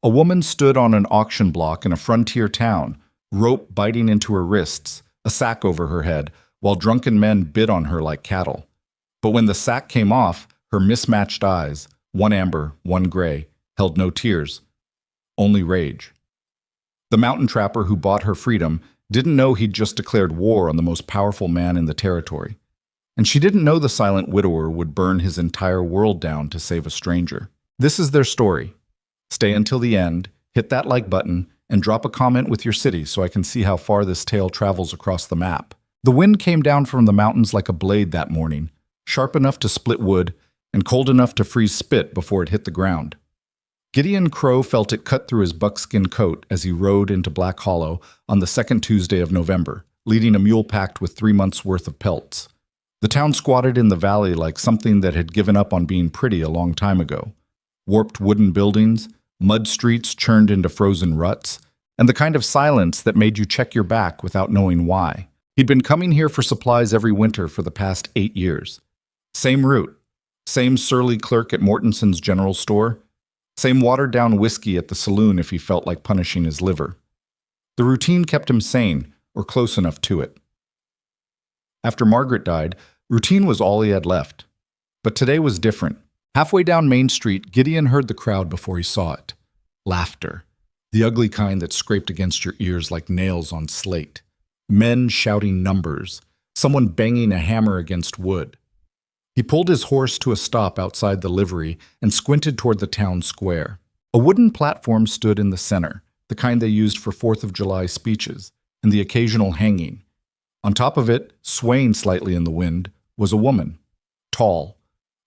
A woman stood on an auction block in a frontier town, rope biting into her wrists, a sack over her head, while drunken men bid on her like cattle. But when the sack came off, her mismatched eyes, one amber, one gray, held no tears, only rage. The mountain trapper who bought her freedom didn't know he'd just declared war on the most powerful man in the territory. And she didn't know the silent widower would burn his entire world down to save a stranger. This is their story. Stay until the end, hit that like button, and drop a comment with your city so I can see how far this tale travels across the map. The wind came down from the mountains like a blade that morning, sharp enough to split wood and cold enough to freeze spit before it hit the ground. Gideon Crow felt it cut through his buckskin coat as he rode into Black Hollow on the second Tuesday of November, leading a mule packed with 3 months' worth of pelts. The town squatted in the valley like something that had given up on being pretty a long time ago. Warped wooden buildings, mud streets churned into frozen ruts, and the kind of silence that made you check your back without knowing why. He'd been coming here for supplies every winter for the past 8 years. Same route, same surly clerk at Mortenson's general store, same watered-down whiskey at the saloon if he felt like punishing his liver. The routine kept him sane, or close enough to it. After Margaret died, routine was all he had left. But today was different. Halfway down Main Street, Gideon heard the crowd before he saw it. Laughter. The ugly kind that scraped against your ears like nails on slate. Men shouting numbers. Someone banging a hammer against wood. He pulled his horse to a stop outside the livery and squinted toward the town square. A wooden platform stood in the center, the kind they used for 4th of July speeches, and the occasional hanging. On top of it, swaying slightly in the wind, was a woman. Tall,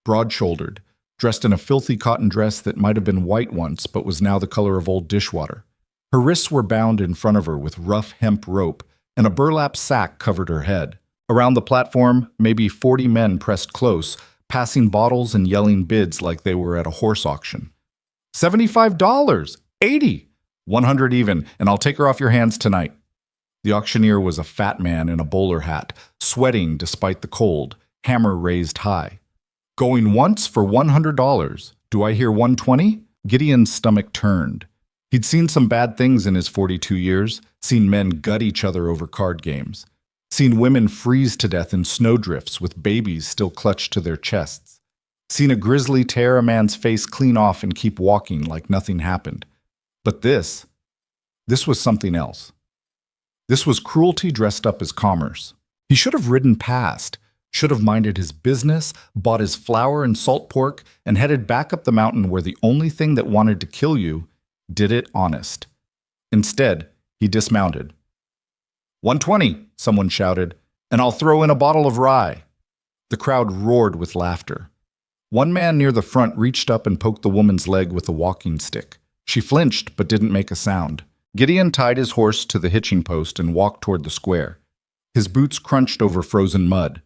broad-shouldered, dressed in a filthy cotton dress that might have been white once but was now the color of old dishwater. Her wrists were bound in front of her with rough hemp rope, and a burlap sack covered her head. Around the platform, maybe 40 men pressed close, passing bottles and yelling bids like they were at a horse auction. $75, $80, $100 even, and I'll take her off your hands tonight. The auctioneer was a fat man in a bowler hat, sweating despite the cold, hammer raised high. Going once for $100. Do I hear 120? Gideon's stomach turned. He'd seen some bad things in his 42 years, seen men gut each other over card games, seen women freeze to death in snowdrifts with babies still clutched to their chests, seen a grizzly tear a man's face clean off and keep walking like nothing happened. But this was something else. This was cruelty dressed up as commerce. He should have ridden past, should have minded his business, bought his flour and salt pork, and headed back up the mountain where the only thing that wanted to kill you did it honest. Instead, he dismounted. 120, someone shouted, and I'll throw in a bottle of rye. The crowd roared with laughter. One man near the front reached up and poked the woman's leg with a walking stick. She flinched but didn't make a sound. Gideon tied his horse to the hitching post and walked toward the square. His boots crunched over frozen mud.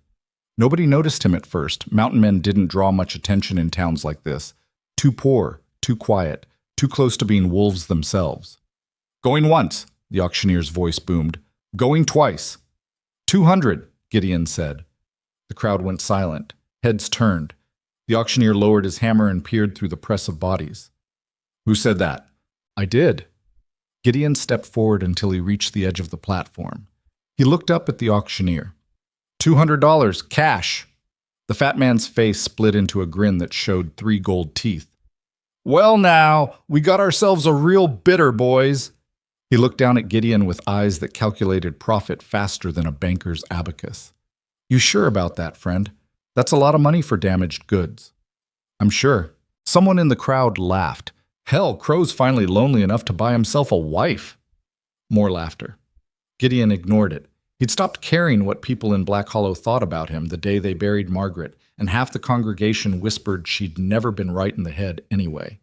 Nobody noticed him at first. Mountain men didn't draw much attention in towns like this. Too poor, too quiet, too close to being wolves themselves. Going once, the auctioneer's voice boomed. Going twice. 200, Gideon said. The crowd went silent. Heads turned. The auctioneer lowered his hammer and peered through the press of bodies. Who said that? I did. Gideon stepped forward until he reached the edge of the platform. He looked up at the auctioneer. $200, cash. The fat man's face split into a grin that showed 3 gold teeth. Well now, we got ourselves a real bidder, boys. He looked down at Gideon with eyes that calculated profit faster than a banker's abacus. You sure about that, friend? That's a lot of money for damaged goods. I'm sure. Someone in the crowd laughed. Hell, Crow's finally lonely enough to buy himself a wife. More laughter. Gideon ignored it. He'd stopped caring what people in Black Hollow thought about him the day they buried Margaret, and half the congregation whispered she'd never been right in the head anyway.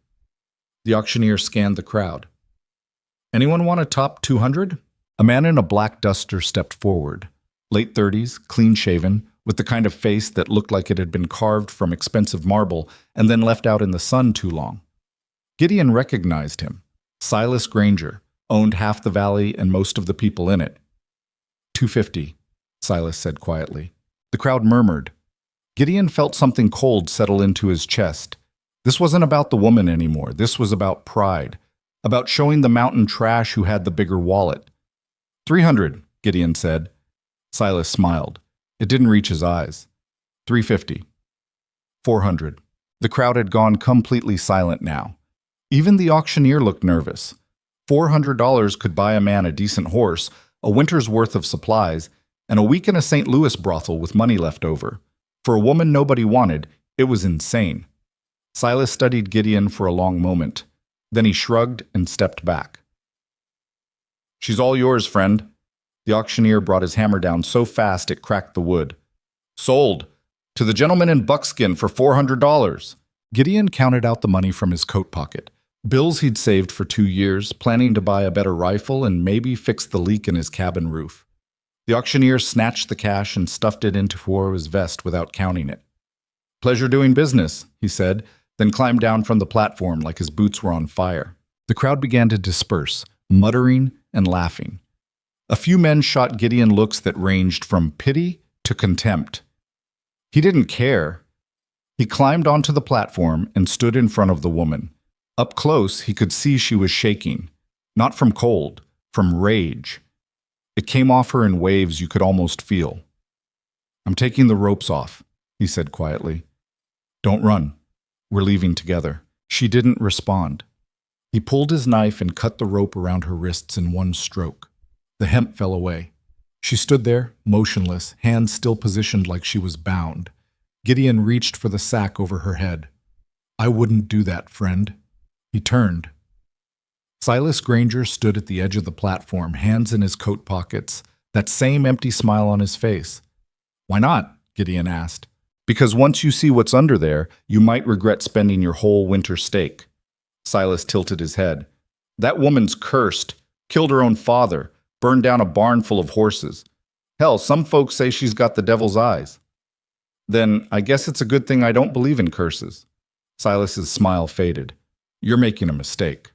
The auctioneer scanned the crowd. Anyone want to top 200? A man in a black duster stepped forward. Late 30s, clean-shaven, with the kind of face that looked like it had been carved from expensive marble and then left out in the sun too long. Gideon recognized him. Silas Granger, owned half the valley and most of the people in it. 250, Silas said quietly. The crowd murmured. Gideon felt something cold settle into his chest. This wasn't about the woman anymore. This was about pride. About showing the mountain trash who had the bigger wallet. 300, Gideon said. Silas smiled. It didn't reach his eyes. 350. 400. The crowd had gone completely silent now. Even the auctioneer looked nervous. $400 could buy a man a decent horse, a winter's worth of supplies, and a week in a St. Louis brothel with money left over. For a woman nobody wanted, it was insane. Silas studied Gideon for a long moment. Then he shrugged and stepped back. She's all yours, friend. The auctioneer brought his hammer down so fast it cracked the wood. Sold. To the gentleman in buckskin for $400. Gideon counted out the money from his coat pocket. Bills he'd saved for 2 years, planning to buy a better rifle and maybe fix the leak in his cabin roof. The auctioneer snatched the cash and stuffed it into his vest without counting it. Pleasure doing business, he said, then climbed down from the platform like his boots were on fire. The crowd began to disperse, muttering and laughing. A few men shot Gideon looks that ranged from pity to contempt. He didn't care. He climbed onto the platform and stood in front of the woman. Up close, he could see she was shaking, not from cold, from rage. It came off her in waves you could almost feel. I'm taking the ropes off, he said quietly. Don't run. We're leaving together. She didn't respond. He pulled his knife and cut the rope around her wrists in one stroke. The hemp fell away. She stood there, motionless, hands still positioned like she was bound. Gideon reached for the sack over her head. I wouldn't do that, friend. He turned. Silas Granger stood at the edge of the platform, hands in his coat pockets, that same empty smile on his face. Why not? Gideon asked. Because once you see what's under there, you might regret spending your whole winter stake. Silas tilted his head. That woman's cursed, killed her own father, burned down a barn full of horses. Hell, some folks say she's got the devil's eyes. Then I guess it's a good thing I don't believe in curses. Silas's smile faded. You're making a mistake.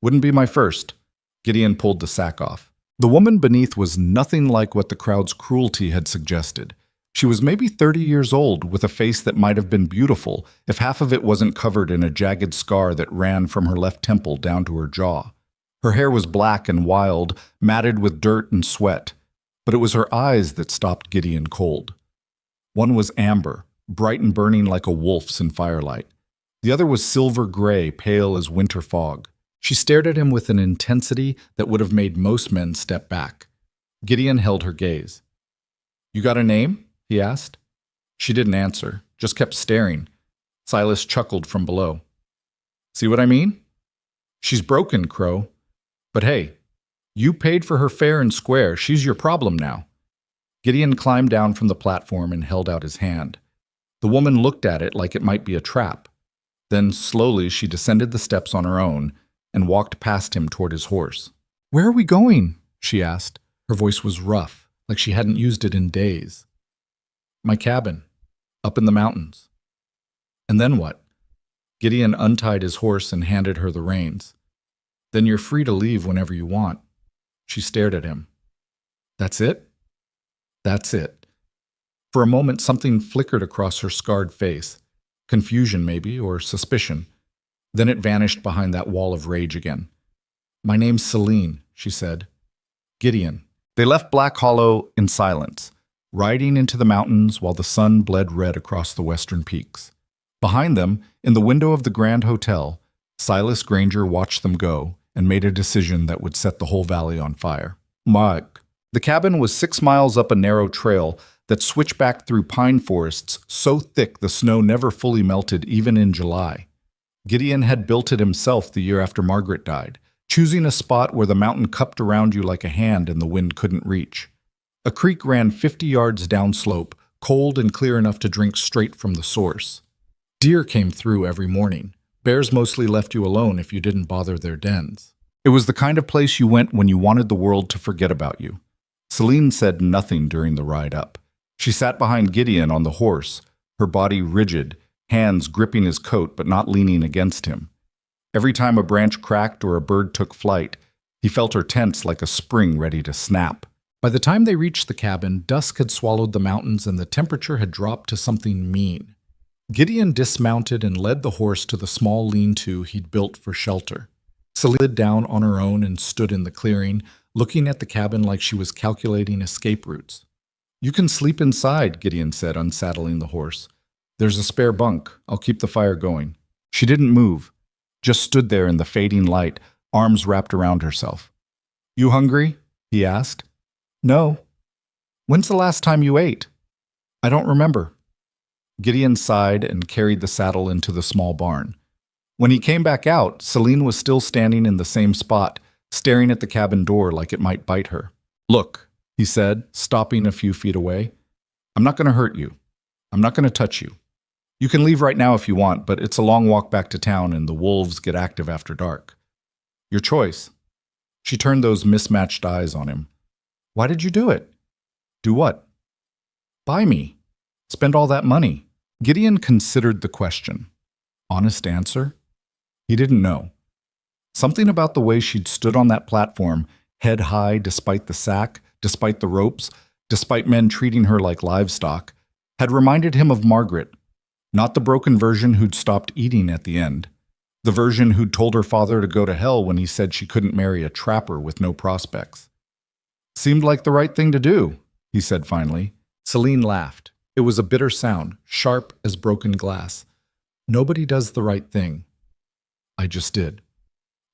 Wouldn't be my first. Gideon pulled the sack off. The woman beneath was nothing like what the crowd's cruelty had suggested. She was maybe 30 years old, with a face that might have been beautiful if half of it wasn't covered in a jagged scar that ran from her left temple down to her jaw. Her hair was black and wild, matted with dirt and sweat, but it was her eyes that stopped Gideon cold. One was amber, bright and burning like a wolf's in firelight. The other was silver gray, pale as winter fog. She stared at him with an intensity that would have made most men step back. Gideon held her gaze. You got a name? He asked. She didn't answer, just kept staring. Silas chuckled from below. See what I mean? She's broken, Crow. But hey, you paid for her fair and square. She's your problem now. Gideon climbed down from the platform and held out his hand. The woman looked at it like it might be a trap. Then slowly she descended the steps on her own and walked past him toward his horse. Where are we going? She asked. Her voice was rough, like she hadn't used it in days. My cabin, up in the mountains. And then what? Gideon untied his horse and handed her the reins. Then you're free to leave whenever you want. She stared at him. That's it? That's it. For a moment, something flickered across her scarred face. Confusion, maybe, or suspicion. Then it vanished behind that wall of rage again. My name's Celine, she said. Gideon. They left Black Hollow in silence, riding into the mountains while the sun bled red across the western peaks. Behind them, in the window of the Grand Hotel, Silas Granger watched them go and made a decision that would set the whole valley on fire. Mike. The cabin was 6 miles up a narrow trail that switched back through pine forests so thick the snow never fully melted even in July. Gideon had built it himself the year after Margaret died, choosing a spot where the mountain cupped around you like a hand and the wind couldn't reach. A creek ran 50 yards downslope, cold and clear enough to drink straight from the source. Deer came through every morning. Bears mostly left you alone if you didn't bother their dens. It was the kind of place you went when you wanted the world to forget about you. Celine said nothing during the ride up. She sat behind Gideon on the horse, her body rigid, hands gripping his coat but not leaning against him. Every time a branch cracked or a bird took flight, he felt her tense like a spring ready to snap. By the time they reached the cabin, dusk had swallowed the mountains and the temperature had dropped to something mean. Gideon dismounted and led the horse to the small lean-to he'd built for shelter. Celine slid down on her own and stood in the clearing, looking at the cabin like she was calculating escape routes. "You can sleep inside," Gideon said, unsaddling the horse. "There's a spare bunk. I'll keep the fire going." She didn't move, just stood there in the fading light, arms wrapped around herself. "You hungry?" he asked. "No." "When's the last time you ate?" "I don't remember." Gideon sighed and carried the saddle into the small barn. When he came back out, Celine was still standing in the same spot, staring at the cabin door like it might bite her. "Look," he said, stopping a few feet away. "I'm not going to hurt you. I'm not going to touch you. You can leave right now if you want, but it's a long walk back to town and the wolves get active after dark. Your choice." She turned those mismatched eyes on him. "Why did you do it?" "Do what?" "Buy me. Spend all that money." Gideon considered the question. Honest answer? He didn't know. Something about the way she'd stood on that platform, head high despite the sack, despite the ropes, despite men treating her like livestock, had reminded him of Margaret, not the broken version who'd stopped eating at the end, the version who'd told her father to go to hell when he said she couldn't marry a trapper with no prospects. "Seemed like the right thing to do," he said finally. Celine laughed. It was a bitter sound, sharp as broken glass. "Nobody does the right thing. I just did."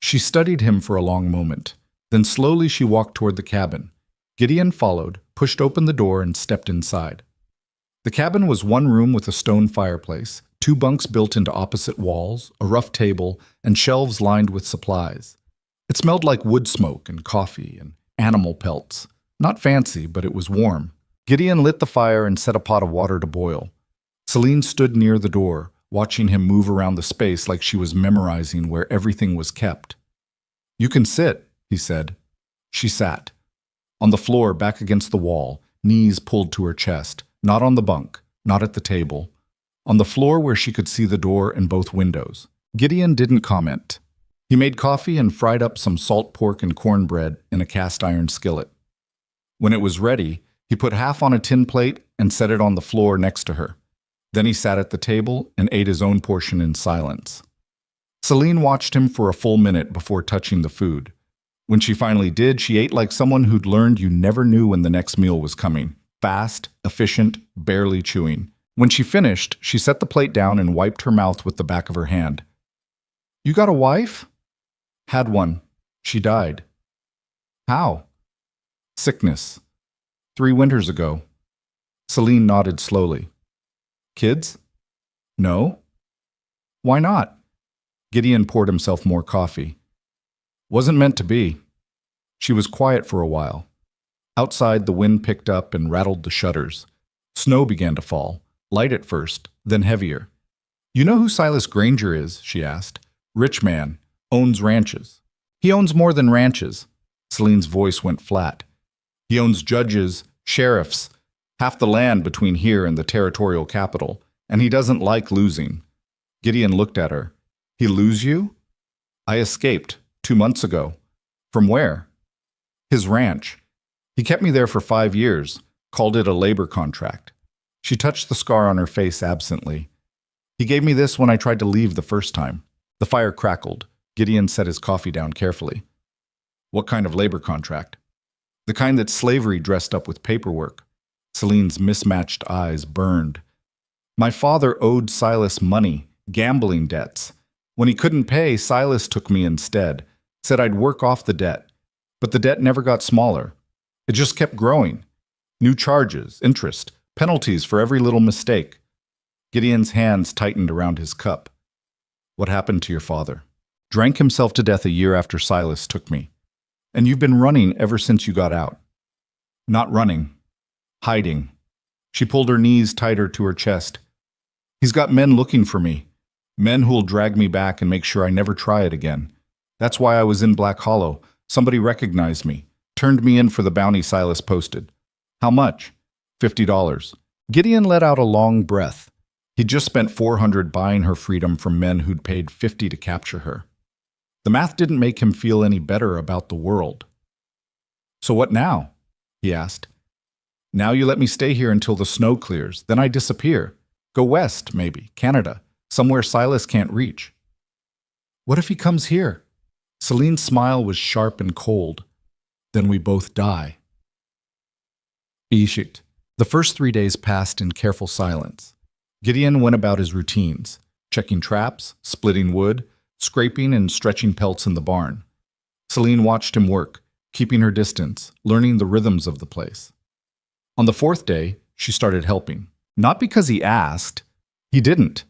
She studied him for a long moment. Then slowly she walked toward the cabin. Gideon followed, pushed open the door, and stepped inside. The cabin was one room with a stone fireplace, 2 bunks built into opposite walls, a rough table, and shelves lined with supplies. It smelled like wood smoke and coffee and animal pelts. Not fancy, but it was warm. Gideon lit the fire and set a pot of water to boil. Celine stood near the door, watching him move around the space like she was memorizing where everything was kept. "You can sit," he said. She sat. On the floor, back against the wall, knees pulled to her chest, not on the bunk, not at the table. On the floor where she could see the door and both windows. Gideon didn't comment. He made coffee and fried up some salt pork and cornbread in a cast-iron skillet. When it was ready, he put half on a tin plate and set it on the floor next to her. Then he sat at the table and ate his own portion in silence. Celine watched him for a full minute before touching the food. When she finally did, she ate like someone who'd learned you never knew when the next meal was coming. Fast, efficient, barely chewing. When she finished, she set the plate down and wiped her mouth with the back of her hand. "You got a wife?" "Had one. She died." "How?" "Sickness. 3 winters ago." Celine nodded slowly. "Kids?" "No." "Why not?" Gideon poured himself more coffee. "Wasn't meant to be." She was quiet for a while. Outside, the wind picked up and rattled the shutters. Snow began to fall, light at first, then heavier. "You know who Silas Granger is?" she asked. "Rich man, owns ranches." "He owns more than ranches." Celine's voice went flat. "He owns judges, sheriffs, half the land between here and the territorial capital, and he doesn't like losing." Gideon looked at her. "He lose you?" "I escaped 2 months ago." "From where?" "His ranch. He kept me there for 5 years, called it a labor contract." She touched the scar on her face absently. "He gave me this when I tried to leave the first time." The fire crackled. Gideon set his coffee down carefully. "What kind of labor contract?" "The kind that's slavery dressed up with paperwork." Celine's mismatched eyes burned. "My father owed Silas money, gambling debts. When he couldn't pay, Silas took me instead, said I'd work off the debt. But the debt never got smaller. It just kept growing. New charges, interest, penalties for every little mistake." Gideon's hands tightened around his cup. "What happened to your father?" "Drank himself to death a year after Silas took me. And you've been running ever since you got out." "Not running. Hiding." She pulled her knees tighter to her chest. "He's got men looking for me. Men who'll drag me back and make sure I never try it again. That's why I was in Black Hollow. Somebody recognized me, turned me in for the bounty Silas posted." "How much?" $50. Gideon let out a long breath. He'd just spent $400 buying her freedom from men who'd paid $50 to capture her. The math didn't make him feel any better about the world. "So what now?" he asked. "Now you let me stay here until the snow clears, then I disappear. Go west, maybe, Canada, somewhere Silas can't reach." "What if he comes here?" Celine's smile was sharp and cold. Then we both die. Ishit. The first 3 days passed in careful silence. Gideon went about his routines, checking traps, splitting wood, scraping and stretching pelts in the barn. Celine watched him work, keeping her distance, learning the rhythms of the place. On the 4th day, she started helping. Not because he asked. He didn't.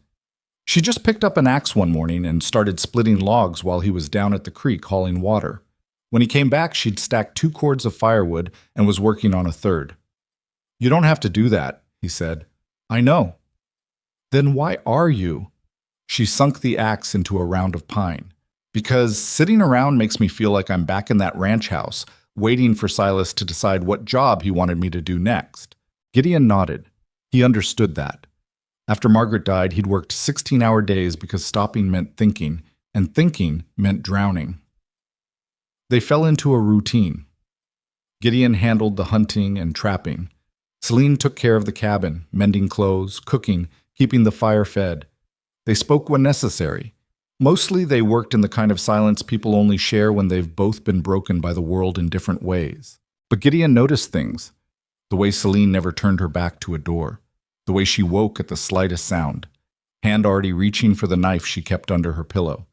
She just picked up an axe one morning and started splitting logs while he was down at the creek hauling water. When he came back, she'd stacked 2 cords of firewood and was working on a 3rd. "You don't have to do that," he said. "I know." "Then why are you?" She sunk the axe into a round of pine. "Because sitting around makes me feel like I'm back in that ranch house, waiting for Silas to decide what job he wanted me to do next." Gideon nodded. He understood that. After Margaret died, he'd worked 16-hour days because stopping meant thinking, and thinking meant drowning. They fell into a routine. Gideon handled the hunting and trapping. Celine took care of the cabin, mending clothes, cooking, keeping the fire fed. They spoke when necessary. Mostly they worked in the kind of silence people only share when they've both been broken by the world in different ways. But Gideon noticed things. The way Celine never turned her back to a door. The way she woke at the slightest sound. Hand already reaching for the knife she kept under her pillow.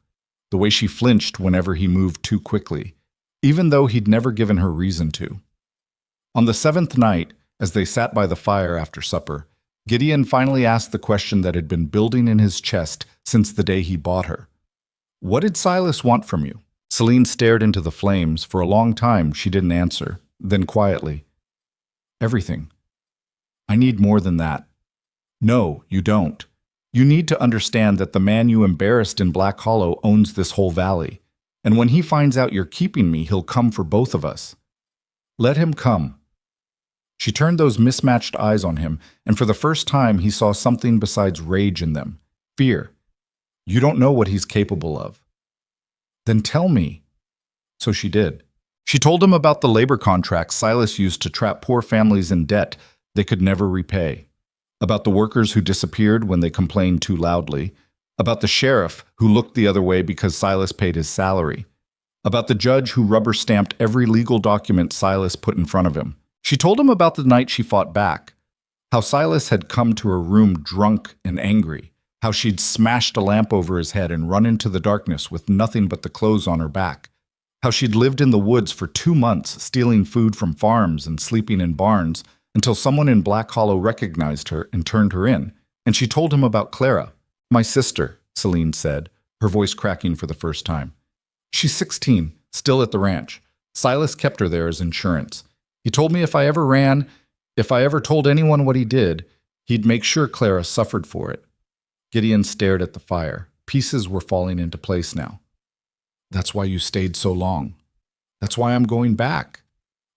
The way she flinched whenever he moved too quickly, even though he'd never given her reason to. On the 7th night, as they sat by the fire after supper, Gideon finally asked the question that had been building in his chest since the day he bought her. "What did Silas want from you?" Celine stared into the flames. For a long time, she didn't answer. Then quietly, "Everything. I need more than that." "No, you don't. You need to understand that the man you embarrassed in Black Hollow owns this whole valley. And when he finds out you're keeping me, he'll come for both of us. Let him come." She turned those mismatched eyes on him, and for the first time he saw something besides rage in them. Fear. "You don't know what he's capable of." "Then tell me." So she did. She told him about the labor contracts Silas used to trap poor families in debt they could never repay. About the workers who disappeared when they complained too loudly. About the sheriff who looked the other way because Silas paid his salary. About the judge who rubber-stamped every legal document Silas put in front of him. She told him about the night she fought back. How Silas had come to her room drunk and angry. How she'd smashed a lamp over his head and run into the darkness with nothing but the clothes on her back. How she'd lived in the woods for 2 months, stealing food from farms and sleeping in barns, until someone in Black Hollow recognized her and turned her in. And she told him about Clara. "My sister," Celine said, her voice cracking for the first time. "She's 16, still at the ranch. Silas kept her there as insurance. He told me if I ever told anyone what he did, he'd make sure Clara suffered for it." Gideon stared at the fire. Pieces were falling into place now. "That's why you stayed so long. That's why I'm going back."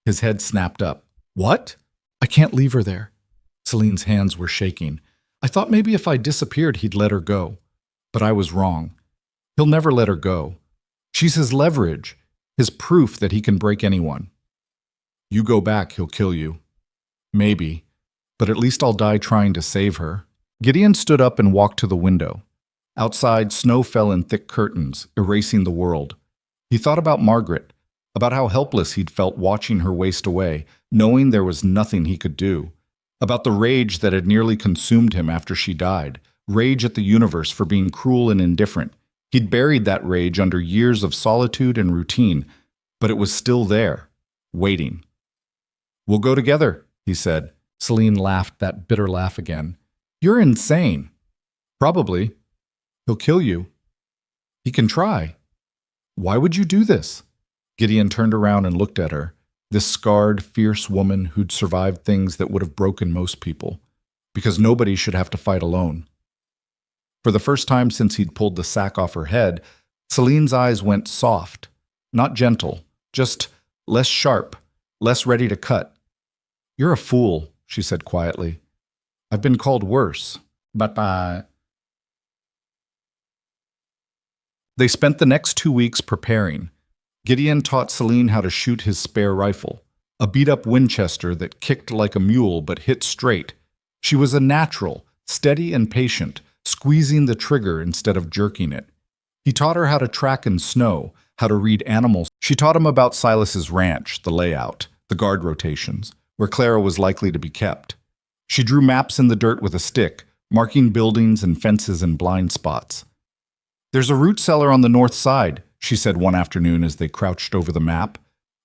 His head snapped up. "What? I can't leave her there." Celine's hands were shaking. "I thought maybe if I disappeared, he'd let her go. But I was wrong. He'll never let her go. She's his leverage, his proof that he can break anyone. You go back, he'll kill you. Maybe, but at least I'll die trying to save her." Gideon stood up and walked to the window. Outside, snow fell in thick curtains, erasing the world. He thought about Margaret, about how helpless he'd felt watching her waste away, knowing there was nothing he could do. About the rage that had nearly consumed him after she died, rage at the universe for being cruel and indifferent. He'd buried that rage under years of solitude and routine, but it was still there, waiting. "We'll go together," he said. Celine laughed that bitter laugh again. "You're insane." "Probably. He'll kill you." "He can try." "Why would you do this?" Gideon turned around and looked at her, this scarred, fierce woman who'd survived things that would have broken most people, because nobody should have to fight alone. For the first time since he'd pulled the sack off her head, Celine's eyes went soft, not gentle, just less sharp, less ready to cut. "You're a fool," she said quietly. "I've been called worse, but They spent the next 2 weeks preparing. Gideon taught Celine how to shoot his spare rifle, a beat-up Winchester that kicked like a mule but hit straight. She was a natural, steady and patient, squeezing the trigger instead of jerking it. He taught her how to track in snow, how to read animals. She taught him about Silas's ranch, the layout, the guard rotations, where Clara was likely to be kept. She drew maps in the dirt with a stick, marking buildings and fences in blind spots. "There's a root cellar on the north side," she said one afternoon as they crouched over the map.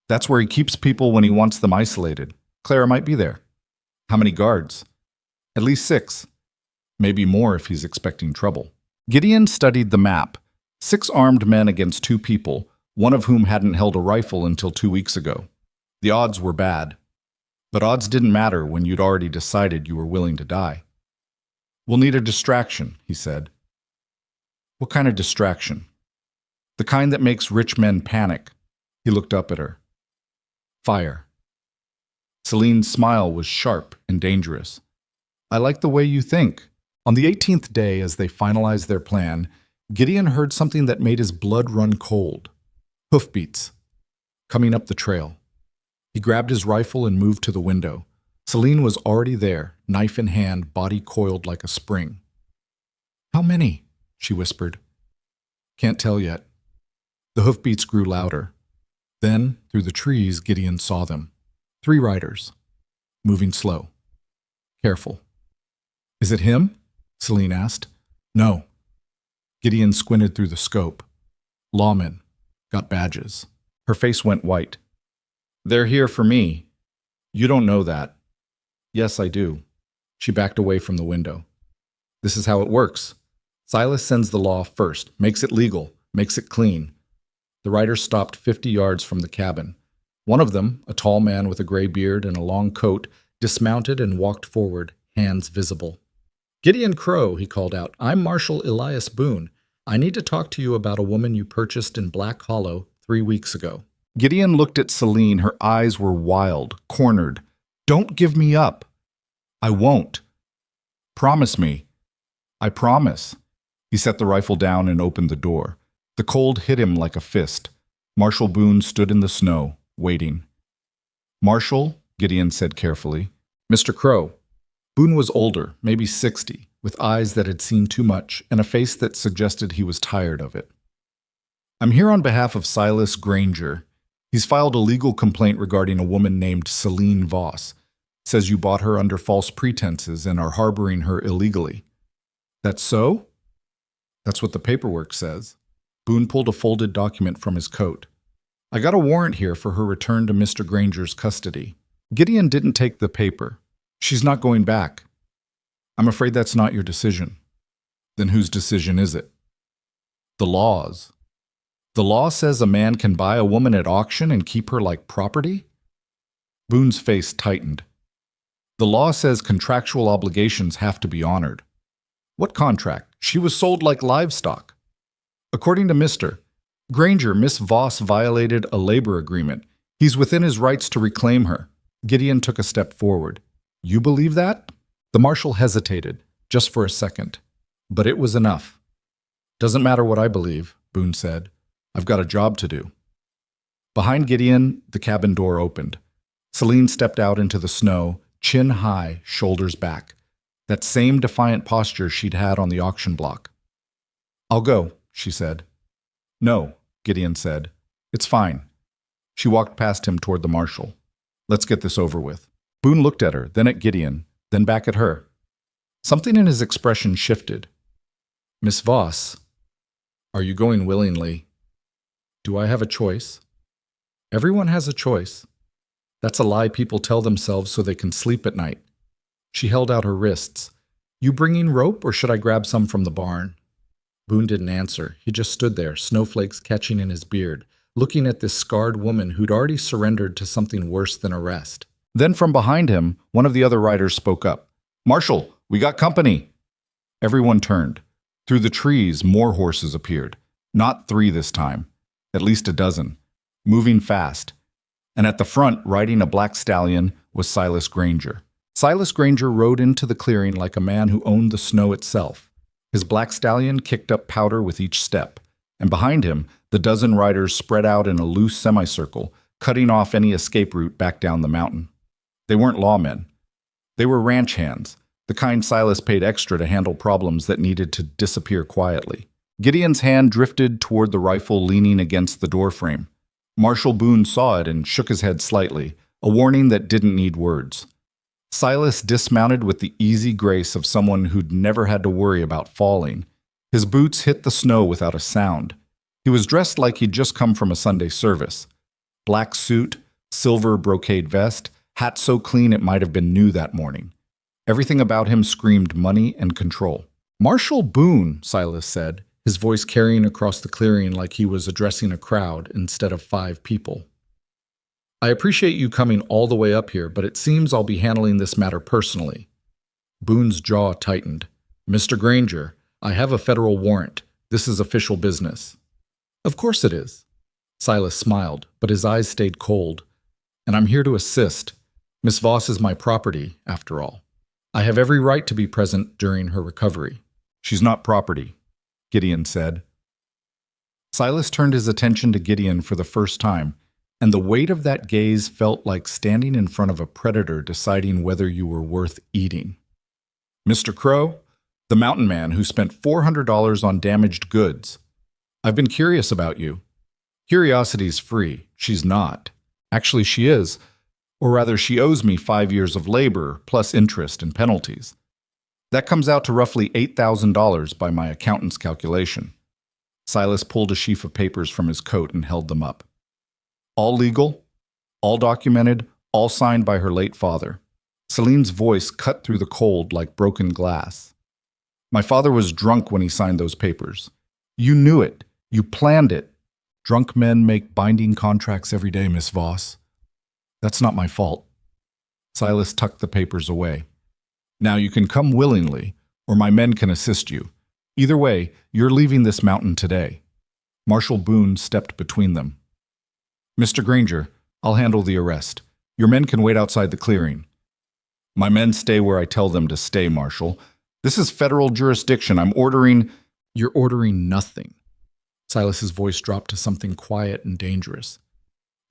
"That's where he keeps people when he wants them isolated. Clara might be there." "How many guards?" "At least 6. Maybe more if he's expecting trouble." Gideon studied the map. 6 armed men against 2 people, one of whom hadn't held a rifle until 2 weeks ago. The odds were bad. But odds didn't matter when you'd already decided you were willing to die. "We'll need a distraction," he said. "What kind of distraction?" "The kind that makes rich men panic." He looked up at her. "Fire." Celine's smile was sharp and dangerous. "I like the way you think." On the 18th day, as they finalized their plan, Gideon heard something that made his blood run cold. Hoofbeats. Coming up the trail. He grabbed his rifle and moved to the window. Celine was already there, knife in hand, body coiled like a spring. "How many?" she whispered. "Can't tell yet." The hoofbeats grew louder. Then, through the trees, Gideon saw them. 3 riders. Moving slow. Careful. "Is it him?" Celine asked. "No." Gideon squinted through the scope. "Lawmen. Got badges." Her face went white. "They're here for me." "You don't know that." "Yes, I do." She backed away from the window. "This is how it works. Silas sends the law first, makes it legal, makes it clean." The riders stopped 50 yards from the cabin. One of them, a tall man with a gray beard and a long coat, dismounted and walked forward, hands visible. "Gideon Crow," he called out. "I'm Marshal Elias Boone. I need to talk to you about a woman you purchased in Black Hollow 3 weeks ago." Gideon looked at Celine. Her eyes were wild, cornered. "Don't give me up." "I won't." "Promise me." "I promise." He set the rifle down and opened the door. The cold hit him like a fist. Marshal Boone stood in the snow, waiting. "Marshal," Gideon said carefully. "Mr. Crow." Boone was older, maybe 60, with eyes that had seen too much and a face that suggested he was tired of it. "I'm here on behalf of Silas Granger. He's filed a legal complaint regarding a woman named Celine Voss. Says you bought her under false pretenses and are harboring her illegally." "That's so?" "That's what the paperwork says." Boone pulled a folded document from his coat. "I got a warrant here for her return to Mr. Granger's custody." Gideon didn't take the paper. "She's not going back." "I'm afraid that's not your decision." "Then whose decision is it?" "The law's." "The law says a man can buy a woman at auction and keep her like property?" Boone's face tightened. "The law says contractual obligations have to be honored." "What contract? She was sold like livestock." "According to Mr. Granger, Miss Voss violated a labor agreement. He's within his rights to reclaim her." Gideon took a step forward. "You believe that?" The marshal hesitated, just for a second. But it was enough. "Doesn't matter what I believe," Boone said. "I've got a job to do." Behind Gideon, the cabin door opened. Celine stepped out into the snow, chin high, shoulders back. That same defiant posture she'd had on the auction block. "I'll go," she said. "No," Gideon said. "It's fine." She walked past him toward the marshal. "Let's get this over with." Boone looked at her, then at Gideon, then back at her. Something in his expression shifted. "Miss Voss, are you going willingly?" "Do I have a choice?" "Everyone has a choice. That's a lie people tell themselves so they can sleep at night." She held out her wrists. "You bringing rope, or should I grab some from the barn?" Boone didn't answer. He just stood there, snowflakes catching in his beard, looking at this scarred woman who'd already surrendered to something worse than arrest. Then from behind him, one of the other riders spoke up. "Marshal, we got company." Everyone turned. Through the trees, more horses appeared. Not 3 this time. At least a dozen. Moving fast. And at the front, riding a black stallion, was Silas Granger. Silas Granger rode into the clearing like a man who owned the snow itself. His black stallion kicked up powder with each step. And behind him, the dozen riders spread out in a loose semicircle, cutting off any escape route back down the mountain. They weren't lawmen. They were ranch hands, the kind Silas paid extra to handle problems that needed to disappear quietly. Gideon's hand drifted toward the rifle leaning against the doorframe. Marshal Boone saw it and shook his head slightly, a warning that didn't need words. Silas dismounted with the easy grace of someone who'd never had to worry about falling. His boots hit the snow without a sound. He was dressed like he'd just come from a Sunday service. Black suit, silver brocade vest, hat so clean it might have been new that morning. Everything about him screamed money and control. "Marshal Boone," Silas said, his voice carrying across the clearing like he was addressing a crowd instead of 5 people. "I appreciate you coming all the way up here, but it seems I'll be handling this matter personally." Boone's jaw tightened. "Mr. Granger, I have a federal warrant. This is official business." "Of course it is." Silas smiled, but his eyes stayed cold. "And I'm here to assist. Miss Voss is my property, after all. I have every right to be present during her recovery." "She's not property," Gideon said. Silas turned his attention to Gideon for the first time, and the weight of that gaze felt like standing in front of a predator deciding whether you were worth eating. "Mr. Crow, the mountain man who spent $400 on damaged goods. I've been curious about you. Curiosity's free. She's not. Actually, she is. Or rather, she owes me 5 years of labor, plus interest and penalties. That comes out to roughly $8,000 by my accountant's calculation." Silas pulled a sheaf of papers from his coat and held them up. "All legal, all documented, all signed by her late father." Celine's voice cut through the cold like broken glass. "My father was drunk when he signed those papers. You knew it. You planned it. Drunk men make binding contracts every day, Miss Voss. That's not my fault." Silas tucked the papers away. "Now you can come willingly, or my men can assist you. Either way, you're leaving this mountain today." Marshal Boone stepped between them. "Mr. Granger, I'll handle the arrest. Your men can wait outside the clearing." "My men stay where I tell them to stay, Marshal. This is federal jurisdiction. I'm ordering—" "You're ordering nothing." Silas's voice dropped to something quiet and dangerous.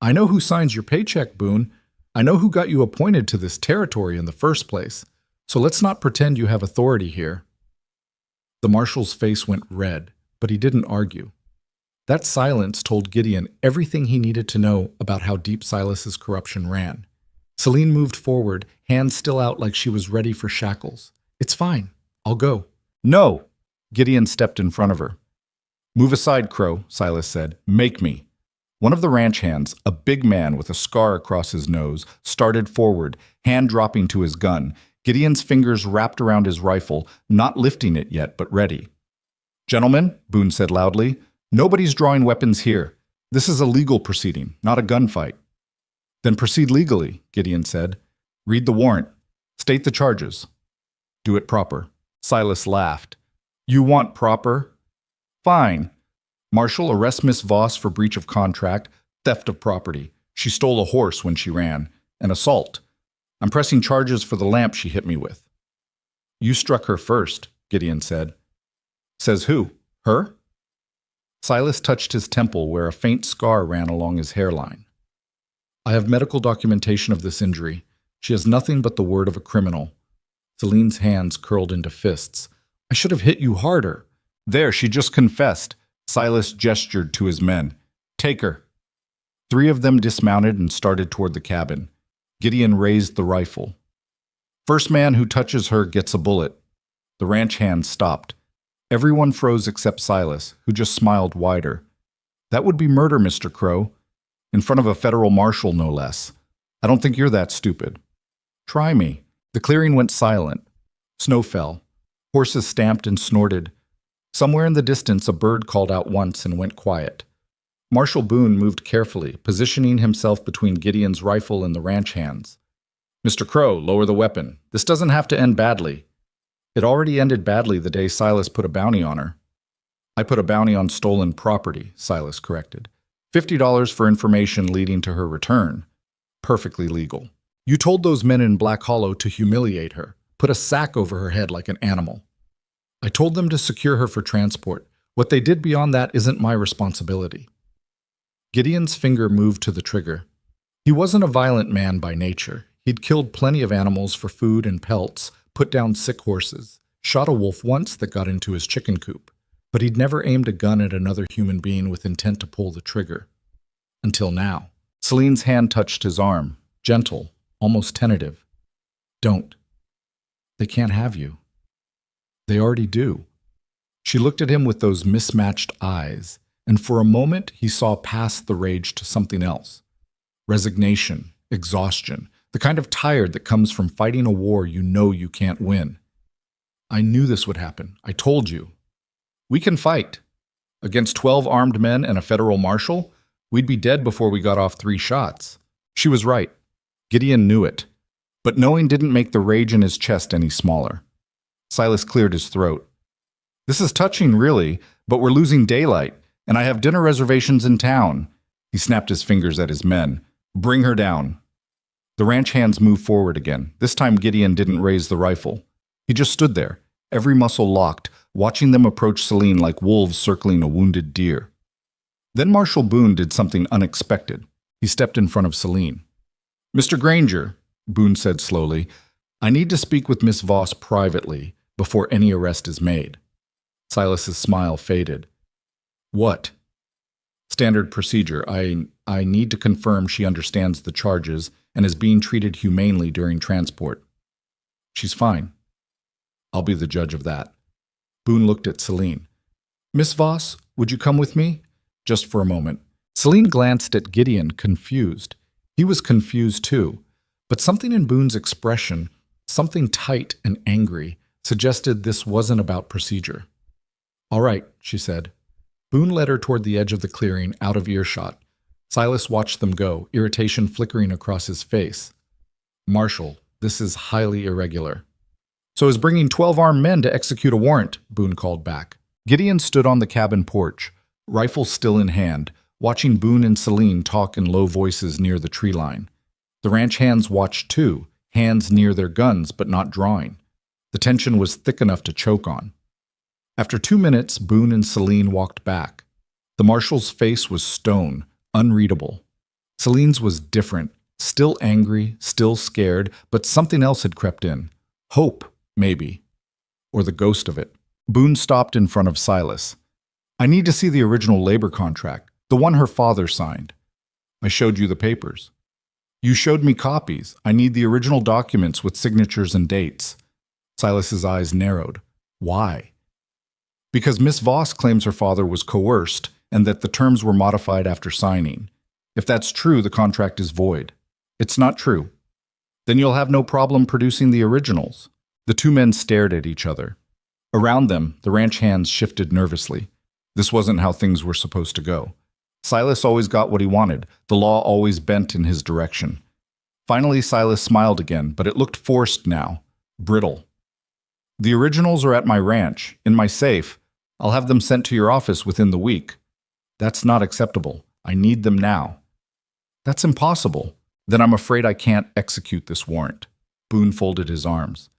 "I know who signs your paycheck, Boone. I know who got you appointed to this territory in the first place. So let's not pretend you have authority here." The marshal's face went red, but he didn't argue. That silence told Gideon everything he needed to know about how deep Silas's corruption ran. Celine moved forward, hands still out like she was ready for shackles. "It's fine. I'll go." "No!" Gideon stepped in front of her. "Move aside, Crow," Silas said. "Make me." One of the ranch hands, a big man with a scar across his nose, started forward, hand dropping to his gun. Gideon's fingers wrapped around his rifle, not lifting it yet, but ready. "Gentlemen," Boone said loudly, "nobody's drawing weapons here. This is a legal proceeding, not a gunfight." "Then proceed legally," Gideon said. "Read the warrant. State the charges. Do it proper." Silas laughed. "You want proper? Fine. Marshal, arrest Miss Voss for breach of contract, theft of property. She stole a horse when she ran, and assault. I'm pressing charges for the lamp she hit me with." "You struck her first," Gideon said. "Says who? Her?" Silas touched his temple where a faint scar ran along his hairline. "I have medical documentation of this injury. She has nothing but the word of a criminal." Celine's hands curled into fists. "I should have hit you harder." "There, she just confessed." Silas gestured to his men. "Take her." 3 of them dismounted and started toward the cabin. Gideon raised the rifle. "First man who touches her gets a bullet." The ranch hand stopped. Everyone froze except Silas, who just smiled wider. "That would be murder, Mr. Crow. In front of a federal marshal, no less. I don't think you're that stupid." "Try me." The clearing went silent. Snow fell. Horses stamped and snorted. Somewhere in the distance, a bird called out once and went quiet. Marshal Boone moved carefully, positioning himself between Gideon's rifle and the ranch hand's. "Mr. Crow, lower the weapon. This doesn't have to end badly." It already ended badly the day Silas put a bounty on her. "I put a bounty on stolen property," Silas corrected. $50 for information leading to her return. Perfectly legal. "You told those men in Black Hollow to humiliate her, put a sack over her head like an animal." "I told them to secure her for transport. What they did beyond that isn't my responsibility." Gideon's finger moved to the trigger. He wasn't a violent man by nature. He'd killed plenty of animals for food and pelts, put down sick horses, shot a wolf once that got into his chicken coop. But he'd never aimed a gun at another human being with intent to pull the trigger. Until now. Celine's hand touched his arm, gentle, almost tentative. Don't. They can't have you. They already do. She looked at him with those mismatched eyes, and for a moment he saw past the rage to something else. Resignation, exhaustion, the kind of tired that comes from fighting a war you know you can't win. I knew this would happen. I told you. We can fight. Against 12 armed men and a federal marshal, we'd be dead before we got off 3 shots. She was right. Gideon knew it. But knowing didn't make the rage in his chest any smaller. Silas cleared his throat. This is touching, really, but we're losing daylight, and I have dinner reservations in town. He snapped his fingers at his men. Bring her down. The ranch hands moved forward again. This time Gideon didn't raise the rifle. He just stood there, every muscle locked, watching them approach Celine like wolves circling a wounded deer. Then Marshal Boone did something unexpected. He stepped in front of Celine. Mr. Granger, Boone said slowly, I need to speak with Miss Voss privately before any arrest is made. Silas's smile faded. What? Standard procedure. I need to confirm she understands the charges and is being treated humanely during transport. She's fine. I'll be the judge of that. Boone looked at Celine. Miss Voss, would you come with me? Just for a moment. Celine glanced at Gideon, confused. He was confused too, but something in Boone's expression, something tight and angry, suggested this wasn't about procedure. All right, she said. Boone led her toward the edge of the clearing, out of earshot. Silas watched them go, irritation flickering across his face. Marshal, this is highly irregular. So is bringing 12 armed men to execute a warrant, Boone called back. Gideon stood on the cabin porch, rifle still in hand, watching Boone and Celine talk in low voices near the tree line. The ranch hands watched too, hands near their guns but not drawing. The tension was thick enough to choke on. After 2 minutes, Boone and Celine walked back. The marshal's face was stone, unreadable. Celine's was different, still angry, still scared, but something else had crept in. Hope, maybe. Or the ghost of it. Boone stopped in front of Silas. I need to see the original labor contract, the one her father signed. I showed you the papers. You showed me copies. I need the original documents with signatures and dates. Silas's eyes narrowed. Why? Because Miss Voss claims her father was coerced and that the terms were modified after signing. If that's true, the contract is void. It's not true. Then you'll have no problem producing the originals. The 2 men stared at each other. Around them, the ranch hands shifted nervously. This wasn't how things were supposed to go. Silas always got what he wanted. The law always bent in his direction. Finally, Silas smiled again, but it looked forced now, brittle. The originals are at my ranch, in my safe. I'll have them sent to your office within the week. That's not acceptable. I need them now. That's impossible. Then I'm afraid I can't execute this warrant. Boone folded his arms.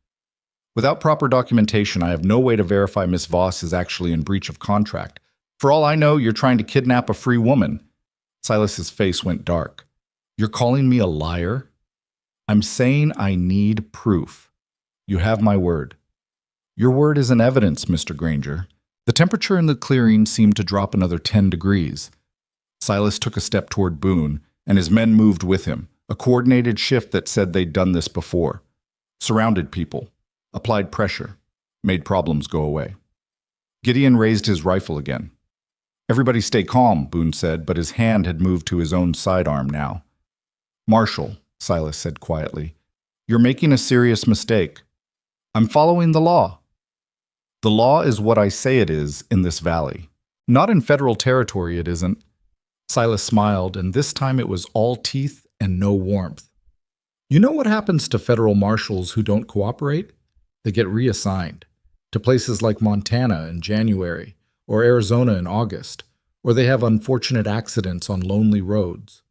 Without proper documentation, I have no way to verify Miss Voss is actually in breach of contract. For all I know, you're trying to kidnap a free woman. Silas's face went dark. You're calling me a liar? I'm saying I need proof. You have my word. Your word is an evidence, Mr. Granger. The temperature in the clearing seemed to drop another 10 degrees. Silas took a step toward Boone, and his men moved with him, a coordinated shift that said they'd done this before. Surrounded people, applied pressure, made problems go away. Gideon raised his rifle again. Everybody stay calm, Boone said, but his hand had moved to his own sidearm now. Marshal, Silas said quietly, you're making a serious mistake. I'm following the law. The law is what I say it is in this valley. Not in federal territory, it isn't. Silas smiled, and this time it was all teeth and no warmth. You know what happens to federal marshals who don't cooperate? They get reassigned to places like Montana in January or Arizona in August, or they have unfortunate accidents on lonely roads.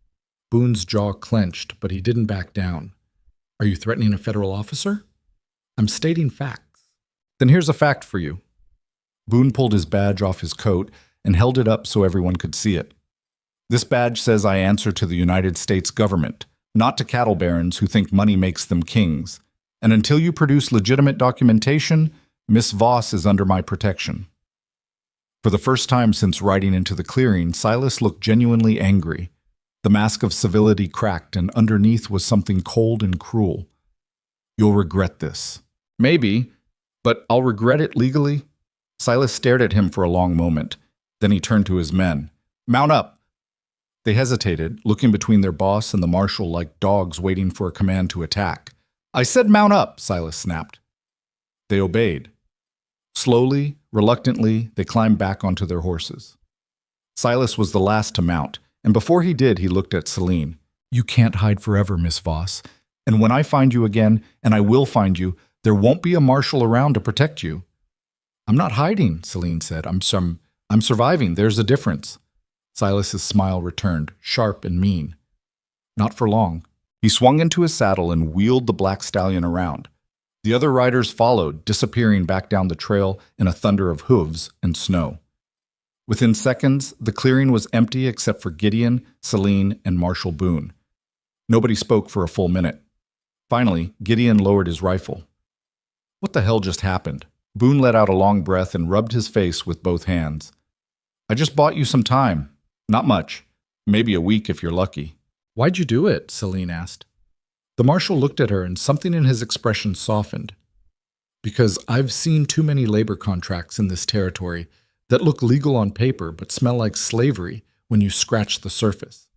Boone's jaw clenched, but he didn't back down. Are you threatening a federal officer? I'm stating facts. Then here's a fact for you. Boone pulled his badge off his coat and held it up so everyone could see it. This badge says I answer to the United States government, not to cattle barons who think money makes them kings. And until you produce legitimate documentation, Miss Voss is under my protection. For the first time since riding into the clearing, Silas looked genuinely angry. The mask of civility cracked, and underneath was something cold and cruel. "You'll regret this." "Maybe, but I'll regret it legally." Silas stared at him for a long moment. Then he turned to his men. "Mount up!" They hesitated, looking between their boss and the marshal like dogs waiting for a command to attack. "I said mount up," Silas snapped. They obeyed. Slowly, reluctantly, they climbed back onto their horses. Silas was the last to mount, and before he did, he looked at Celine. "You can't hide forever, Miss Voss. And when I find you again, and I will find you, there won't be a marshal around to protect you." "I'm not hiding," Celine said. I'm surviving. There's a difference." Silas's smile returned, sharp and mean. Not for long. He swung into his saddle and wheeled the black stallion around. The other riders followed, disappearing back down the trail in a thunder of hooves and snow. Within seconds, the clearing was empty except for Gideon, Celine, and Marshal Boone. Nobody spoke for a full minute. Finally, Gideon lowered his rifle. "What the hell just happened?" Boone let out a long breath and rubbed his face with both hands. "I just bought you some time. Not much. Maybe a week if you're lucky." "Why'd you do it?" Celine asked. The marshal looked at her and something in his expression softened. "Because I've seen too many labor contracts in this territory that look legal on paper but smell like slavery when you scratch the surface.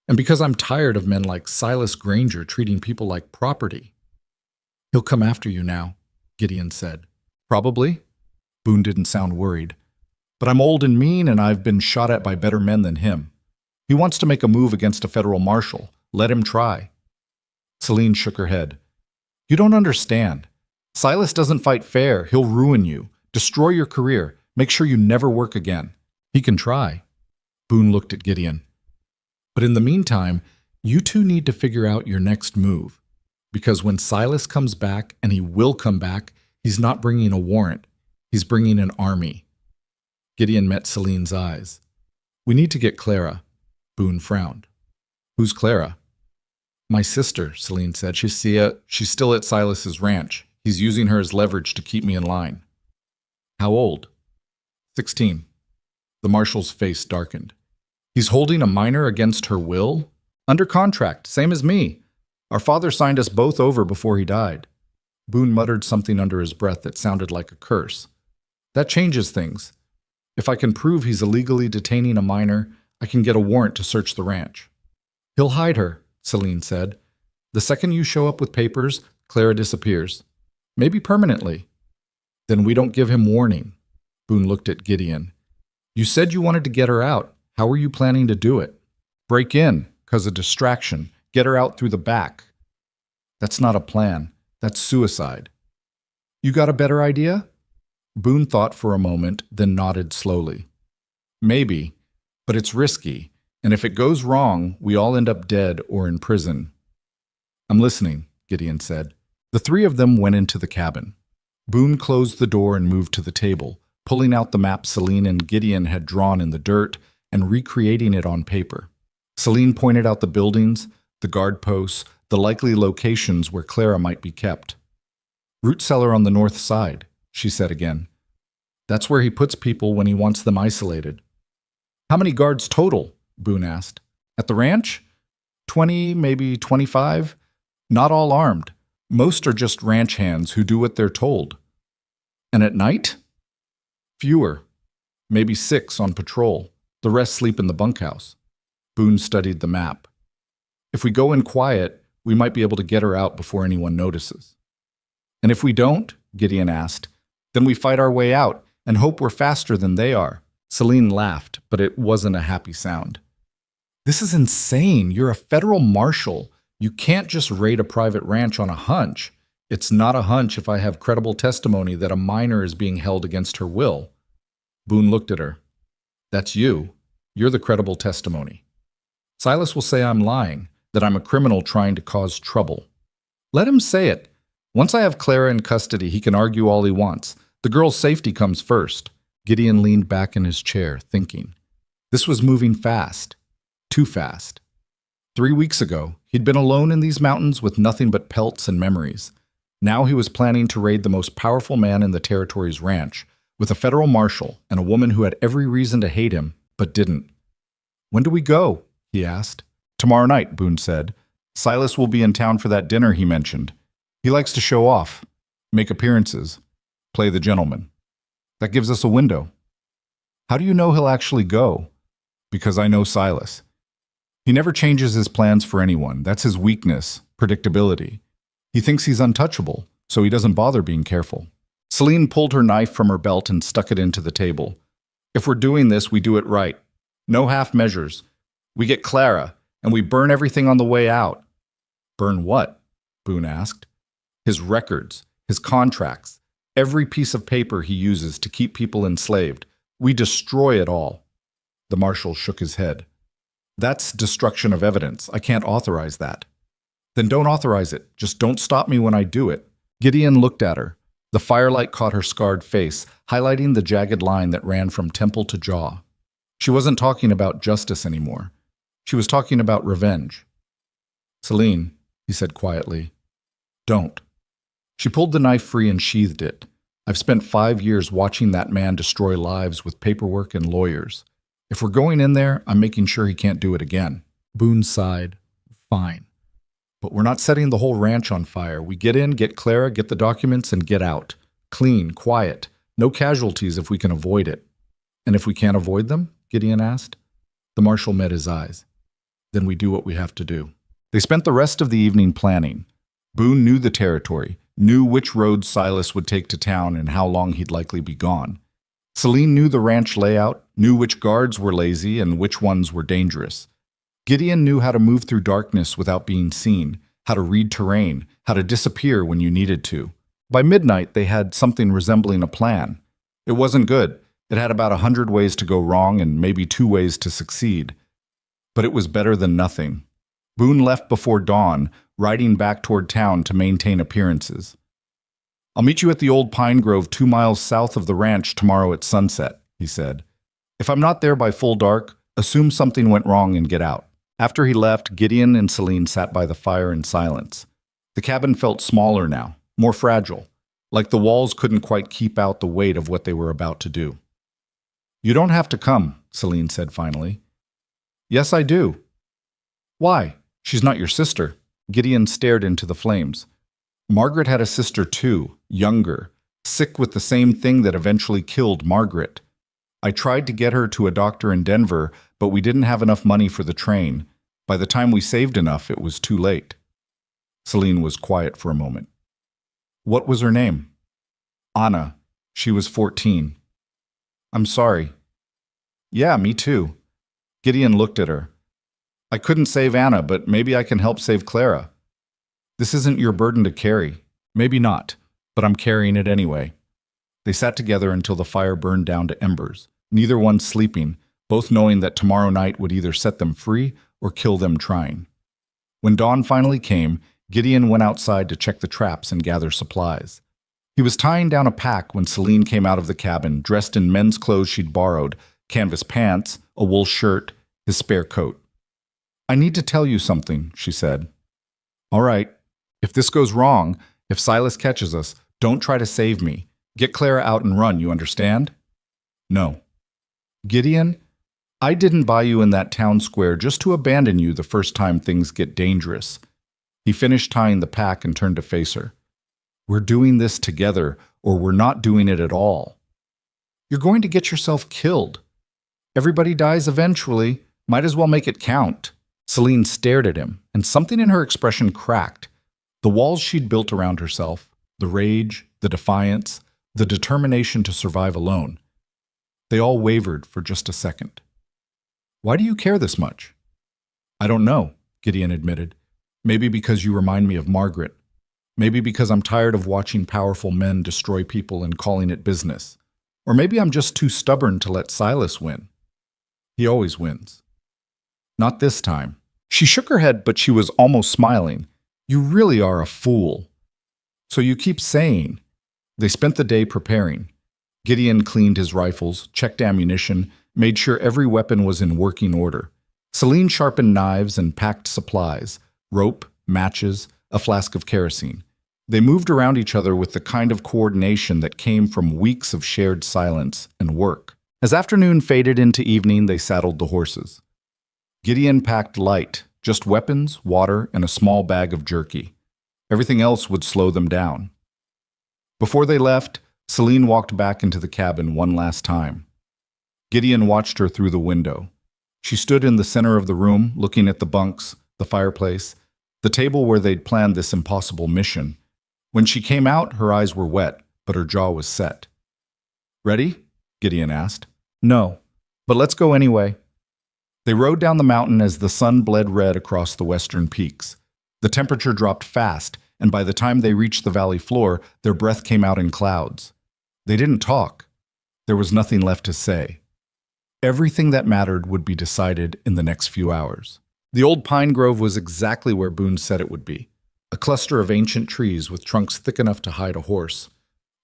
And because I'm tired of men like Silas Granger treating people like property." "He'll come after you now," Gideon said. "Probably." Boone didn't sound worried. "But I'm old and mean, and I've been shot at by better men than him. He wants to make a move against a federal marshal. Let him try." Celine shook her head. "You don't understand. Silas doesn't fight fair. He'll ruin you, destroy your career, make sure you never work again. He can try." Boone looked at Gideon. "But in the meantime, you two need to figure out your next move. Because when Silas comes back, and he will come back, he's not bringing a warrant. He's bringing an army." Gideon met Celine's eyes. "We need to get Clara." Boone frowned. "Who's Clara?" "My sister," Celine said. She's still at Silas's ranch. He's using her as leverage to keep me in line." "How old?" 16. The marshal's face darkened. "He's holding a minor against her will? Under contract, same as me. Our father signed us both over before he died." Boone muttered something under his breath that sounded like a curse. "That changes things. If I can prove he's illegally detaining a minor, I can get a warrant to search the ranch." "He'll hide her," Celine said. "The second you show up with papers, Clara disappears. Maybe permanently." "Then we don't give him warning." Boone looked at Gideon. "You said you wanted to get her out. How are you planning to do it?" "Break in, 'cause of distraction. Get her out through the back." "That's not a plan. That's suicide." "You got a better idea?" Boone thought for a moment, then nodded slowly. "Maybe, but it's risky, and if it goes wrong, we all end up dead or in prison." "I'm listening," Gideon said. The three of them went into the cabin. Boone closed the door and moved to the table, pulling out the map Celine and Gideon had drawn in the dirt and recreating it on paper. Celine pointed out the buildings, the guard posts, the likely locations where Clara might be kept. "Root cellar on the north side," she said again. "That's where he puts people when he wants them isolated." "How many guards total?" Boone asked. "At the ranch? 20, maybe 25. Not all armed. Most are just ranch hands who do what they're told." "And at night?" "Fewer. Maybe 6 on patrol. The rest sleep in the bunkhouse." Boone studied the map. "If we go in quiet, we might be able to get her out before anyone notices." "And if we don't?" Gideon asked. "Then we fight our way out and hope we're faster than they are." Celine laughed, but it wasn't a happy sound. "This is insane. You're a federal marshal. You can't just raid a private ranch on a hunch. It's not a hunch if I have credible testimony that a minor is being held against her will." Boone looked at her. "That's you. You're the credible testimony. Silas will say I'm lying, that I'm a criminal trying to cause trouble. Let him say it. Once I have Clara in custody, he can argue all he wants. The girl's safety comes first." Gideon leaned back in his chair, thinking. This was moving fast. Too fast. 3 weeks ago, he'd been alone in these mountains with nothing but pelts and memories. Now he was planning to raid the most powerful man in the territory's ranch, with a federal marshal and a woman who had every reason to hate him, but didn't. "When do we go?" he asked. "Tomorrow night," Boone said. "Silas will be in town for that dinner he mentioned. He likes to show off, make appearances, play the gentleman. That gives us a window." "How do you know he'll actually go?" "Because I know Silas. He never changes his plans for anyone. That's his weakness, predictability. He thinks he's untouchable, so he doesn't bother being careful." Celine pulled her knife from her belt and stuck it into the table. "If we're doing this, we do it right. No half measures. We get Clara, and we burn everything on the way out." "Burn what?" Boone asked. "His records, his contracts, every piece of paper he uses to keep people enslaved. We destroy it all." The marshal shook his head. "That's destruction of evidence. I can't authorize that." "Then don't authorize it. Just don't stop me when I do it." Gideon looked at her. The firelight caught her scarred face, highlighting the jagged line that ran from temple to jaw. She wasn't talking about justice anymore. She was talking about revenge. "Celine," he said quietly, "don't." She pulled the knife free and sheathed it. "I've spent 5 years watching that man destroy lives with paperwork and lawyers. If we're going in there, I'm making sure he can't do it again." Boone sighed. "Fine. But we're not setting the whole ranch on fire. We get in, get Clara, get the documents, and get out. Clean, quiet. No casualties if we can avoid it." "And if we can't avoid them?" Gideon asked. The marshal met his eyes. "Then we do what we have to do." They spent the rest of the evening planning. Boone knew the territory, knew which roads Silas would take to town and how long he'd likely be gone. Celine knew the ranch layout, knew which guards were lazy and which ones were dangerous. Gideon knew how to move through darkness without being seen, how to read terrain, how to disappear when you needed to. By midnight, they had something resembling a plan. It wasn't good. It had about 100 ways to go wrong and maybe 2 ways to succeed. But it was better than nothing. Boone left before dawn, riding back toward town to maintain appearances. "I'll meet you at the old pine grove 2 miles south of the ranch tomorrow at sunset," he said. "If I'm not there by full dark, assume something went wrong and get out." After he left, Gideon and Celine sat by the fire in silence. The cabin felt smaller now, more fragile, like the walls couldn't quite keep out the weight of what they were about to do. "You don't have to come," Celine said finally. "Yes, I do." "Why? She's not your sister." Gideon stared into the flames. "Margaret had a sister too, younger, sick with the same thing that eventually killed Margaret. I tried to get her to a doctor in Denver, but we didn't have enough money for the train. By the time we saved enough, it was too late." Celine was quiet for a moment. "What was her name?" "Anna. She was 14. "I'm sorry." "Yeah, me too." Gideon looked at her. "I couldn't save Anna, but maybe I can help save Clara." "This isn't your burden to carry." "Maybe not, but I'm carrying it anyway." They sat together until the fire burned down to embers, neither one sleeping, both knowing that tomorrow night would either set them free or kill them trying. When dawn finally came, Gideon went outside to check the traps and gather supplies. He was tying down a pack when Celine came out of the cabin, dressed in men's clothes she'd borrowed, canvas pants, a wool shirt, his spare coat. "I need to tell you something," she said. "All right. If this goes wrong, if Silas catches us, don't try to save me. Get Clara out and run, you understand?" "No." "Gideon, I didn't buy you in that town square just to abandon you the first time things get dangerous." He finished tying the pack and turned to face her. "We're doing this together, or we're not doing it at all. You're going to get yourself killed. Everybody dies eventually. Might as well make it count." Celine stared at him, and something in her expression cracked. The walls she'd built around herself, the rage, the defiance, the determination to survive alone. They all wavered for just a second. "Why do you care this much?" "I don't know," Gideon admitted. "Maybe because you remind me of Margaret. Maybe because I'm tired of watching powerful men destroy people and calling it business. Or maybe I'm just too stubborn to let Silas win. He always wins." "Not this time." She shook her head, but she was almost smiling. "You really are a fool." "So you keep saying." They spent the day preparing. Gideon cleaned his rifles, checked ammunition, made sure every weapon was in working order. Celine sharpened knives and packed supplies, rope, matches, a flask of kerosene. They moved around each other with the kind of coordination that came from weeks of shared silence and work. As afternoon faded into evening, they saddled the horses. Gideon packed light, just weapons, water, and a small bag of jerky. Everything else would slow them down. Before they left, Celine walked back into the cabin one last time. Gideon watched her through the window. She stood in the center of the room, looking at the bunks, the fireplace, the table where they'd planned this impossible mission. When she came out, her eyes were wet, but her jaw was set. "Ready?" Gideon asked. "No, but let's go anyway." They rode down the mountain as the sun bled red across the western peaks. The temperature dropped fast, and by the time they reached the valley floor, their breath came out in clouds. They didn't talk. There was nothing left to say. Everything that mattered would be decided in the next few hours. The old pine grove was exactly where Boone said it would be, a cluster of ancient trees with trunks thick enough to hide a horse.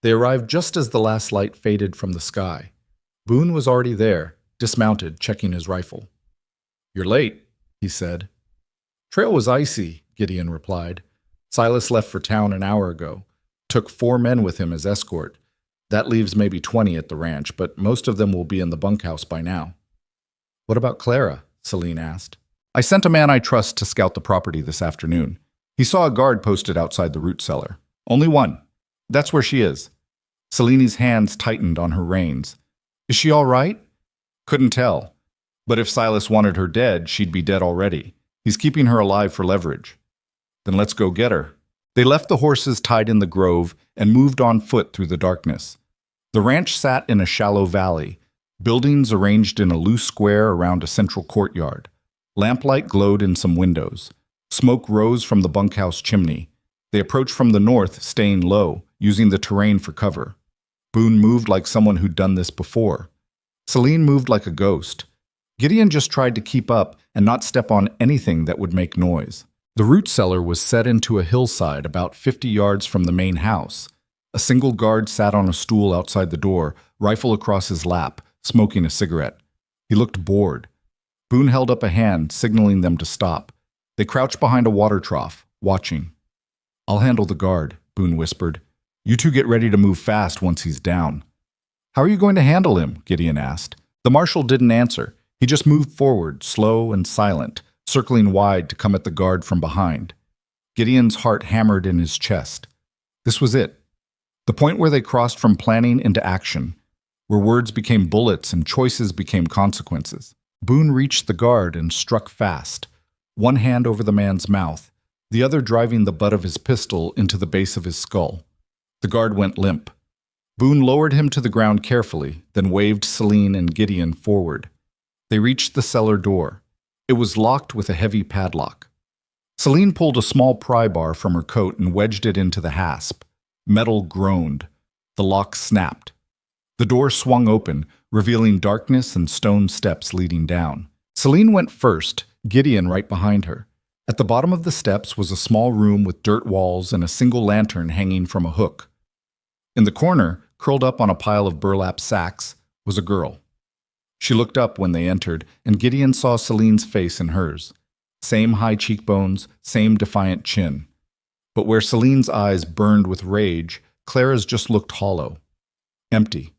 They arrived just as the last light faded from the sky. Boone was already there, dismounted, checking his rifle. "You're late," he said. "Trail was icy," Gideon replied. "Silas left for town an hour ago. Took 4 men with him as escort. That leaves maybe 20 at the ranch, but most of them will be in the bunkhouse by now." "What about Clara?" Celine asked. "I sent a man I trust to scout the property this afternoon. He saw a guard posted outside the root cellar. Only one. That's where she is." Celine's hands tightened on her reins. "Is she all right?" "Couldn't tell. But if Silas wanted her dead, she'd be dead already. He's keeping her alive for leverage." "Then let's go get her." They left the horses tied in the grove and moved on foot through the darkness. The ranch sat in a shallow valley, buildings arranged in a loose square around a central courtyard. Lamplight glowed in some windows. Smoke rose from the bunkhouse chimney. They approached from the north, staying low, using the terrain for cover. Boone moved like someone who'd done this before. Celine moved like a ghost. Gideon just tried to keep up and not step on anything that would make noise. The root cellar was set into a hillside about 50 yards from the main house. A single guard sat on a stool outside the door, rifle across his lap, smoking a cigarette. He looked bored. Boone held up a hand, signaling them to stop. They crouched behind a water trough, watching. "I'll handle the guard," Boone whispered. "You two get ready to move fast once he's down." "How are you going to handle him?" Gideon asked. The marshal didn't answer. He just moved forward, slow and silent, circling wide to come at the guard from behind. Gideon's heart hammered in his chest. This was it. The point where they crossed from planning into action, where words became bullets and choices became consequences. Boone reached the guard and struck fast, one hand over the man's mouth, the other driving the butt of his pistol into the base of his skull. The guard went limp. Boone lowered him to the ground carefully, then waved Celine and Gideon forward. They reached the cellar door. It was locked with a heavy padlock. Celine pulled a small pry bar from her coat and wedged it into the hasp. Metal groaned. The lock snapped. The door swung open, revealing darkness and stone steps leading down. Celine went first, Gideon right behind her. At the bottom of the steps was a small room with dirt walls and a single lantern hanging from a hook. In the corner, curled up on a pile of burlap sacks, was a girl. She looked up when they entered, and Gideon saw Celine's face in hers. Same high cheekbones, same defiant chin. But where Celine's eyes burned with rage, Clara's just looked hollow. Empty.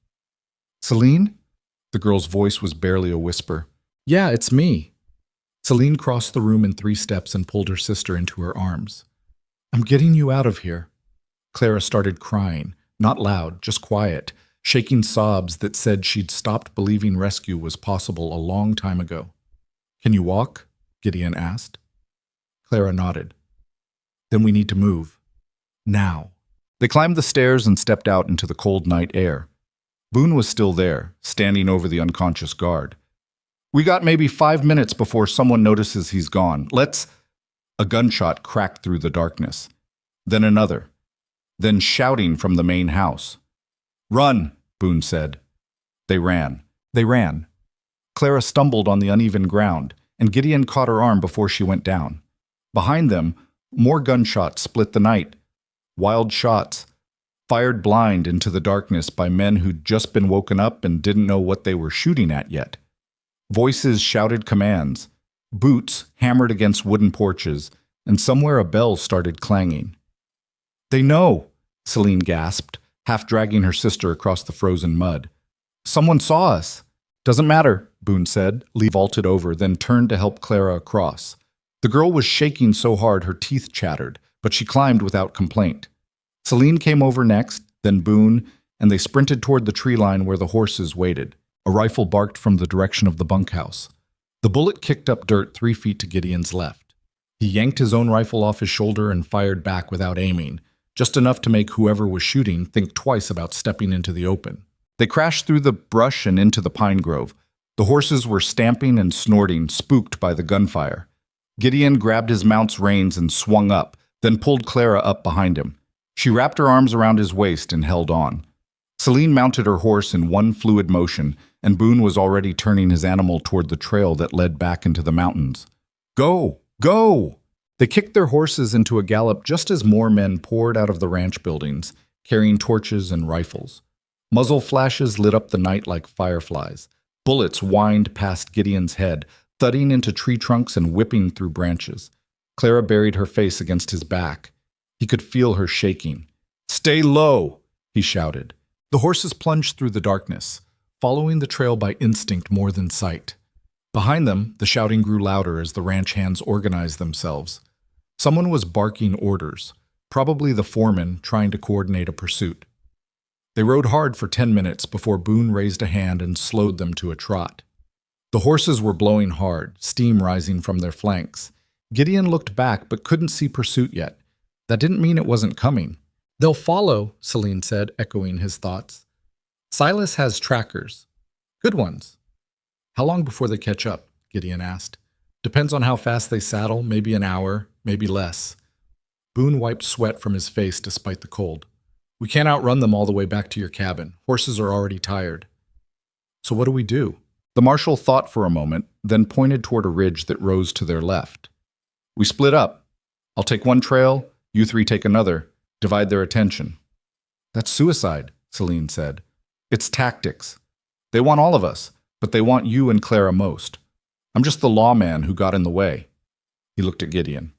"Celine?" The girl's voice was barely a whisper. "Yeah, it's me." Celine crossed the room in 3 steps and pulled her sister into her arms. "I'm getting you out of here." Clara started crying, not loud, just quiet, shaking sobs that said she'd stopped believing rescue was possible a long time ago. "Can you walk?" Gideon asked. Clara nodded. "Then we need to move. Now." They climbed the stairs and stepped out into the cold night air. Boone was still there, standing over the unconscious guard. "We got maybe 5 minutes before someone notices he's gone. Let's—" A gunshot cracked through the darkness. Then another. Then shouting from the main house. "Run," Boone said. They ran. They ran. Clara stumbled on the uneven ground, and Gideon caught her arm before she went down. Behind them, more gunshots split the night. Wild shots, fired blind into the darkness by men who'd just been woken up and didn't know what they were shooting at yet. Voices shouted commands. Boots hammered against wooden porches, and somewhere a bell started clanging. They know, Celine gasped, half dragging her sister across the frozen mud. Someone saw us. Doesn't matter, Boone said, vaulted over, then turned to help Clara across. The girl was shaking so hard her teeth chattered, but she climbed without complaint. Celine came over next, then Boone, and they sprinted toward the tree line where the horses waited. A rifle barked from the direction of the bunkhouse. The bullet kicked up dirt 3 feet to Gideon's left. He yanked his own rifle off his shoulder and fired back without aiming, just enough to make whoever was shooting think twice about stepping into the open. They crashed through the brush and into the pine grove. The horses were stamping and snorting, spooked by the gunfire. Gideon grabbed his mount's reins and swung up, then pulled Clara up behind him. She wrapped her arms around his waist and held on. Celine mounted her horse in one fluid motion, and Boone was already turning his animal toward the trail that led back into the mountains. Go! Go! They kicked their horses into a gallop just as more men poured out of the ranch buildings, carrying torches and rifles. Muzzle flashes lit up the night like fireflies. Bullets whined past Gideon's head, thudding into tree trunks and whipping through branches. Clara buried her face against his back. He could feel her shaking. "Stay low!" he shouted. The horses plunged through the darkness, following the trail by instinct more than sight. Behind them, the shouting grew louder as the ranch hands organized themselves. Someone was barking orders, probably the foreman trying to coordinate a pursuit. They rode hard for 10 minutes before Boone raised a hand and slowed them to a trot. The horses were blowing hard, steam rising from their flanks. Gideon looked back but couldn't see pursuit yet. That didn't mean it wasn't coming. "They'll follow," Celine said, echoing his thoughts. "Silas has trackers. Good ones." "How long before they catch up?" Gideon asked. "Depends on how fast they saddle, maybe an hour, maybe less." Boone wiped sweat from his face despite the cold. "We can't outrun them all the way back to your cabin. Horses are already tired." "So what do we do?" The marshal thought for a moment, then pointed toward a ridge that rose to their left. "We split up. I'll take one trail, you three take another. Divide their attention." "That's suicide," Celine said. "It's tactics. They want all of us, but they want you and Clara most. I'm just the lawman who got in the way." He looked at Gideon.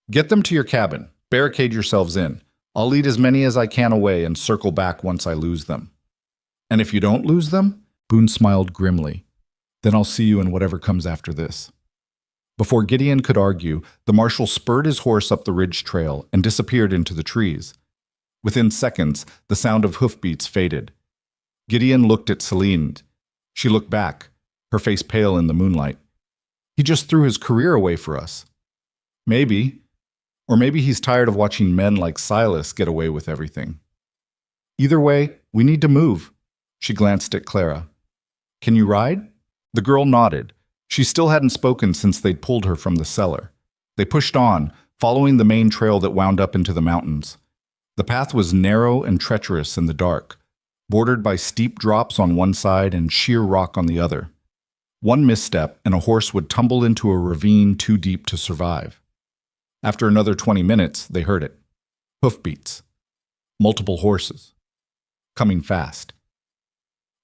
"Get them to your cabin. Barricade yourselves in. I'll lead as many as I can away and circle back once I lose them." "And if you don't lose them?" Boone smiled grimly. "Then I'll see you in whatever comes after this." Before Gideon could argue, the marshal spurred his horse up the ridge trail and disappeared into the trees. Within seconds, the sound of hoofbeats faded. Gideon looked at Celine. She looked back, her face pale in the moonlight. "He just threw his career away for us." "Maybe. Or maybe he's tired of watching men like Silas get away with everything. Either way, we need to move." She glanced at Clara. "Can you ride?" The girl nodded. She still hadn't spoken since they'd pulled her from the cellar. They pushed on, following the main trail that wound up into the mountains. The path was narrow and treacherous in the dark, bordered by steep drops on one side and sheer rock on the other. One misstep and a horse would tumble into a ravine too deep to survive. After another 20 minutes, they heard it. Hoofbeats. Multiple horses. Coming fast.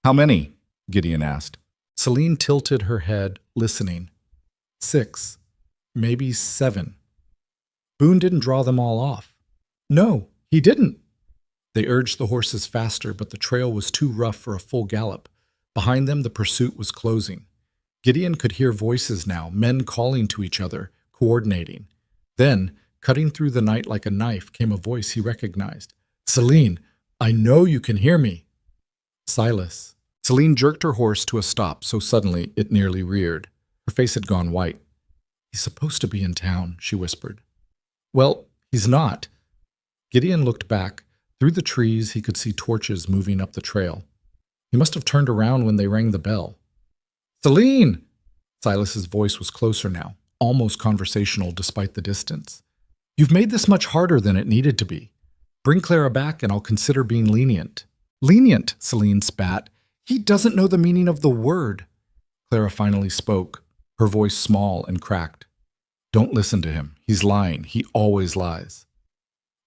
"How many?" Gideon asked. Celine tilted her head, listening. 6. Maybe 7. Boone didn't draw them all off. "No, he didn't." They urged the horses faster, but the trail was too rough for a full gallop. Behind them, the pursuit was closing. Gideon could hear voices now, men calling to each other, coordinating. Then, cutting through the night like a knife, came a voice he recognized. "Celine, I know you can hear me." "Silas." Celine jerked her horse to a stop so suddenly it nearly reared. Her face had gone white. "He's supposed to be in town," she whispered. "Well, he's not." Gideon looked back. Through the trees, he could see torches moving up the trail. He must have turned around when they rang the bell. "Celine!" Silas's voice was closer now, almost conversational despite the distance. "You've made this much harder than it needed to be. Bring Clara back and I'll consider being lenient." "Lenient," Celine spat. "He doesn't know the meaning of the word." Clara finally spoke, her voice small and cracked. "Don't listen to him. He's lying. He always lies."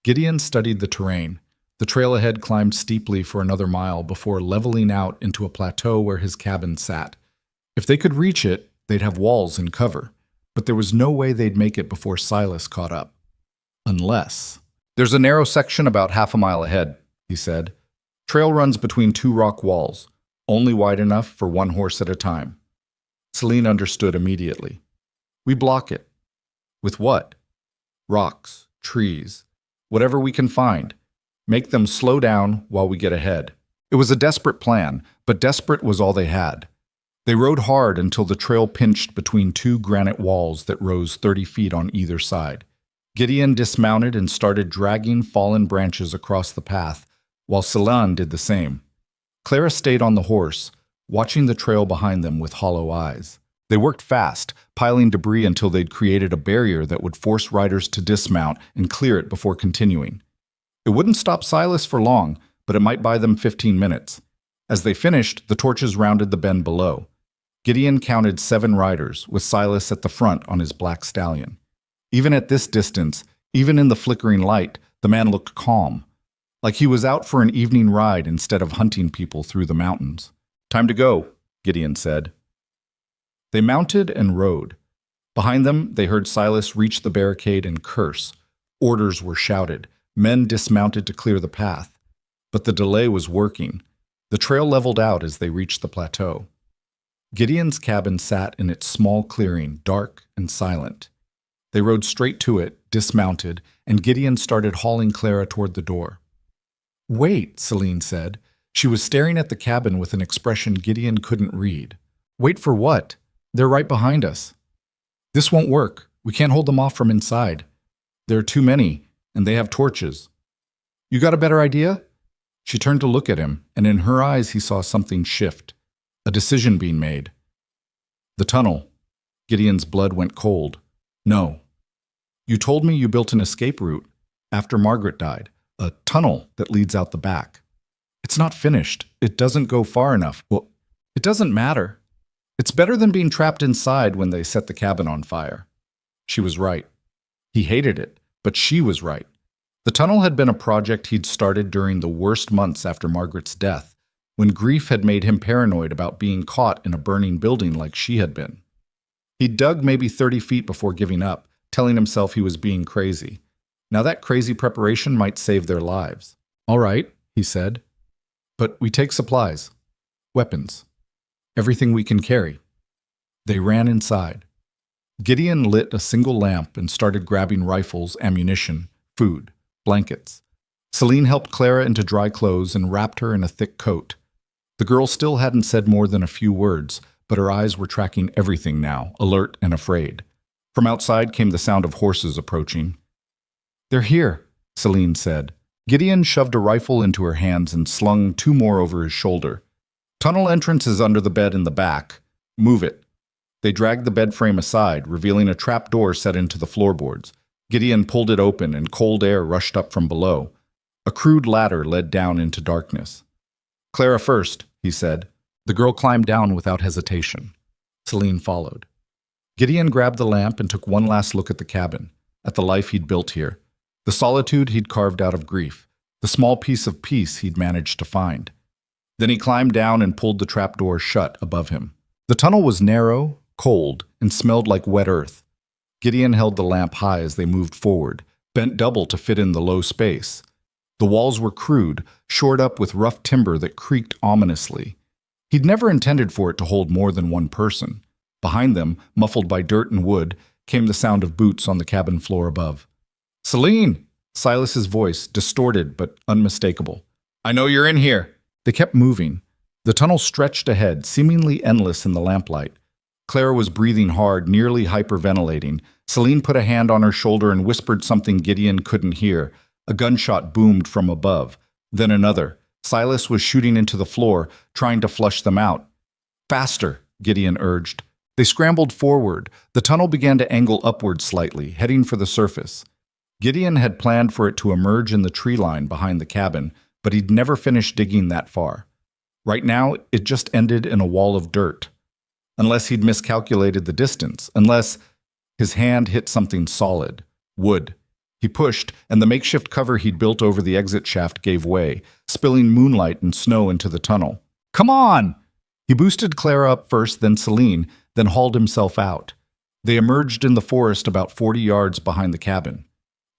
Gideon studied the terrain. The trail ahead climbed steeply for another mile before leveling out into a plateau where his cabin sat. If they could reach it, they'd have walls and cover, but there was no way they'd make it before Silas caught up. Unless... There's a narrow section about half a mile ahead, he said. Trail runs between two rock walls, only wide enough for one horse at a time. Celine understood immediately. We block it. With what? Rocks, trees, whatever we can find. Make them slow down while we get ahead. It was a desperate plan, but desperate was all they had. They rode hard until the trail pinched between two granite walls that rose 30 feet on either side. Gideon dismounted and started dragging fallen branches across the path, while Celine did the same. Clara stayed on the horse, watching the trail behind them with hollow eyes. They worked fast, piling debris until they'd created a barrier that would force riders to dismount and clear it before continuing. It wouldn't stop Silas for long, but it might buy them 15 minutes. As they finished, the torches rounded the bend below. Gideon counted 7 riders, with Silas at the front on his black stallion. Even at this distance, even in the flickering light, the man looked calm, like he was out for an evening ride instead of hunting people through the mountains. Time to go, Gideon said. They mounted and rode. Behind them, they heard Silas reach the barricade and curse. Orders were shouted. Men dismounted to clear the path. But the delay was working. The trail leveled out as they reached the plateau. Gideon's cabin sat in its small clearing, dark and silent. They rode straight to it, dismounted, and Gideon started hauling Clara toward the door. Wait, Celine said. She was staring at the cabin with an expression Gideon couldn't read. Wait for what? They're right behind us. This won't work. We can't hold them off from inside. There are too many, and they have torches. You got a better idea? She turned to look at him, and in her eyes he saw something shift. A decision being made. The tunnel. Gideon's blood went cold. No. You told me you built an escape route after Margaret died. A tunnel that leads out the back. It's not finished. It doesn't go far enough. Well, it doesn't matter. It's better than being trapped inside when they set the cabin on fire. She was right. He hated it, but she was right. The tunnel had been a project he'd started during the worst months after Margaret's death, when grief had made him paranoid about being caught in a burning building like she had been. He'd dug maybe 30 feet before giving up, telling himself he was being crazy. Now that crazy preparation might save their lives. All right, he said. But we take supplies, weapons, everything we can carry. They ran inside. Gideon lit a single lamp and started grabbing rifles, ammunition, food, blankets. Celine helped Clara into dry clothes and wrapped her in a thick coat. The girl still hadn't said more than a few words, but her eyes were tracking everything now, alert and afraid. From outside came the sound of horses approaching. They're here, Celine said. Gideon shoved a rifle into her hands and slung 2 more over his shoulder. Tunnel entrance is under the bed in the back. Move it. They dragged the bed frame aside, revealing a trap door set into the floorboards. Gideon pulled it open and cold air rushed up from below. A crude ladder led down into darkness. Clara first, he said. The girl climbed down without hesitation. Celine followed. Gideon grabbed the lamp and took one last look at the cabin, at the life he'd built here, the solitude he'd carved out of grief, the small piece of peace he'd managed to find. Then he climbed down and pulled the trapdoor shut above him. The tunnel was narrow, cold, and smelled like wet earth. Gideon held the lamp high as they moved forward, bent double to fit in the low space. The walls were crude, shored up with rough timber that creaked ominously. He'd never intended for it to hold more than one person. Behind them, muffled by dirt and wood, came the sound of boots on the cabin floor above. Celine! Silas's voice, distorted but unmistakable. I know you're in here. They kept moving. The tunnel stretched ahead, seemingly endless in the lamplight. Clara was breathing hard, nearly hyperventilating. Celine put a hand on her shoulder and whispered something Gideon couldn't hear. A gunshot boomed from above. Then another. Silas was shooting into the floor, trying to flush them out. Faster, Gideon urged. They scrambled forward. The tunnel began to angle upward slightly, heading for the surface. Gideon had planned for it to emerge in the tree line behind the cabin, but he'd never finished digging that far. Right now, it just ended in a wall of dirt. Unless he'd miscalculated the distance, unless his hand hit something solid, wood. He pushed, and the makeshift cover he'd built over the exit shaft gave way, spilling moonlight and snow into the tunnel. Come on! He boosted Clara up first, then Celine, then hauled himself out. They emerged in the forest about 40 yards behind the cabin.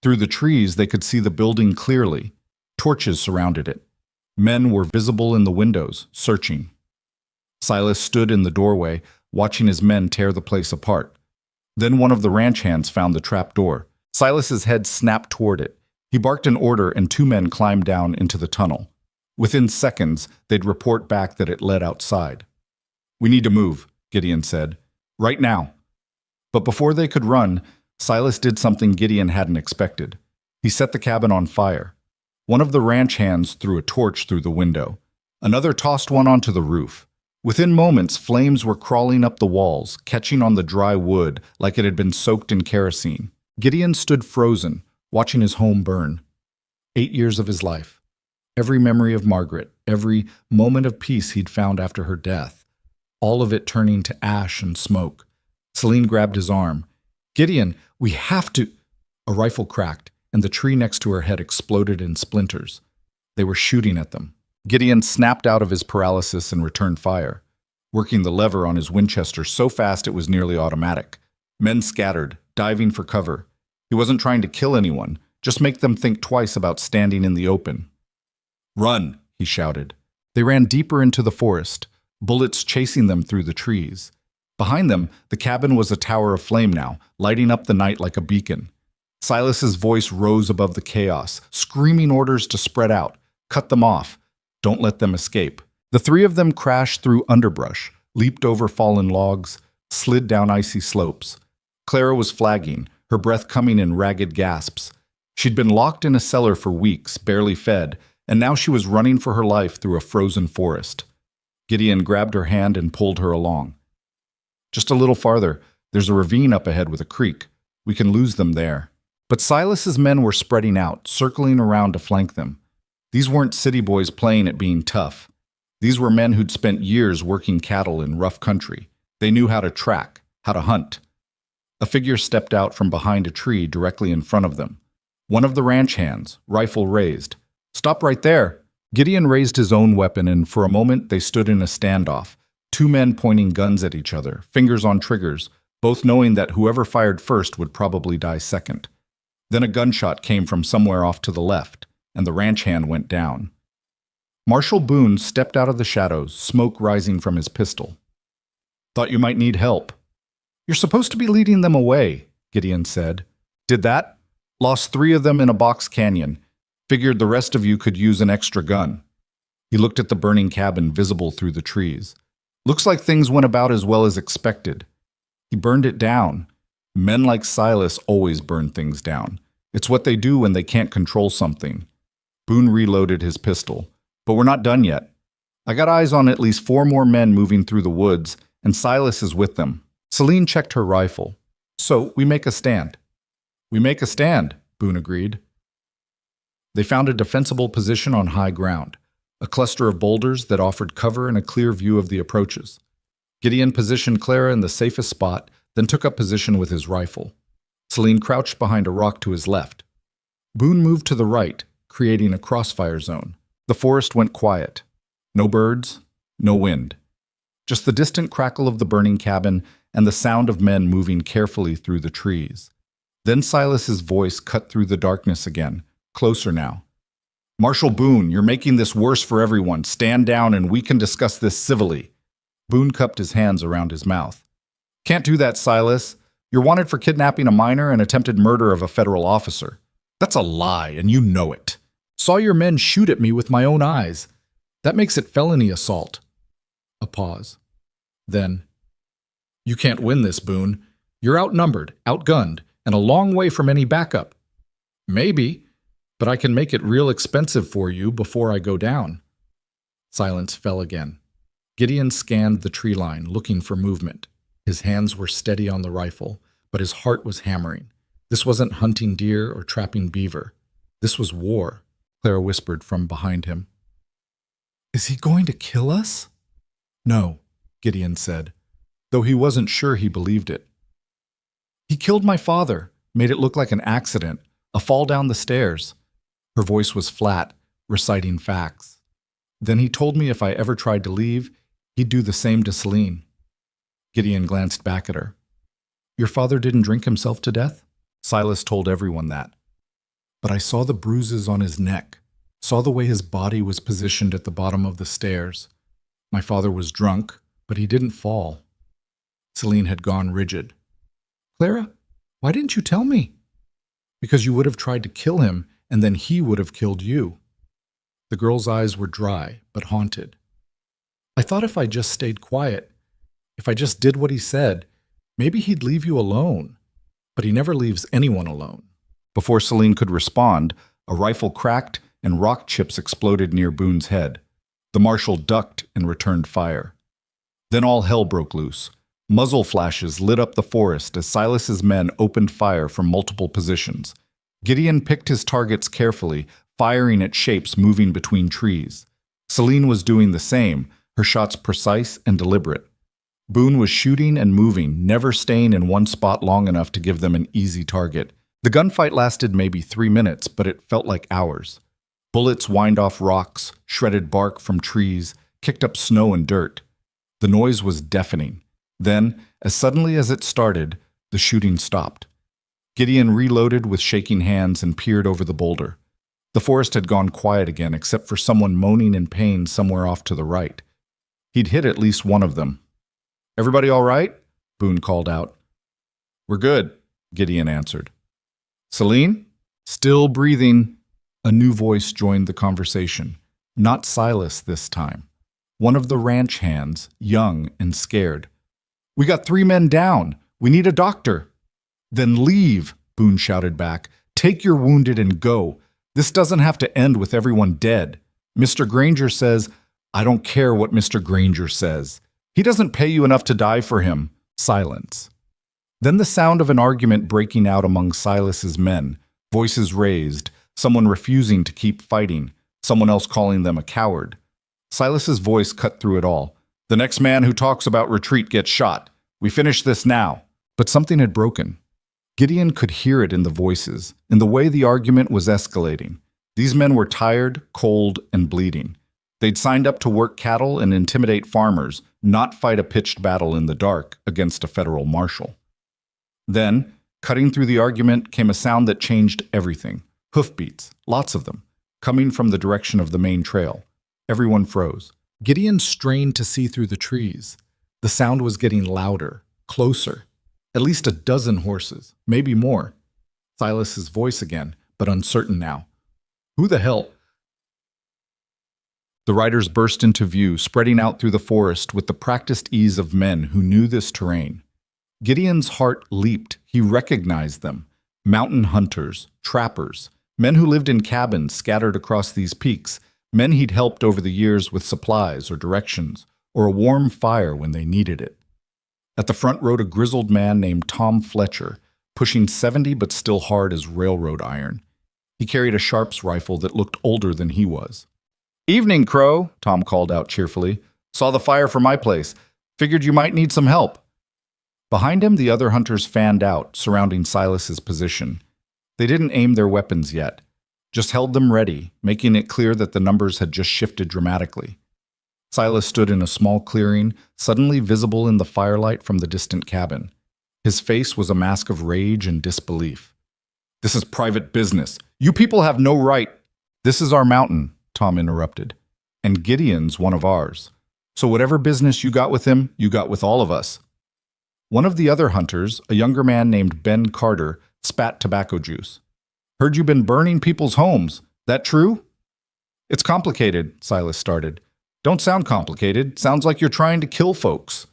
Through the trees, they could see the building clearly. Torches surrounded it. Men were visible in the windows, searching. Silas stood in the doorway, watching his men tear the place apart. Then one of the ranch hands found the trap door. Silas's head snapped toward it. He barked an order and 2 men climbed down into the tunnel. Within seconds, they'd report back that it led outside. "We need to move," Gideon said. "Right now." But before they could run, Silas did something Gideon hadn't expected. He set the cabin on fire. One of the ranch hands threw a torch through the window. Another tossed one onto the roof. Within moments, flames were crawling up the walls, catching on the dry wood like it had been soaked in kerosene. Gideon stood frozen, watching his home burn. 8 years of his life. Every memory of Margaret, every moment of peace he'd found after her death, all of it turning to ash and smoke. Celine grabbed his arm. "Gideon, we have to—" A rifle cracked, and the tree next to her head exploded in splinters. They were shooting at them. Gideon snapped out of his paralysis and returned fire, working the lever on his Winchester so fast it was nearly automatic. Men scattered, diving for cover. He wasn't trying to kill anyone, just make them think twice about standing in the open. "Run!" he shouted. They ran deeper into the forest, bullets chasing them through the trees. Behind them, the cabin was a tower of flame now, lighting up the night like a beacon. Silas's voice rose above the chaos, screaming orders to spread out, cut them off, don't let them escape. The 3 of them crashed through underbrush, leaped over fallen logs, slid down icy slopes. Clara was flagging, her breath coming in ragged gasps. She'd been locked in a cellar for weeks, barely fed, and now she was running for her life through a frozen forest. Gideon grabbed her hand and pulled her along. "Just a little farther. There's a ravine up ahead with a creek. We can lose them there." But Silas's men were spreading out, circling around to flank them. These weren't city boys playing at being tough. These were men who'd spent years working cattle in rough country. They knew how to track, how to hunt. A figure stepped out from behind a tree directly in front of them. One of the ranch hands, rifle raised. "Stop right there!" Gideon raised his own weapon, and for a moment they stood in a standoff. 2 men pointing guns at each other, fingers on triggers, both knowing that whoever fired first would probably die second. Then a gunshot came from somewhere off to the left, and the ranch hand went down. Marshal Boone stepped out of the shadows, smoke rising from his pistol. "Thought you might need help." "You're supposed to be leading them away," Gideon said. "Did that. Lost 3 of them in a box canyon. Figured the rest of you could use an extra gun." He looked at the burning cabin visible through the trees. "Looks like things went about as well as expected." He burned it down. Men like Silas always burn things down. It's what they do when they can't control something. Boone reloaded his pistol. "But we're not done yet. I got eyes on at least 4 more men moving through the woods, and Silas is with them." Celine checked her rifle. "So, we make a stand." "We make a stand," Boone agreed. They found a defensible position on high ground, a cluster of boulders that offered cover and a clear view of the approaches. Gideon positioned Clara in the safest spot, then took up position with his rifle. Celine crouched behind a rock to his left. Boone moved to the right, creating a crossfire zone. The forest went quiet. No birds, no wind. Just the distant crackle of the burning cabin and the sound of men moving carefully through the trees. Then Silas's voice cut through the darkness again, closer now. "Marshal Boone, you're making this worse for everyone. Stand down and we can discuss this civilly." Boone cupped his hands around his mouth. "Can't do that, Silas. You're wanted for kidnapping a minor and attempted murder of a federal officer." "That's a lie, and you know it. Saw your men shoot at me with my own eyes. That makes it felony assault." A pause. Then, "You can't win this, Boone. You're outnumbered, outgunned, and a long way from any backup." "Maybe, but I can make it real expensive for you before I go down." Silence fell again. Gideon scanned the tree line, looking for movement. His hands were steady on the rifle, but his heart was hammering. This wasn't hunting deer or trapping beaver. This was war, Clara whispered from behind him. "Is he going to kill us?" "No," Gideon said, though he wasn't sure he believed it. "He killed my father, made it look like an accident, a fall down the stairs." Her voice was flat, reciting facts. "Then he told me if I ever tried to leave, he'd do the same to Celine." Gideon glanced back at her. "Your father didn't drink himself to death?" Silas told everyone that. but I saw the bruises on his neck, saw the way his body was positioned at the bottom of the stairs. My father was drunk, but he didn't fall. Celine had gone rigid. Clara, why didn't you tell me? Because you would have tried to kill him, and then he would have killed you. The girl's eyes were dry, but haunted. I thought if I just stayed quiet, if I just did what he said, maybe he'd leave you alone. But he never leaves anyone alone. Before Celine could respond, a rifle cracked and rock chips exploded near Boone's head. The marshal ducked and returned fire. Then all hell broke loose. Muzzle flashes lit up the forest as Silas's men opened fire from multiple positions. Gideon picked his targets carefully, firing at shapes moving between trees. Celine was doing the same, her shots precise and deliberate. Boone was shooting and moving, never staying in one spot long enough to give them an easy target. The gunfight lasted maybe 3 minutes, but it felt like hours. Bullets whined off rocks, shredded bark from trees, kicked up snow and dirt. The noise was deafening. Then, as suddenly as it started, the shooting stopped. Gideon reloaded with shaking hands and peered over the boulder. The forest had gone quiet again, except for someone moaning in pain somewhere off to the right. He'd hit at least one of them. "Everybody all right?" Boone called out. "We're good," Gideon answered. "Celine?" "Still breathing." A new voice joined the conversation. Not Silas this time. One of the ranch hands, young and scared. "We got 3 men down. We need a doctor." "Then leave," Boone shouted back. "Take your wounded and go. This doesn't have to end with everyone dead. Mr. Granger says—" "I don't care what Mr. Granger says. He doesn't pay you enough to die for him." Silence. Then the sound of an argument breaking out among Silas's men, voices raised, someone refusing to keep fighting, someone else calling them a coward. Silas's voice cut through it all. "The next man who talks about retreat gets shot. We finish this now." But something had broken. Gideon could hear it in the voices, in the way the argument was escalating. These men were tired, cold, and bleeding. They'd signed up to work cattle and intimidate farmers, not fight a pitched battle in the dark against a federal marshal. Then, cutting through the argument, came a sound that changed everything. Hoofbeats, lots of them, coming from the direction of the main trail. Everyone froze. Gideon strained to see through the trees. The sound was getting louder, closer. At least a dozen horses, maybe more. Silas's voice again, but uncertain now. "Who the hell—" The riders burst into view, spreading out through the forest with the practiced ease of men who knew this terrain. Gideon's heart leaped. He recognized them. Mountain hunters, trappers, men who lived in cabins scattered across these peaks, men he'd helped over the years with supplies or directions, or a warm fire when they needed it. At the front rode a grizzled man named Tom Fletcher, pushing 70 but still hard as railroad iron. He carried a Sharps rifle that looked older than he was. "Evening, Crow," Tom called out cheerfully. "Saw the fire from my place. Figured you might need some help." Behind him, the other hunters fanned out, surrounding Silas's position. They didn't aim their weapons yet, just held them ready, making it clear that the numbers had just shifted dramatically. Silas stood in a small clearing, suddenly visible in the firelight from the distant cabin. His face was a mask of rage and disbelief. "This is private business. You people have no right—" "This is our mountain," Tom interrupted. "And Gideon's one of ours. So whatever business you got with him, you got with all of us." One of the other hunters, a younger man named Ben Carter, spat tobacco juice. "Heard you been burning people's homes. That true?" "It's complicated," Silas started. "Don't sound complicated. Sounds like you're trying to kill folks."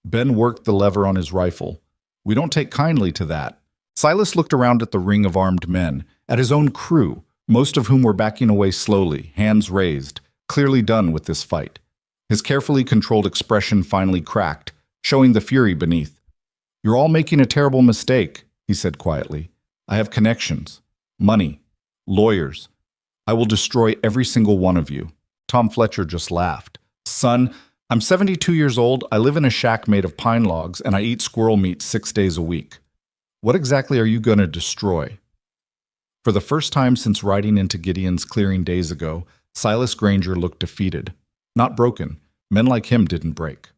Ben worked the lever on his rifle. "We don't take kindly to that." Silas looked around at the ring of armed men, at his own crew, most of whom were backing away slowly, hands raised, clearly done with this fight. His carefully controlled expression finally cracked, showing the fury beneath. "You're all making a terrible mistake," he said quietly. "I have connections, money, lawyers. I will destroy every single one of you." Tom Fletcher just laughed. "Son, I'm 72 years old, I live in a shack made of pine logs, and I eat squirrel meat 6 days a week. What exactly are you going to destroy?" For the first time since riding into Gideon's clearing days ago, Silas Granger looked defeated. Not broken. Men like him didn't break.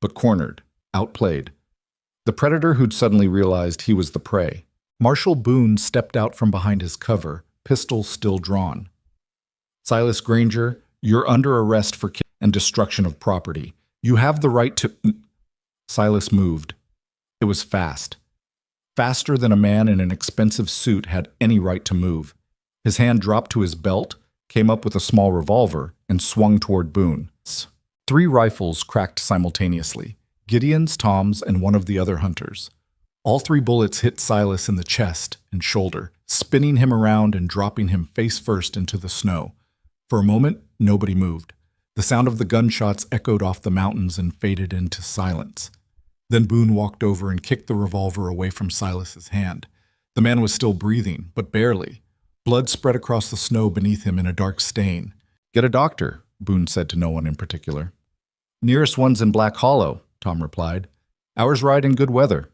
But cornered, outplayed. The predator who'd suddenly realized he was the prey. Marshal Boone stepped out from behind his cover, pistol still drawn. Silas Granger, you're under arrest for kidnapping and destruction of property. You have the right to... Silas moved. It was fast. Faster than a man in an expensive suit had any right to move. His hand dropped to his belt, came up with a small revolver, and swung toward Boone. 3 rifles cracked simultaneously. Gideon's, Tom's, and one of the other hunters. All 3 bullets hit Silas in the chest and shoulder, spinning him around and dropping him face first into the snow. For a moment, nobody moved. The sound of the gunshots echoed off the mountains and faded into silence. Then Boone walked over and kicked the revolver away from Silas's hand. The man was still breathing, but barely. Blood spread across the snow beneath him in a dark stain. "Get a doctor," Boone said to no one in particular. "Nearest one's in Black Hollow," Tom replied. "Ours ride in good weather."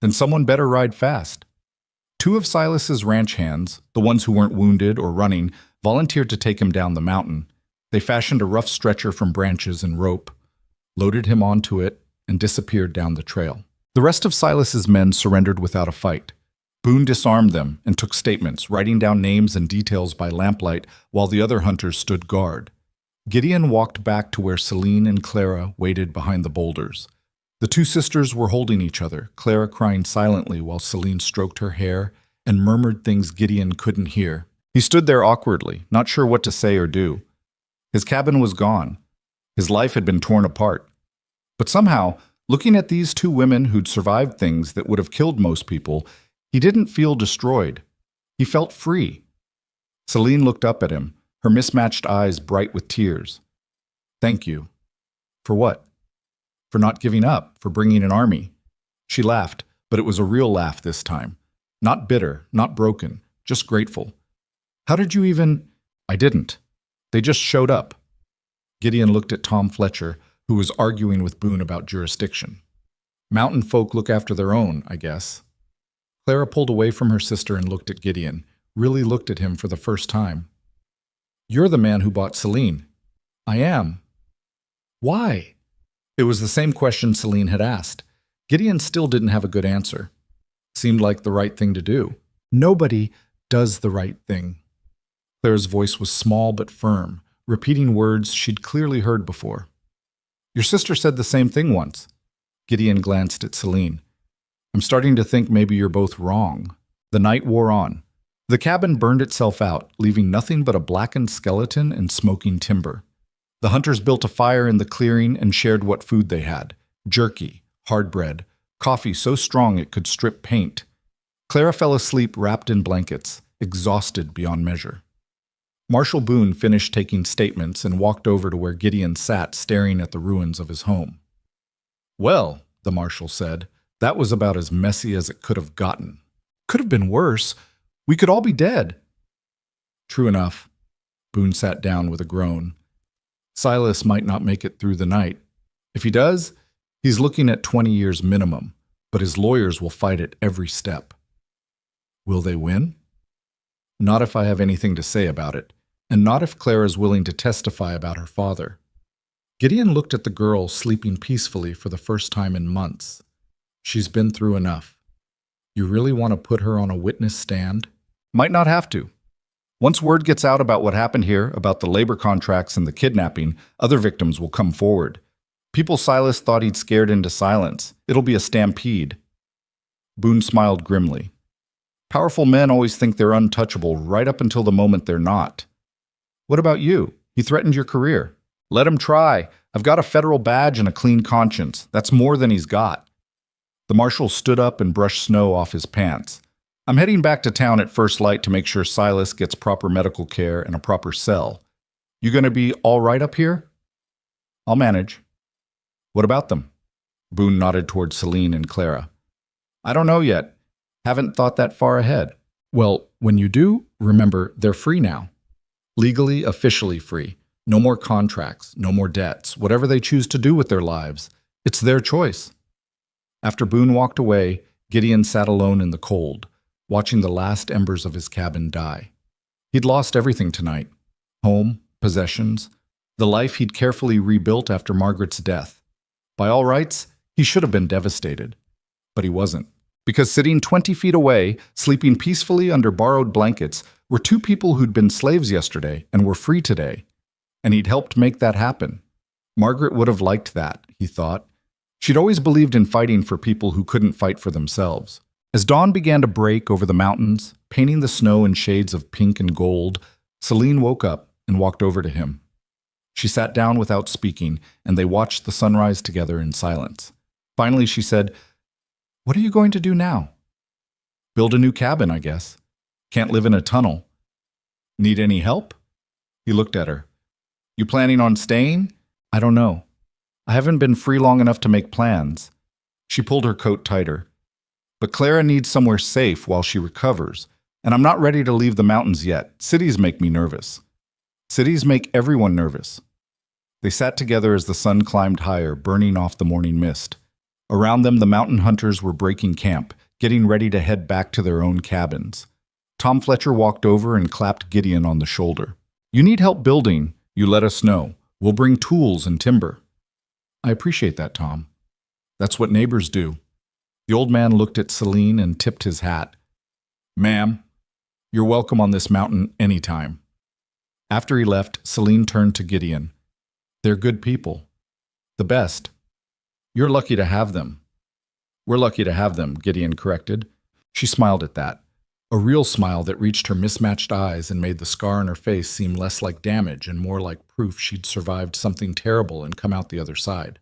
"Then someone better ride fast." 2 of Silas's ranch hands, the ones who weren't wounded or running, volunteered to take him down the mountain. They fashioned a rough stretcher from branches and rope, loaded him onto it, and disappeared down the trail. The rest of Silas's men surrendered without a fight. Boone disarmed them and took statements, writing down names and details by lamplight while the other hunters stood guard. Gideon walked back to where Celine and Clara waited behind the boulders. The 2 sisters were holding each other, Clara crying silently while Celine stroked her hair and murmured things Gideon couldn't hear. He stood there awkwardly, not sure what to say or do. His cabin was gone. His life had been torn apart. But somehow, looking at these 2 women who'd survived things that would have killed most people, he didn't feel destroyed. He felt free. Celine looked up at him, her mismatched eyes bright with tears. "Thank you." "For what?" "For not giving up, for bringing an army." She laughed, but it was a real laugh this time. Not bitter, not broken, just grateful. "How did you even—" "I didn't. They just showed up." Gideon looked at Tom Fletcher, who was arguing with Boone about jurisdiction. "Mountain folk look after their own, I guess." Clara pulled away from her sister and looked at Gideon, really looked at him for the first time. "You're the man who bought Celine." "I am." "Why?" It was the same question Celine had asked. Gideon still didn't have a good answer. Seemed like the right thing to do. Nobody does the right thing. Clara's voice was small but firm, repeating words she'd clearly heard before. "Your sister said the same thing once." Gideon glanced at Celine. "I'm starting to think maybe you're both wrong." The night wore on. The cabin burned itself out, leaving nothing but a blackened skeleton and smoking timber. The hunters built a fire in the clearing and shared what food they had: jerky, hard bread, coffee so strong it could strip paint. Clara fell asleep wrapped in blankets, exhausted beyond measure. Marshal Boone finished taking statements and walked over to where Gideon sat staring at the ruins of his home. "Well," the marshal said, "that was about as messy as it could have gotten. Could have been worse. We could all be dead." "True enough." Boone sat down with a groan. "Silas might not make it through the night. If he does, he's looking at 20 years minimum, but his lawyers will fight at every step." "Will they win?" "Not if I have anything to say about it, and not if Clara's willing to testify about her father." Gideon looked at the girl sleeping peacefully for the first time in months. "She's been through enough. You really want to put her on a witness stand?" "Might not have to. Once word gets out about what happened here, about the labor contracts and the kidnapping, other victims will come forward. People Silas thought he'd scared into silence. It'll be a stampede." Boone smiled grimly. "Powerful men always think they're untouchable right up until the moment they're not. What about you? He threatened your career. Let him try. I've got a federal badge and a clean conscience. That's more than he's got." The marshal stood up and brushed snow off his pants. "I'm heading back to town at first light to make sure Silas gets proper medical care and a proper cell. You gonna be all right up here?" "I'll manage." "What about them?" Boone nodded toward Celine and Clara. "I don't know yet. Haven't thought that far ahead." "Well, when you do, remember, they're free now. Legally, officially free. No more contracts, no more debts, whatever they choose to do with their lives. It's their choice." After Boone walked away, Gideon sat alone in the cold, watching the last embers of his cabin die. He'd lost everything tonight: home, possessions, the life he'd carefully rebuilt after Margaret's death. By all rights, he should have been devastated. But he wasn't, because sitting 20 feet away, sleeping peacefully under borrowed blankets, were two people who'd been slaves yesterday and were free today, and he'd helped make that happen. Margaret would have liked that, he thought. She'd always believed in fighting for people who couldn't fight for themselves. As dawn began to break over the mountains, painting the snow in shades of pink and gold, Celine woke up and walked over to him. She sat down without speaking, and they watched the sunrise together in silence. Finally, she said, "What are you going to do now?" "Build a new cabin, I guess. Can't live in a tunnel." "Need any help?" He looked at her. "You planning on staying?" "I don't know. I haven't been free long enough to make plans." She pulled her coat tighter. "But Clara needs somewhere safe while she recovers, and I'm not ready to leave the mountains yet. Cities make me nervous." "Cities make everyone nervous." They sat together as the sun climbed higher, burning off the morning mist. Around them, the mountain hunters were breaking camp, getting ready to head back to their own cabins. Tom Fletcher walked over and clapped Gideon on the shoulder. "You need help building, you let us know. We'll bring tools and timber." "I appreciate that, Tom. That's what neighbors do." The old man looked at Celine and tipped his hat. "Ma'am, you're welcome on this mountain anytime." After he left, Celine turned to Gideon. "They're good people. The best. You're lucky to have them." "We're lucky to have them," Gideon corrected. She smiled at that, a real smile that reached her mismatched eyes and made the scar on her face seem less like damage and more like proof she'd survived something terrible and come out the other side.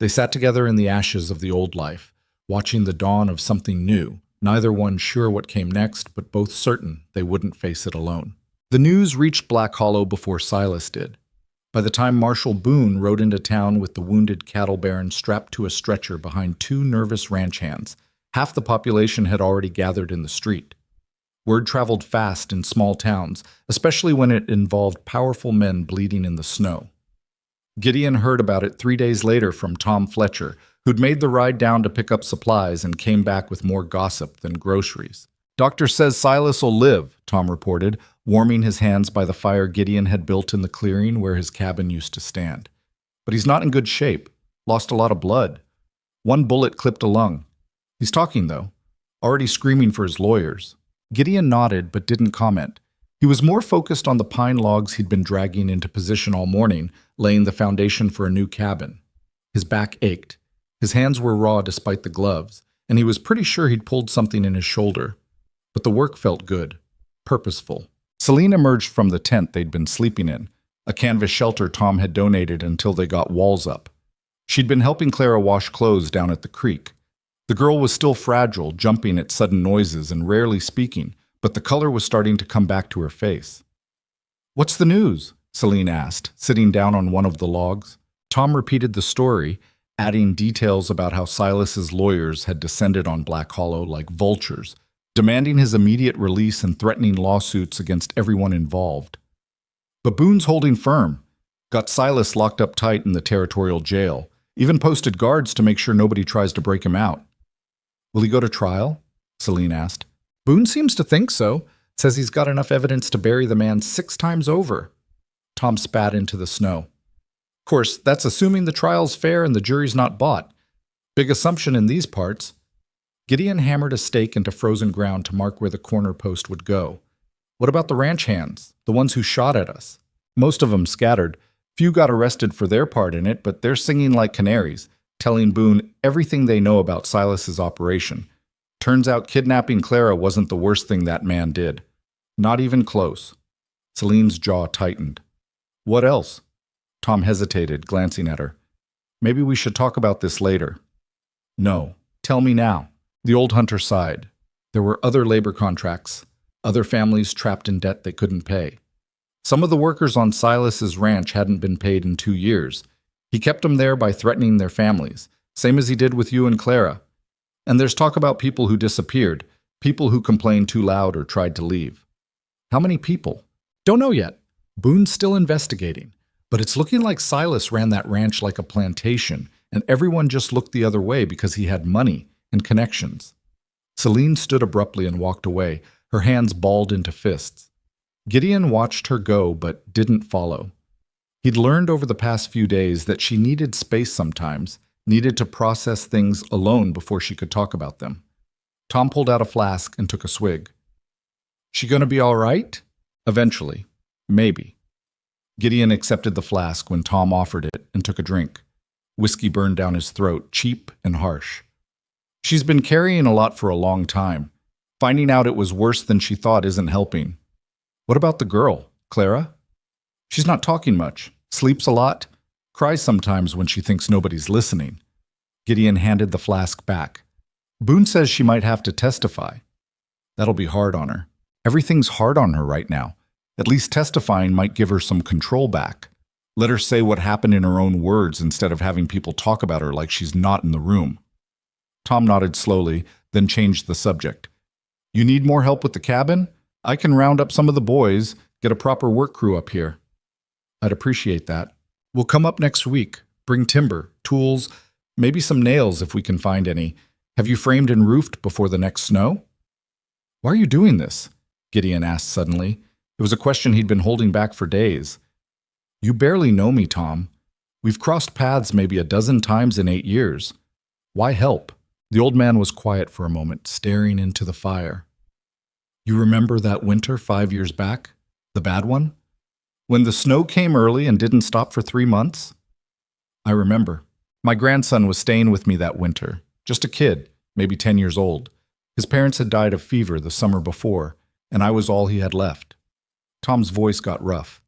They sat together in the ashes of the old life, watching the dawn of something new, neither one sure what came next, but both certain they wouldn't face it alone. The news reached Black Hollow before Silas did. By the time Marshal Boone rode into town with the wounded cattle baron strapped to a stretcher behind two nervous ranch hands, half the population had already gathered in the street. Word traveled fast in small towns, especially when it involved powerful men bleeding in the snow. Gideon heard about it 3 days later from Tom Fletcher, who'd made the ride down to pick up supplies and came back with more gossip than groceries. "Doctor says Silas will live," Tom reported, warming his hands by the fire Gideon had built in the clearing where his cabin used to stand. "But he's not in good shape. Lost a lot of blood. One bullet clipped a lung. He's talking, though, already screaming for his lawyers." Gideon nodded but didn't comment. He was more focused on the pine logs he'd been dragging into position all morning, laying the foundation for a new cabin. His back ached. His hands were raw despite the gloves, and he was pretty sure he'd pulled something in his shoulder. But the work felt good, purposeful. Celine emerged from the tent they'd been sleeping in, a canvas shelter Tom had donated until they got walls up. She'd been helping Clara wash clothes down at the creek. The girl was still fragile, jumping at sudden noises and rarely speaking, but the color was starting to come back to her face. "What's the news?" Celine asked, sitting down on one of the logs. Tom repeated the story, adding details about how Silas's lawyers had descended on Black Hollow like vultures, demanding his immediate release and threatening lawsuits against everyone involved. "But Boone's holding firm. Got Silas locked up tight in the territorial jail. Even posted guards to make sure nobody tries to break him out." "Will he go to trial?" Celine asked. "Boone seems to think so. Says he's got enough evidence to bury the man 6 times over." Tom spat into the snow. "Of course, that's assuming the trial's fair and the jury's not bought. Big assumption in these parts." Gideon hammered a stake into frozen ground to mark where the corner post would go. "What about the ranch hands, the ones who shot at us? Most of them scattered. Few got arrested for their part in it, but they're singing like canaries, telling Boone everything they know about Silas's operation. Turns out kidnapping Clara wasn't the worst thing that man did. Not even close." Celine's jaw tightened. "What else?" Tom hesitated, glancing at her. "Maybe we should talk about this later." "No. Tell me now." The old hunter sighed. There were other labor contracts, other families trapped in debt they couldn't pay. Some of the workers on Silas's ranch hadn't been paid in 2 years. He kept them there by threatening their families, same as he did with you and Clara. And there's talk about people who disappeared, people who complained too loud or tried to leave. "How many people?" "Don't know yet. Boone's still investigating. But it's looking like Silas ran that ranch like a plantation, and everyone just looked the other way because he had money and connections." Celine stood abruptly and walked away, her hands balled into fists. Gideon watched her go but didn't follow. He'd learned over the past few days that she needed space sometimes, needed to process things alone before she could talk about them. Tom pulled out a flask and took a swig. She gonna be all right? Eventually. Maybe. Gideon accepted the flask when Tom offered it and took a drink. Whiskey burned down his throat, cheap and harsh. She's been carrying a lot for a long time. Finding out it was worse than she thought isn't helping. What about the girl, Clara? She's not talking much, sleeps a lot, cries sometimes when she thinks nobody's listening. Gideon handed the flask back. Boone says she might have to testify. That'll be hard on her. Everything's hard on her right now. At least testifying might give her some control back. Let her say what happened in her own words instead of having people talk about her like she's not in the room. Tom nodded slowly, then changed the subject. You need more help with the cabin? I can round up some of the boys, get a proper work crew up here. I'd appreciate that. We'll come up next week. Bring timber, tools, maybe some nails if we can find any. Have you framed and roofed before the next snow? Why are you doing this? Gideon asked suddenly. It was a question he'd been holding back for days. You barely know me, Tom. We've crossed paths maybe a dozen times in 8 years. Why help? The old man was quiet for a moment, staring into the fire. You remember that winter 5 years back? The bad one? When the snow came early and didn't stop for 3 months? I remember. My grandson was staying with me that winter. Just a kid, maybe 10 years old. His parents had died of fever the summer before, and I was all he had left. Tom's voice got rough.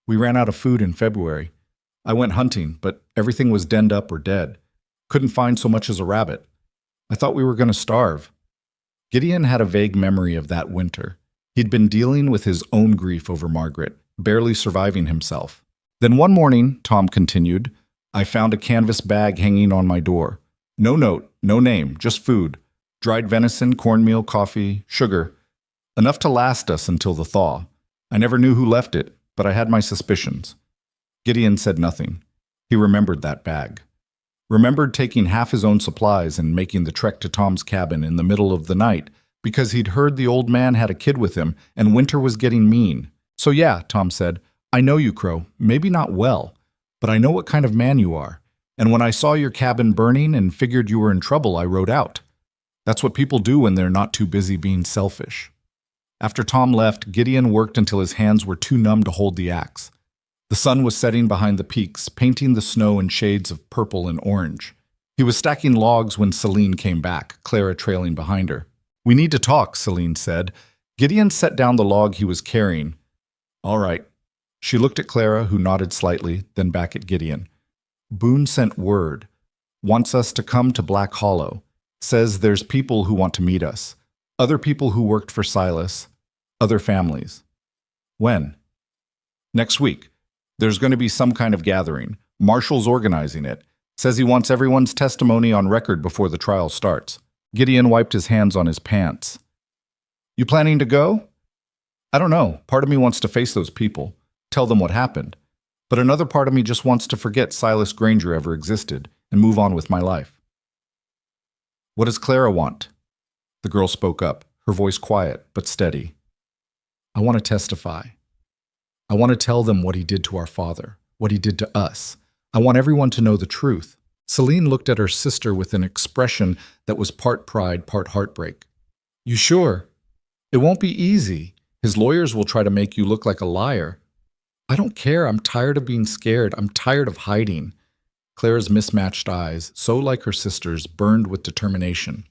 We ran out of food in February. I went hunting, but everything was denned up or dead. Couldn't find so much as a rabbit. I thought we were going to starve. Gideon had a vague memory of that winter. He'd been dealing with his own grief over Margaret, barely surviving himself. Then one morning, Tom continued, I found a canvas bag hanging on my door. No note, no name, just food. Dried venison, cornmeal, coffee, sugar. Enough to last us until the thaw. I never knew who left it, but I had my suspicions. Gideon said nothing. He remembered that bag. Remembered taking half his own supplies and making the trek to Tom's cabin in the middle of the night because he'd heard the old man had a kid with him and winter was getting mean. So yeah, Tom said, I know you, Crow. Maybe not well, but I know what kind of man you are. And when I saw your cabin burning and figured you were in trouble, I rode out. That's what people do when they're not too busy being selfish. After Tom left, Gideon worked until his hands were too numb to hold the axe. The sun was setting behind the peaks, painting the snow in shades of purple and orange. He was stacking logs when Celine came back, Clara trailing behind her. We need to talk, Celine said. Gideon set down the log he was carrying. All right. She looked at Clara, who nodded slightly, then back at Gideon. Boone sent word. Wants us to come to Black Hollow. Says there's people who want to meet us. Other people who worked for Silas. Other families. When? Next week. There's going to be some kind of gathering. Marshall's organizing it. Says he wants everyone's testimony on record before the trial starts. Gideon wiped his hands on his pants. You planning to go? I don't know. Part of me wants to face those people, tell them what happened. But another part of me just wants to forget Silas Granger ever existed and move on with my life. What does Clara want? The girl spoke up, her voice quiet but steady. I want to testify. I want to tell them what he did to our father, what he did to us. I want everyone to know the truth. Celine looked at her sister with an expression that was part pride, part heartbreak. You sure? It won't be easy. His lawyers will try to make you look like a liar. I don't care. I'm tired of being scared. I'm tired of hiding. Clara's mismatched eyes, so like her sister's, burned with determination.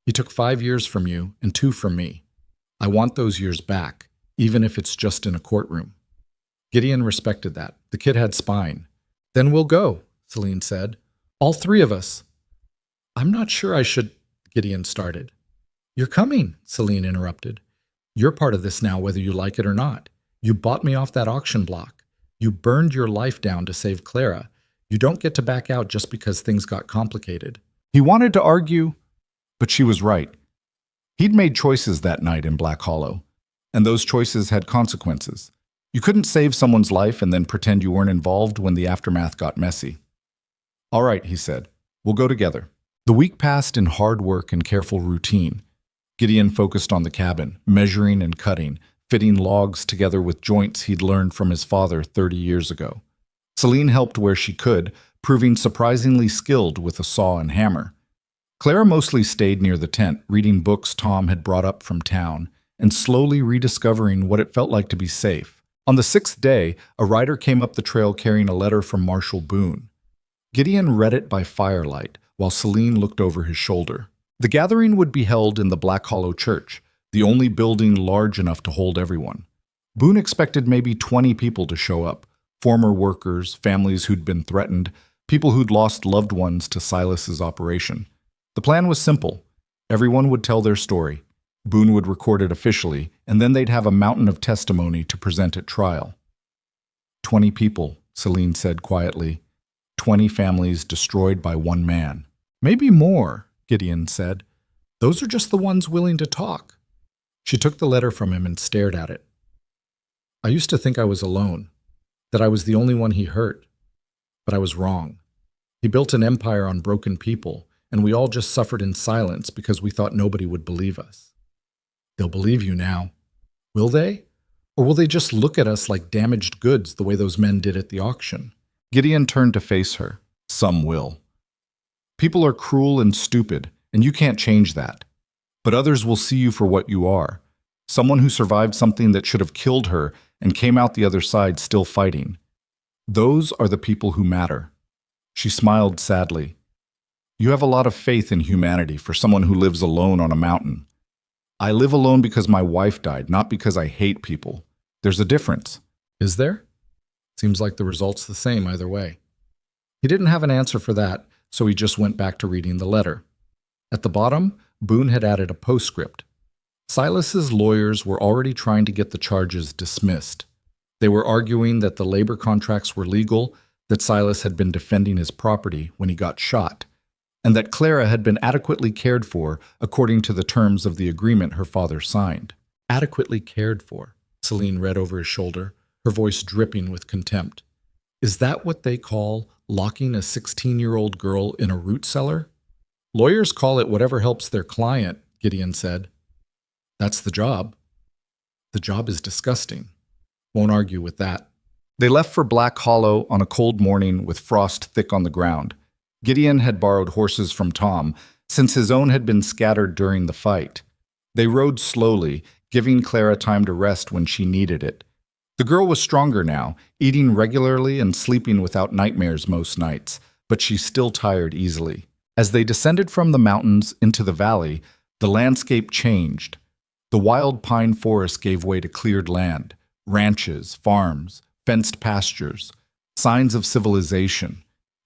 He took 5 years from you and 2 from me. I want those years back, even if it's just in a courtroom. Gideon respected that. The kid had spine. Then we'll go, Celine said. All 3 of us. I'm not sure I should, Gideon started. You're coming, Celine interrupted. You're part of this now, whether you like it or not. You bought me off that auction block. You burned your life down to save Clara. You don't get to back out just because things got complicated. He wanted to argue, but she was right. He'd made choices that night in Black Hollow, and those choices had consequences. You couldn't save someone's life and then pretend you weren't involved when the aftermath got messy. All right, he said, we'll go together. The week passed in hard work and careful routine. Gideon focused on the cabin, measuring and cutting, fitting logs together with joints he'd learned from his father 30 years ago. Celine helped where she could, proving surprisingly skilled with a saw and hammer. Clara mostly stayed near the tent, reading books Tom had brought up from town, and slowly rediscovering what it felt like to be safe. On the sixth day, a rider came up the trail carrying a letter from Marshal Boone. Gideon read it by firelight, while Celine looked over his shoulder. The gathering would be held in the Black Hollow Church, the only building large enough to hold everyone. Boone expected maybe 20 people to show up, former workers, families who'd been threatened, people who'd lost loved ones to Silas's operation. The plan was simple. Everyone would tell their story. Boone would record it officially, and then they'd have a mountain of testimony to present at trial. 20 people, Celine said quietly. 20 families destroyed by one man. Maybe more, Gideon said. Those are just the ones willing to talk. She took the letter from him and stared at it. I used to think I was alone, that I was the only one he hurt. But I was wrong. He built an empire on broken people, and we all just suffered in silence because we thought nobody would believe us. They'll believe you now. Will they? Or will they just look at us like damaged goods the way those men did at the auction? Gideon turned to face her. Some will. People are cruel and stupid, and you can't change that. But others will see you for what you are. Someone who survived something that should have killed her and came out the other side still fighting. Those are the people who matter. She smiled sadly. You have a lot of faith in humanity for someone who lives alone on a mountain. I live alone because my wife died, not because I hate people. There's a difference. Is there? Seems like the result's the same either way. He didn't have an answer for that, so he just went back to reading the letter. At the bottom, Boone had added a postscript. Silas's lawyers were already trying to get the charges dismissed. They were arguing that the labor contracts were legal, that Silas had been defending his property when he got shot, and that Clara had been adequately cared for according to the terms of the agreement her father signed. Adequately cared for, Celine read over his shoulder, her voice dripping with contempt. Is that what they call locking a 16-year-old girl in a root cellar? Lawyers call it whatever helps their client, Gideon said. That's the job. The job is disgusting. Won't argue with that. They left for Black Hollow on a cold morning with frost thick on the ground. Gideon had borrowed horses from Tom, since his own had been scattered during the fight. They rode slowly, giving Clara time to rest when she needed it. The girl was stronger now, eating regularly and sleeping without nightmares most nights, but she still tired easily. As they descended from the mountains into the valley, the landscape changed. The wild pine forest gave way to cleared land, ranches, farms, fenced pastures, signs of civilization.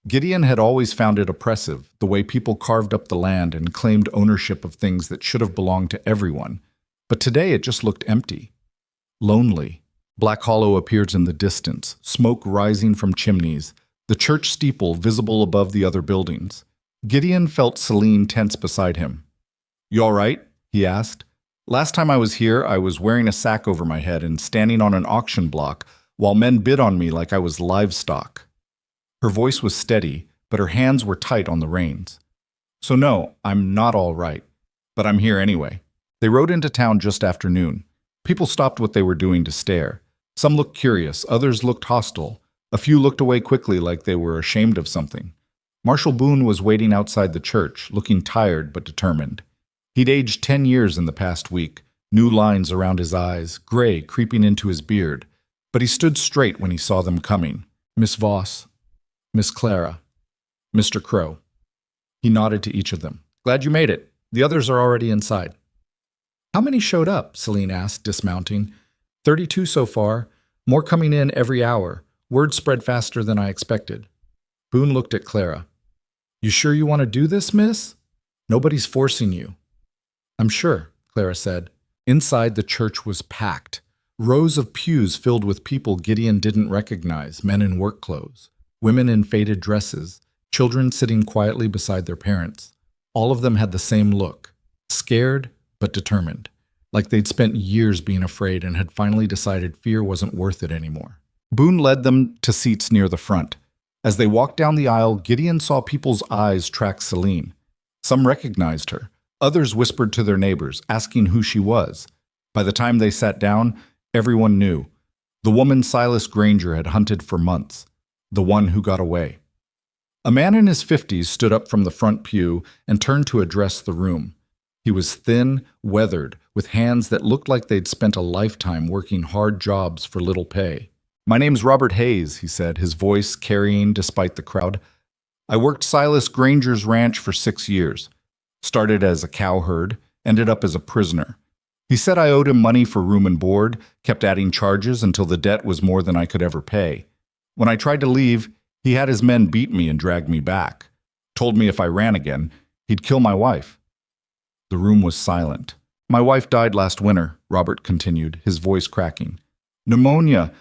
Gideon had always found it oppressive, the way people carved up the land and claimed ownership of things that should have belonged to everyone. But today it just looked empty. Lonely. Black Hollow appeared in the distance, smoke rising from chimneys, the church steeple visible above the other buildings. Gideon felt Celine tense beside him. You all right? He asked. Last time I was here, I was wearing a sack over my head and standing on an auction block while men bid on me like I was livestock. Her voice was steady, but her hands were tight on the reins. So no, I'm not all right, but I'm here anyway. They rode into town just after noon. People stopped what they were doing to stare. Some looked curious, others looked hostile. A few looked away quickly like they were ashamed of something. Marshal Boone was waiting outside the church, looking tired but determined. He'd aged 10 years in the past week, new lines around his eyes, gray creeping into his beard. But he stood straight when he saw them coming. Miss Voss, Miss Clara, Mr. Crow. He nodded to each of them. Glad you made it. The others are already inside. How many showed up? Celine asked, dismounting. 32 so far. More coming in every hour. Word spread faster than I expected. Boone looked at Clara. You sure you want to do this, miss? Nobody's forcing you. I'm sure, Clara said. Inside, the church was packed. Rows of pews filled with people Gideon didn't recognize, men in work clothes, women in faded dresses, children sitting quietly beside their parents. All of them had the same look, scared but determined, like they'd spent years being afraid and had finally decided fear wasn't worth it anymore. Boone led them to seats near the front. As they walked down the aisle, Gideon saw people's eyes track Celine. Some recognized her. Others whispered to their neighbors, asking who she was. By the time they sat down, everyone knew. The woman Silas Granger had hunted for months. The one who got away. A man in his 50s stood up from the front pew and turned to address the room. He was thin, weathered, with hands that looked like they'd spent a lifetime working hard jobs for little pay. "My name's Robert Hayes," he said, his voice carrying despite the crowd. "I worked Silas Granger's ranch for 6 years. Started as a cowherd, ended up as a prisoner. He said I owed him money for room and board, kept adding charges until the debt was more than I could ever pay. When I tried to leave, he had his men beat me and drag me back. Told me if I ran again, he'd kill my wife." The room was silent. "My wife died last winter," Robert continued, his voice cracking. "Pneumonia.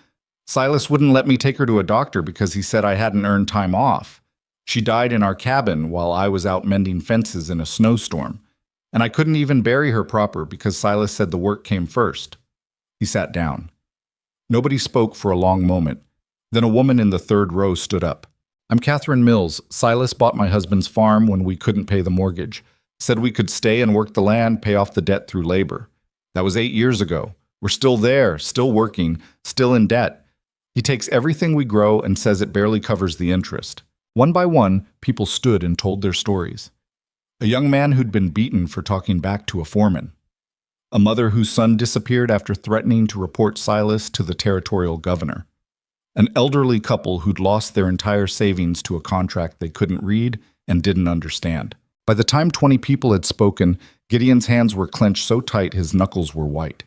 Silas wouldn't let me take her to a doctor because he said I hadn't earned time off. She died in our cabin while I was out mending fences in a snowstorm. And I couldn't even bury her proper because Silas said the work came first." He sat down. Nobody spoke for a long moment. Then a woman in the third row stood up. "I'm Catherine Mills. Silas bought my husband's farm when we couldn't pay the mortgage. Said we could stay and work the land, pay off the debt through labor. That was 8 years ago. We're still there, still working, still in debt. He takes everything we grow and says it barely covers the interest." One by one, people stood and told their stories. A young man who'd been beaten for talking back to a foreman. A mother whose son disappeared after threatening to report Silas to the territorial governor. An elderly couple who'd lost their entire savings to a contract they couldn't read and didn't understand. By the time 20 people had spoken, Gideon's hands were clenched so tight his knuckles were white.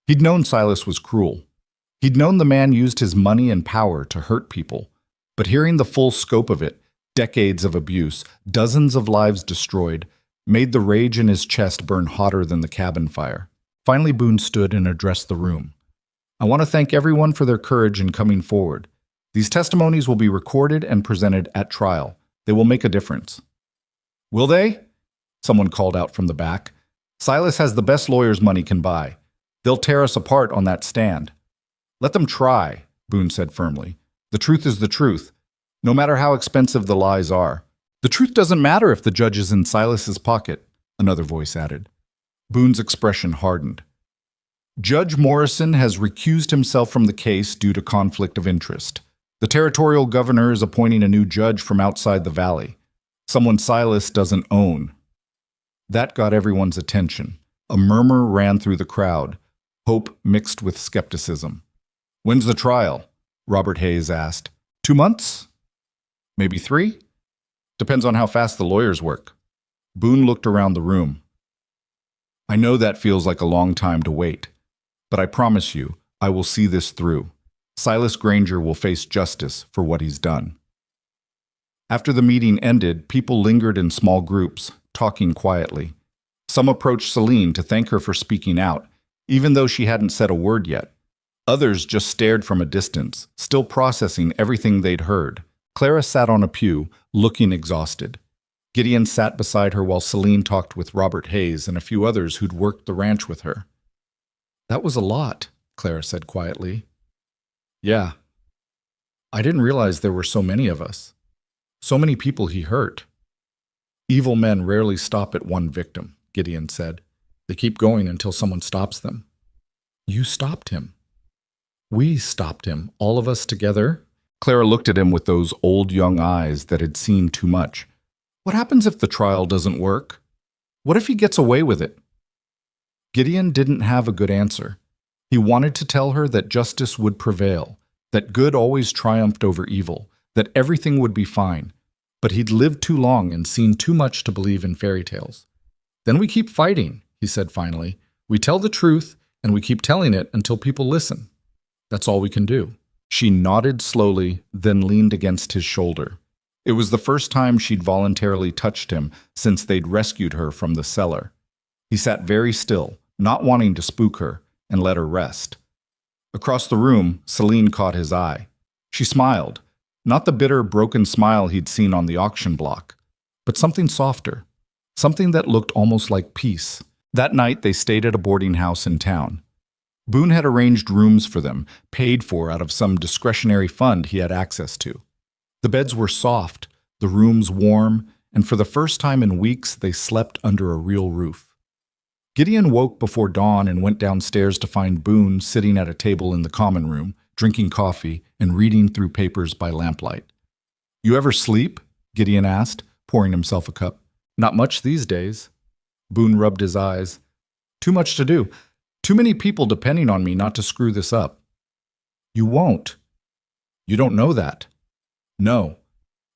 He'd known Silas was cruel. He'd known the man used his money and power to hurt people. But hearing the full scope of it, decades of abuse, dozens of lives destroyed, made the rage in his chest burn hotter than the cabin fire. Finally, Boone stood and addressed the room. "I want to thank everyone for their courage in coming forward. These testimonies will be recorded and presented at trial. They will make a difference." "Will they?" Someone called out from the back. "Silas has the best lawyers money can buy. They'll tear us apart on that stand." "Let them try," Boone said firmly. "The truth is the truth, no matter how expensive the lies are." "The truth doesn't matter if the judge is in Silas's pocket," another voice added. Boone's expression hardened. "Judge Morrison has recused himself from the case due to conflict of interest. The territorial governor is appointing a new judge from outside the valley, someone Silas doesn't own." That got everyone's attention. A murmur ran through the crowd, hope mixed with skepticism. "When's the trial?" Robert Hayes asked. 2 months? Maybe 3? Depends on how fast the lawyers work." Boone looked around the room. "I know that feels like a long time to wait, but I promise you, I will see this through. Silas Granger will face justice for what he's done." After the meeting ended, people lingered in small groups, talking quietly. Some approached Celine to thank her for speaking out, even though she hadn't said a word yet. Others just stared from a distance, still processing everything they'd heard. Clara sat on a pew, looking exhausted. Gideon sat beside her while Celine talked with Robert Hayes and a few others who'd worked the ranch with her. "That was a lot," Clara said quietly. "Yeah. I didn't realize there were so many of us. So many people he hurt." "Evil men rarely stop at one victim," Gideon said. "They keep going until someone stops them." "You stopped him." "We stopped him, all of us together?" Clara looked at him with those old young eyes that had seen too much. "What happens if the trial doesn't work? What if he gets away with it?" Gideon didn't have a good answer. He wanted to tell her that justice would prevail, that good always triumphed over evil, that everything would be fine. But he'd lived too long and seen too much to believe in fairy tales. "Then we keep fighting," he said finally. "We tell the truth, and we keep telling it until people listen. That's all we can do." She nodded slowly, then leaned against his shoulder. It was the first time she'd voluntarily touched him since they'd rescued her from the cellar. He sat very still, not wanting to spook her, and let her rest. Across the room, Celine caught his eye. She smiled, not the bitter, broken smile he'd seen on the auction block, but something softer, something that looked almost like peace. That night, they stayed at a boarding house in town. Boone had arranged rooms for them, paid for out of some discretionary fund he had access to. The beds were soft, the rooms warm, and for the first time in weeks, they slept under a real roof. Gideon woke before dawn and went downstairs to find Boone sitting at a table in the common room, drinking coffee and reading through papers by lamplight. "You ever sleep?" Gideon asked, pouring himself a cup. "Not much these days." Boone rubbed his eyes. Too much to do. Too many people depending on me not to screw this up. You won't. You don't know that. No,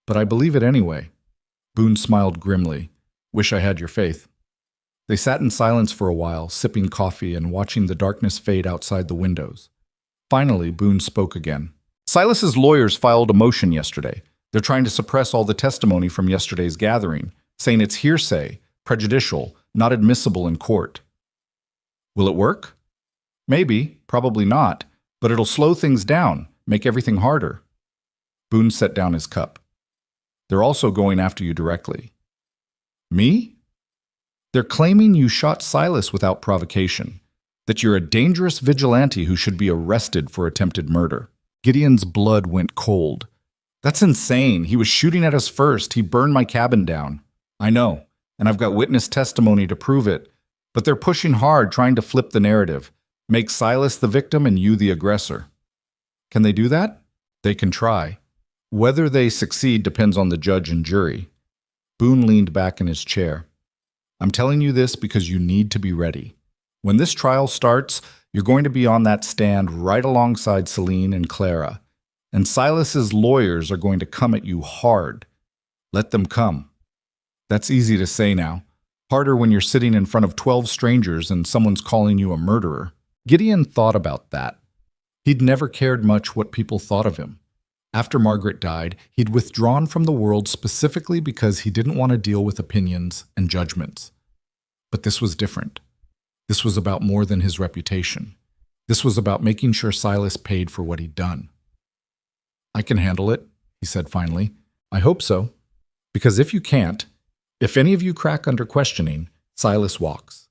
but I believe it anyway. Boone smiled grimly. Wish I had your faith. They sat in silence for a while, sipping coffee and watching the darkness fade outside the windows. Finally, Boone spoke again. Silas's lawyers filed a motion yesterday. They're trying to suppress all the testimony from yesterday's gathering, saying it's hearsay, prejudicial, not admissible in court. Will it work? Maybe, probably not, but it'll slow things down, make everything harder. Boone set down his cup. They're also going after you directly. Me? They're claiming you shot Silas without provocation, that you're a dangerous vigilante who should be arrested for attempted murder. Gideon's blood went cold. That's insane. He was shooting at us first. He burned my cabin down. I know, and I've got witness testimony to prove it, but they're pushing hard, trying to flip the narrative, make Silas the victim and you the aggressor. Can they do that? They can try. Whether they succeed depends on the judge and jury. Boone leaned back in his chair. I'm telling you this because you need to be ready. When this trial starts, you're going to be on that stand right alongside Celine and Clara, and Silas's lawyers are going to come at you hard. Let them come. That's easy to say now. Harder when you're sitting in front of 12 strangers and someone's calling you a murderer. Gideon thought about that. He'd never cared much what people thought of him. After Margaret died, he'd withdrawn from the world specifically because he didn't want to deal with opinions and judgments. But this was different. This was about more than his reputation. This was about making sure Silas paid for what he'd done. I can handle it, he said finally. I hope so. Because if you can't, if any of you crack under questioning, Silas walks.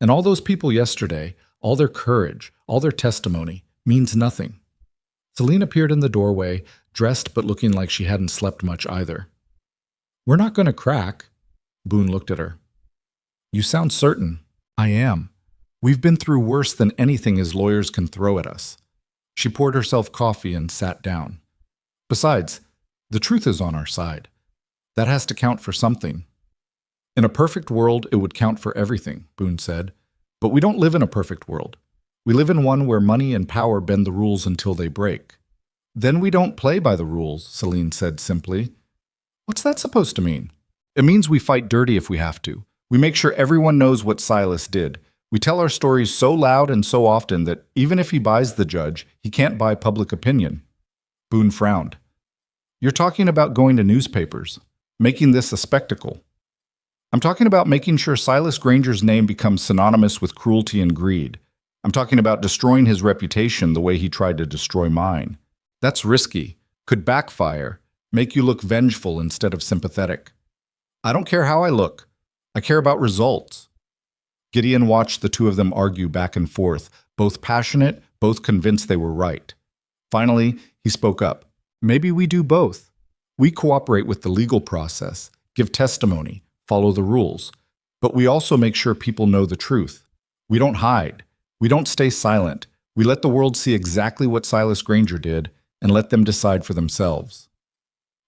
And all those people yesterday, all their courage, all their testimony, means nothing. Celine appeared in the doorway, dressed but looking like she hadn't slept much either. We're not going to crack. Boone looked at her. You sound certain. I am. We've been through worse than anything his lawyers can throw at us. She poured herself coffee and sat down. Besides, the truth is on our side. That has to count for something. In a perfect world, it would count for everything, Boone said. But we don't live in a perfect world. We live in one where money and power bend the rules until they break. Then we don't play by the rules, Celine said simply. What's that supposed to mean? It means we fight dirty if we have to. We make sure everyone knows what Silas did. We tell our stories so loud and so often that even if he buys the judge, he can't buy public opinion. Boone frowned. You're talking about going to newspapers, making this a spectacle. I'm talking about making sure Silas Granger's name becomes synonymous with cruelty and greed. I'm talking about destroying his reputation the way he tried to destroy mine. That's risky, could backfire, make you look vengeful instead of sympathetic. I don't care how I look. I care about results. Gideon watched the two of them argue back and forth, both passionate, both convinced they were right. Finally, he spoke up. Maybe we do both. We cooperate with the legal process, give testimony, follow the rules. But we also make sure people know the truth. We don't hide. We don't stay silent. We let the world see exactly what Silas Granger did and let them decide for themselves.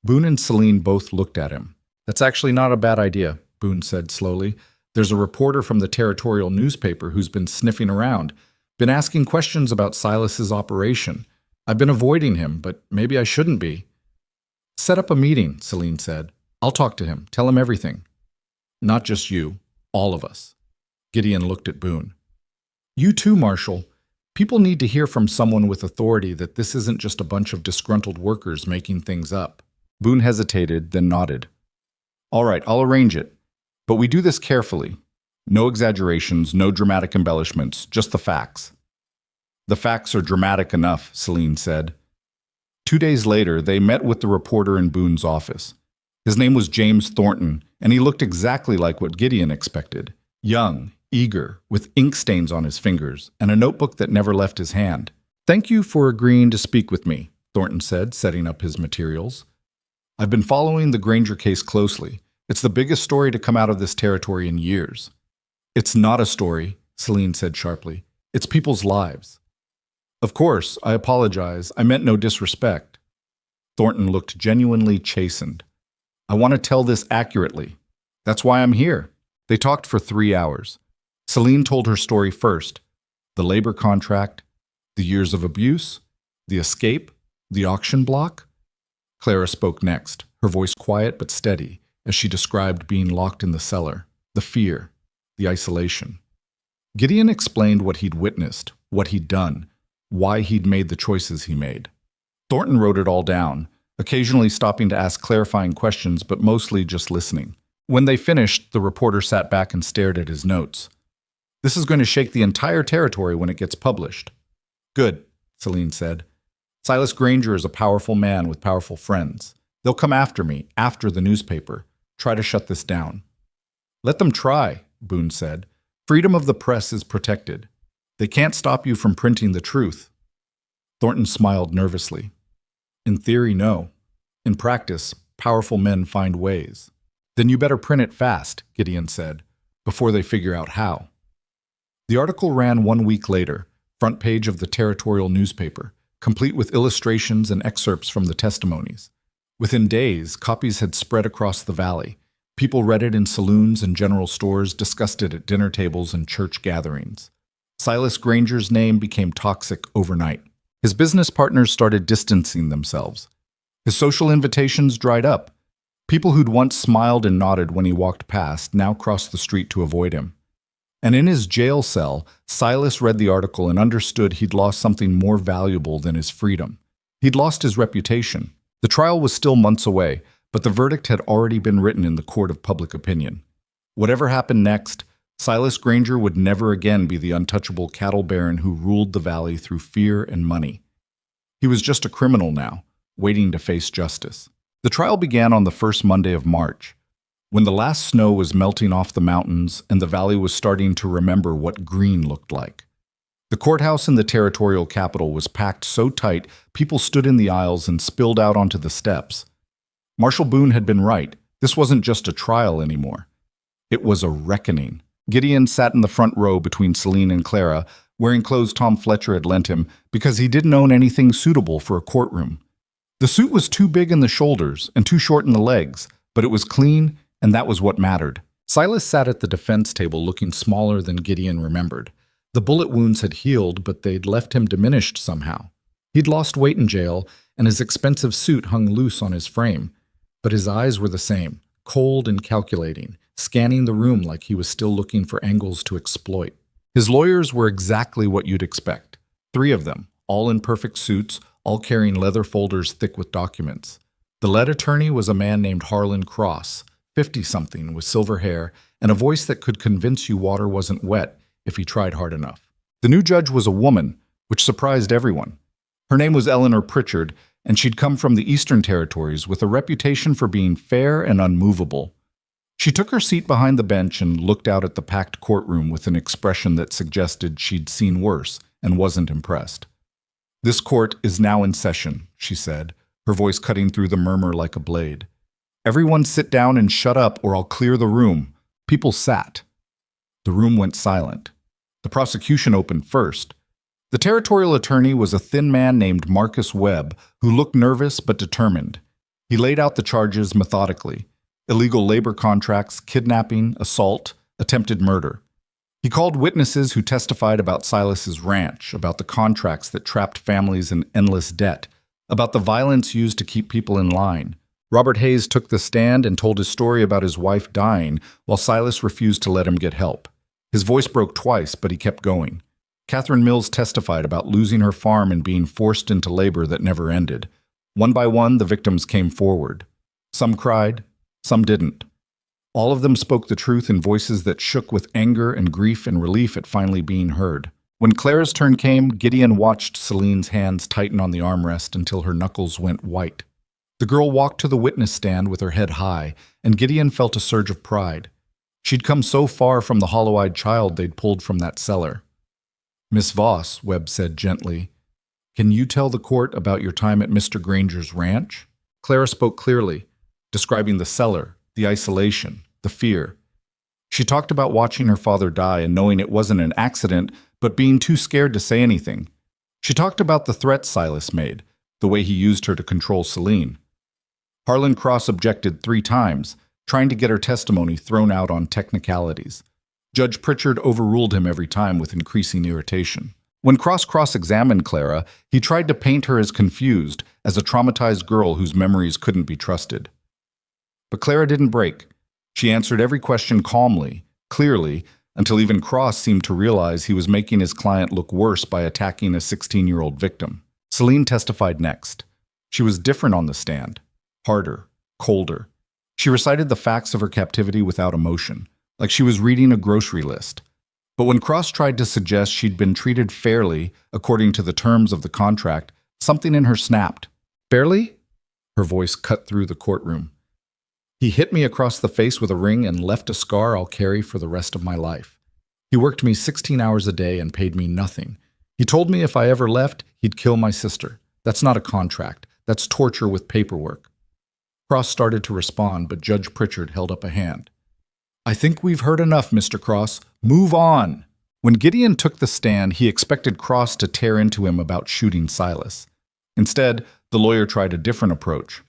Boone and Celine both looked at him. That's actually not a bad idea, Boone said slowly. There's a reporter from the territorial newspaper who's been sniffing around, been asking questions about Silas's operation. I've been avoiding him, but maybe I shouldn't be. Set up a meeting, Celine said. I'll talk to him, tell him everything. Not just you, all of us. Gideon looked at Boone. You too, Marshal. People need to hear from someone with authority that this isn't just a bunch of disgruntled workers making things up. Boone hesitated, then nodded. All right, I'll arrange it. But we do this carefully. No exaggerations, no dramatic embellishments, just the facts. The facts are dramatic enough, Celine said. 2 days later, they met with the reporter in Boone's office. His name was James Thornton, and he looked exactly like what Gideon expected. Young, eager, with ink stains on his fingers, and a notebook that never left his hand. Thank you for agreeing to speak with me, Thornton said, setting up his materials. I've been following the Granger case closely. It's the biggest story to come out of this territory in years. It's not a story, Celine said sharply. It's people's lives. Of course, I apologize. I meant no disrespect. Thornton looked genuinely chastened. I want to tell this accurately. That's why I'm here. They talked for 3 hours. Celine told her story first: the labor contract, the years of abuse, the escape, the auction block. Clara spoke next, her voice quiet but steady, as she described being locked in the cellar, the fear, the isolation. Gideon explained what he'd witnessed, what he'd done, why he'd made the choices he made. Thornton wrote it all down, occasionally stopping to ask clarifying questions, but mostly just listening. When they finished, the reporter sat back and stared at his notes. "This is going to shake the entire territory when it gets published." "Good," Celine said. "Silas Granger is a powerful man with powerful friends. They'll come after me, after the newspaper. Try to shut this down." "Let them try," Boone said. "Freedom of the press is protected. They can't stop you from printing the truth." Thornton smiled nervously. "In theory, no. In practice, powerful men find ways." "Then you better print it fast," Gideon said, "before they figure out how." The article ran 1 week later, front page of the territorial newspaper, complete with illustrations and excerpts from the testimonies. Within days, copies had spread across the valley. People read it in saloons and general stores, discussed it at dinner tables and church gatherings. Silas Granger's name became toxic overnight. His business partners started distancing themselves. His social invitations dried up. People who'd once smiled and nodded when he walked past now crossed the street to avoid him. And in his jail cell, Silas read the article and understood he'd lost something more valuable than his freedom. He'd lost his reputation. The trial was still months away, but the verdict had already been written in the court of public opinion. Whatever happened next, Silas Granger would never again be the untouchable cattle baron who ruled the valley through fear and money. He was just a criminal now, waiting to face justice. The trial began on the first Monday of March, when the last snow was melting off the mountains and the valley was starting to remember what green looked like. The courthouse in the territorial capital was packed so tight people stood in the aisles and spilled out onto the steps. Marshal Boone had been right. This wasn't just a trial anymore. It was a reckoning. Gideon sat in the front row between Celine and Clara, wearing clothes Tom Fletcher had lent him because he didn't own anything suitable for a courtroom. The suit was too big in the shoulders and too short in the legs, but it was clean, and that was what mattered. Silas sat at the defense table looking smaller than Gideon remembered. The bullet wounds had healed, but they'd left him diminished somehow. He'd lost weight in jail, and his expensive suit hung loose on his frame. But his eyes were the same, cold and calculating, scanning the room like he was still looking for angles to exploit. His lawyers were exactly what you'd expect. 3 of them, all in perfect suits, all carrying leather folders thick with documents. The lead attorney was a man named Harlan Cross, 50-something, with silver hair, and a voice that could convince you water wasn't wet if he tried hard enough. The new judge was a woman, which surprised everyone. Her name was Eleanor Pritchard, and she'd come from the Eastern Territories with a reputation for being fair and unmovable. She took her seat behind the bench and looked out at the packed courtroom with an expression that suggested she'd seen worse and wasn't impressed. "This court is now in session," she said, her voice cutting through the murmur like a blade. "Everyone sit down and shut up or I'll clear the room." People sat. The room went silent. The prosecution opened first. The territorial attorney was a thin man named Marcus Webb, who looked nervous but determined. He laid out the charges methodically: illegal labor contracts, kidnapping, assault, attempted murder. He called witnesses who testified about Silas's ranch, about the contracts that trapped families in endless debt, about the violence used to keep people in line. Robert Hayes took the stand and told his story about his wife dying while Silas refused to let him get help. His voice broke twice, but he kept going. Catherine Mills testified about losing her farm and being forced into labor that never ended. One by one, the victims came forward. Some cried, some didn't. All of them spoke the truth in voices that shook with anger and grief and relief at finally being heard. When Clara's turn came, Gideon watched Celine's hands tighten on the armrest until her knuckles went white. The girl walked to the witness stand with her head high, and Gideon felt a surge of pride. She'd come so far from the hollow-eyed child they'd pulled from that cellar. "Miss Voss," Webb said gently, "can you tell the court about your time at Mr. Granger's ranch?" Clara spoke clearly, describing the cellar, the isolation, the fear. She talked about watching her father die and knowing it wasn't an accident, but being too scared to say anything. She talked about the threats Silas made, the way he used her to control Celine. Harlan Cross objected 3 times, trying to get her testimony thrown out on technicalities. Judge Pritchard overruled him every time with increasing irritation. When cross-examined Clara, he tried to paint her as confused, as a traumatized girl whose memories couldn't be trusted. But Clara didn't break. She answered every question calmly, clearly, until even Cross seemed to realize he was making his client look worse by attacking a 16-year-old victim. Celine testified next. She was different on the stand. Harder, colder. She recited the facts of her captivity without emotion, like she was reading a grocery list. But when Cross tried to suggest she'd been treated fairly according to the terms of the contract, something in her snapped. Fairly? Her voice cut through the courtroom. He hit me across the face with a ring and left a scar I'll carry for the rest of my life. He worked me 16 hours a day and paid me nothing. He told me if I ever left, he'd kill my sister. That's not a contract. That's torture with paperwork. Cross started to respond, but Judge Pritchard held up a hand. I think we've heard enough, Mr. Cross. Move on. When Gideon took the stand, he expected Cross to tear into him about shooting Silas. Instead, the lawyer tried a different approach.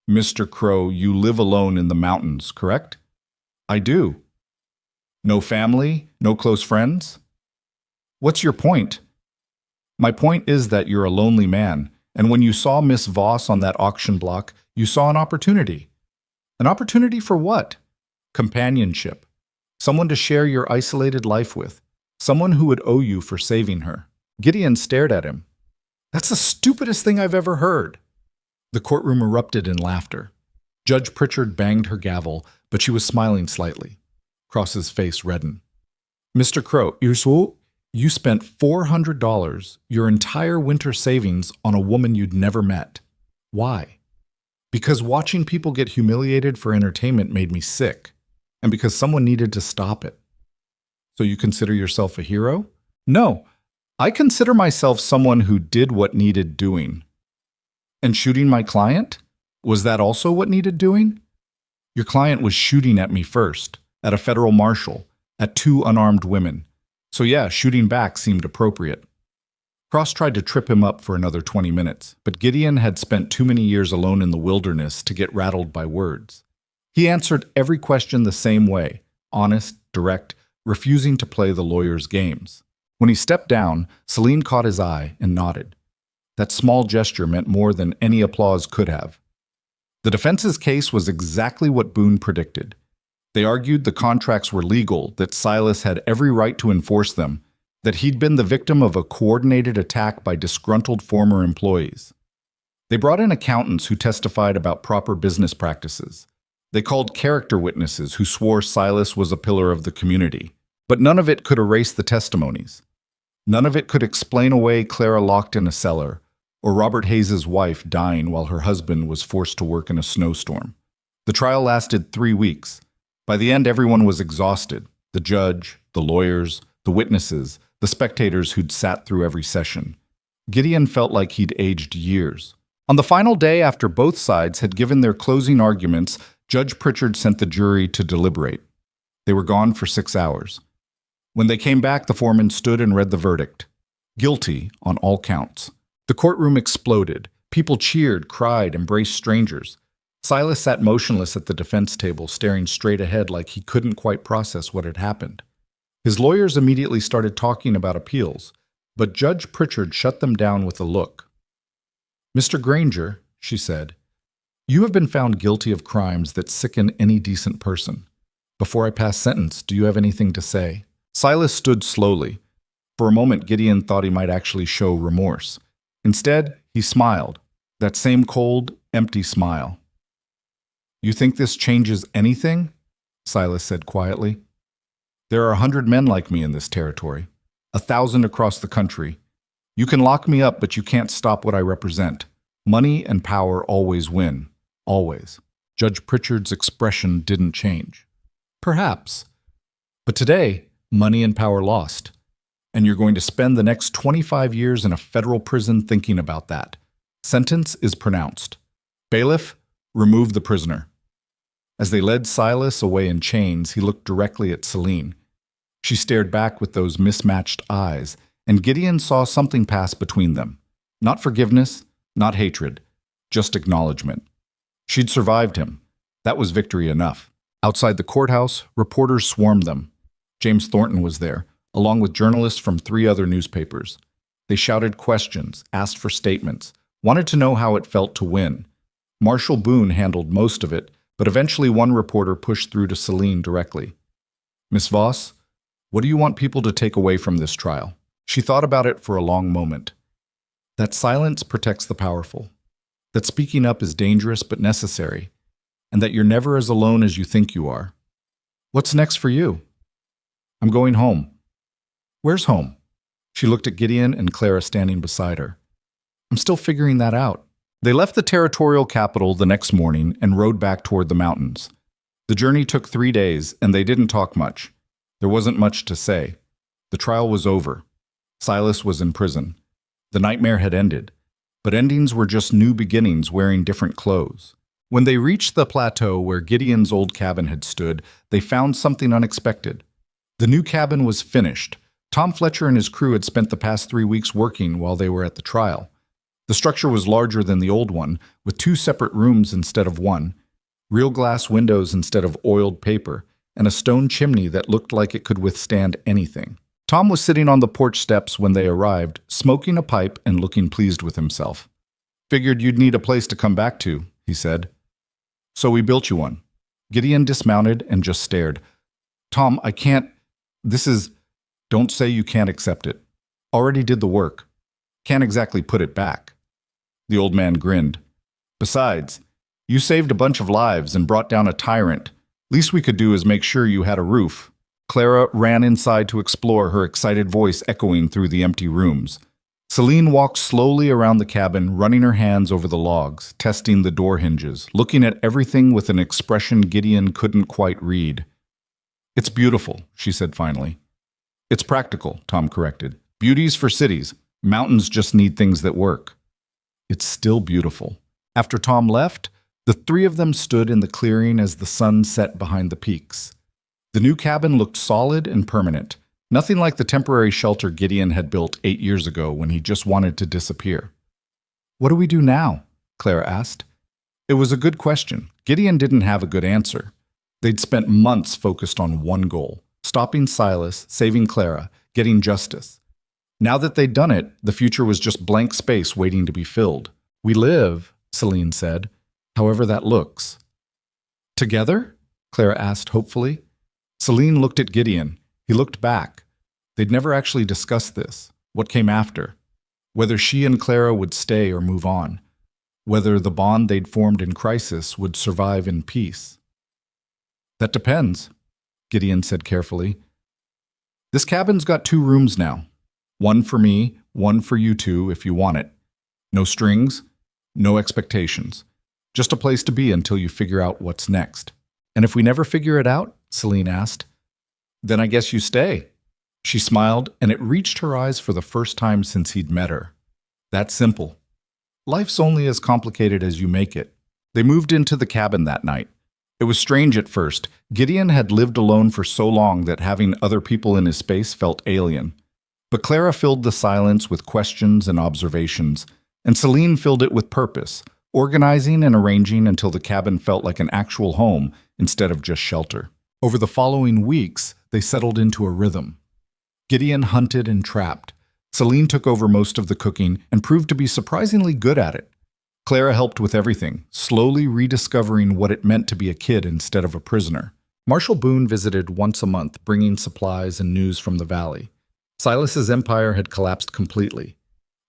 Mr. Crow, you live alone in the mountains, correct? I do. No family? No close friends? What's your point? My point is that you're a lonely man, and when you saw Miss Voss on that auction block, you saw an opportunity. An opportunity for what? Companionship. Someone to share your isolated life with. Someone who would owe you for saving her. Gideon stared at him. That's the stupidest thing I've ever heard. The courtroom erupted in laughter. Judge Pritchard banged her gavel, but she was smiling slightly. Cross's face reddened. Mr. Crow, you spent $400, your entire winter savings, on a woman you'd never met. Why? Because watching people get humiliated for entertainment made me sick, and because someone needed to stop it. So you consider yourself a hero? No, I consider myself someone who did what needed doing. And shooting my client? Was that also what needed doing? Your client was shooting at me first, at a federal marshal, at 2 unarmed women. So yeah, shooting back seemed appropriate. Cross tried to trip him up for another 20 minutes, but Gideon had spent too many years alone in the wilderness to get rattled by words. He answered every question the same way, honest, direct, refusing to play the lawyer's games. When he stepped down, Celine caught his eye and nodded. That small gesture meant more than any applause could have. The defense's case was exactly what Boone predicted. They argued the contracts were legal, that Silas had every right to enforce them, that he'd been the victim of a coordinated attack by disgruntled former employees. They brought in accountants who testified about proper business practices. They called character witnesses who swore Silas was a pillar of the community. But none of it could erase the testimonies. None of it could explain away Clara locked in a cellar, or Robert Hayes' wife dying while her husband was forced to work in a snowstorm. The trial lasted 3 weeks. By the end, everyone was exhausted. The judge, the lawyers, the witnesses, the spectators who'd sat through every session. Gideon felt like he'd aged years. On the final day, after both sides had given their closing arguments, Judge Pritchard sent the jury to deliberate. They were gone for 6 hours. When they came back, the foreman stood and read the verdict. Guilty on all counts. The courtroom exploded. People cheered, cried, embraced strangers. Silas sat motionless at the defense table, staring straight ahead like he couldn't quite process what had happened. His lawyers immediately started talking about appeals, but Judge Pritchard shut them down with a look. Mr. Granger, she said, you have been found guilty of crimes that sicken any decent person. Before I pass sentence, do you have anything to say? Silas stood slowly. For a moment, Gideon thought he might actually show remorse. Instead, he smiled, that same cold, empty smile. You think this changes anything? Silas said quietly. There are 100 men like me in this territory, 1,000 across the country. You can lock me up, but you can't stop what I represent. Money and power always win. Always. Judge Pritchard's expression didn't change. Perhaps. But today, money and power lost. And you're going to spend the next 25 years in a federal prison thinking about that. Sentence is pronounced. Bailiff, remove the prisoner. As they led Silas away in chains, he looked directly at Celine. She stared back with those mismatched eyes, and Gideon saw something pass between them. Not forgiveness, not hatred, just acknowledgement. She'd survived him. That was victory enough. Outside the courthouse, reporters swarmed them. James Thornton was there, along with journalists from 3 other newspapers. They shouted questions, asked for statements, wanted to know how it felt to win. Marshal Boone handled most of it, but eventually one reporter pushed through to Celine directly. "Miss Voss, what do you want people to take away from this trial?" She thought about it for a long moment. That silence protects the powerful. That speaking up is dangerous but necessary. And that you're never as alone as you think you are. "What's next for you?" "I'm going home." "Where's home?" She looked at Gideon and Clara standing beside her. "I'm still figuring that out." They left the territorial capital the next morning and rode back toward the mountains. The journey took 3 days, and they didn't talk much. There wasn't much to say. The trial was over. Silas was in prison. The nightmare had ended. But endings were just new beginnings wearing different clothes. When they reached the plateau where Gideon's old cabin had stood, they found something unexpected. The new cabin was finished. Tom Fletcher and his crew had spent the past 3 weeks working while they were at the trial. The structure was larger than the old one, with 2 separate rooms instead of 1, real glass windows instead of oiled paper, and a stone chimney that looked like it could withstand anything. Tom was sitting on the porch steps when they arrived, smoking a pipe and looking pleased with himself. "Figured you'd need a place to come back to," he said. "So we built you one." Gideon dismounted and just stared. "Tom, I can't. This is—" "Don't say you can't accept it. Already did the work. Can't exactly put it back." The old man grinned. "Besides, you saved a bunch of lives and brought down a tyrant. Least we could do is make sure you had a roof." Clara ran inside to explore, her excited voice echoing through the empty rooms. Celine walked slowly around the cabin, running her hands over the logs, testing the door hinges, looking at everything with an expression Gideon couldn't quite read. "It's beautiful," she said finally. "It's practical," Tom corrected. "Beauty's for cities. Mountains just need things that work." "It's still beautiful." After Tom left, the 3 of them stood in the clearing as the sun set behind the peaks. The new cabin looked solid and permanent, nothing like the temporary shelter Gideon had built 8 years ago when he just wanted to disappear. "What do we do now?" Clara asked. It was a good question. Gideon didn't have a good answer. They'd spent months focused on one goal: stopping Silas, saving Clara, getting justice. Now that they'd done it, the future was just blank space waiting to be filled. "We live," Celine said, "however that looks." "Together?" Clara asked hopefully. Celine looked at Gideon. He looked back. They'd never actually discussed this. What came after? Whether she and Clara would stay or move on. Whether the bond they'd formed in crisis would survive in peace. "That depends," Gideon said carefully. "This cabin's got 2 rooms now. One for me, one for you 2 if you want it. No strings, no expectations. Just a place to be until you figure out what's next." "And if we never figure it out?" Celine asked. "Then I guess you stay." She smiled, and it reached her eyes for the first time since he'd met her. That simple. Life's only as complicated as you make it. They moved into the cabin that night. It was strange at first. Gideon had lived alone for so long that having other people in his space felt alien. But Clara filled the silence with questions and observations, and Celine filled it with purpose, organizing and arranging until the cabin felt like an actual home instead of just shelter. Over the following weeks, they settled into a rhythm. Gideon hunted and trapped. Celine took over most of the cooking and proved to be surprisingly good at it. Clara helped with everything, slowly rediscovering what it meant to be a kid instead of a prisoner. Marshal Boone visited once a month, bringing supplies and news from the valley. Silas's empire had collapsed completely.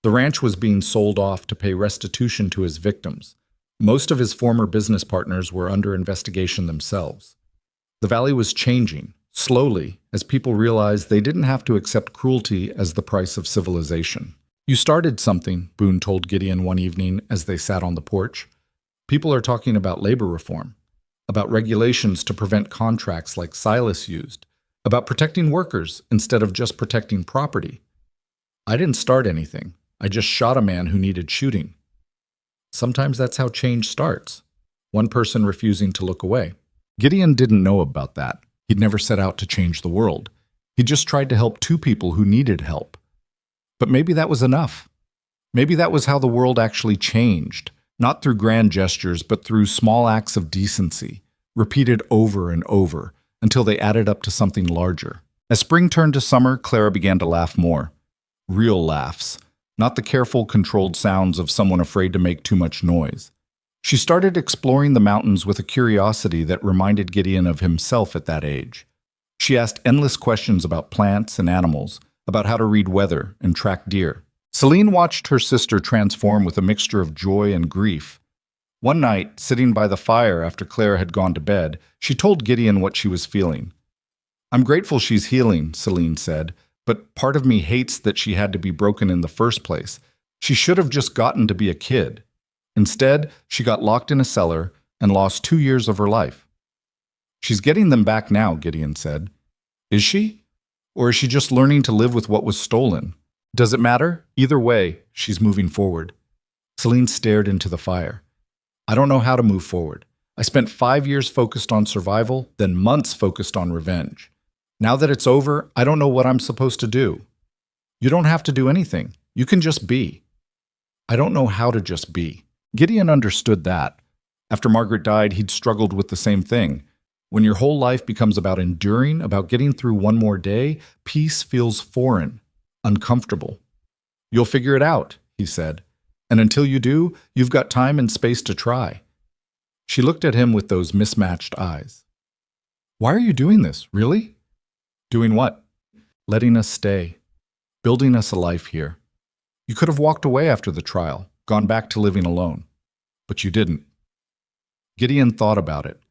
The ranch was being sold off to pay restitution to his victims. Most of his former business partners were under investigation themselves. The valley was changing, slowly, as people realized they didn't have to accept cruelty as the price of civilization. "You started something," Boone told Gideon one evening as they sat on the porch. "People are talking about labor reform, about regulations to prevent contracts like Silas used, about protecting workers instead of just protecting property. I didn't start anything. I just shot a man who needed shooting. Sometimes that's how change starts. One person refusing to look away." Gideon didn't know about that. He'd never set out to change the world. He just tried to help 2 people who needed help. But maybe that was enough. Maybe that was how the world actually changed, not through grand gestures, but through small acts of decency. repeated over and over until they added up to something larger. As spring turned to summer, Clara began to laugh more. Real laughs, not the careful, controlled sounds of someone afraid to make too much noise. She started exploring the mountains with a curiosity that reminded Gideon of himself at that age. She asked endless questions about plants and animals, about how to read weather and track deer. Celine watched her sister transform with a mixture of joy and grief. One night, sitting by the fire after Clara had gone to bed, she told Gideon what she was feeling. "I'm grateful she's healing," Celine said, "but part of me hates that she had to be broken in the first place. She should have just gotten to be a kid. Instead, she got locked in a cellar and lost 2 years of her life." "She's getting them back now," Gideon said. "Is she? Or is she just learning to live with what was stolen? Does it matter? Either way, she's moving forward." Celine stared into the fire. "I don't know how to move forward. I spent 5 years focused on survival, then months focused on revenge. Now that it's over, I don't know what I'm supposed to do." "You don't have to do anything. You can just be." "I don't know how to just be." Gideon understood that. After Margaret died, he'd struggled with the same thing. When your whole life becomes about enduring, about getting through one more day, peace feels foreign, uncomfortable. "You'll figure it out," he said. "And until you do, you've got time and space to try." She looked at him with those mismatched eyes. "Why are you doing this, really?" "Doing what?" "Letting us stay. Building us a life here. You could have walked away after the trial, gone back to living alone. But you didn't." Gideon thought about it.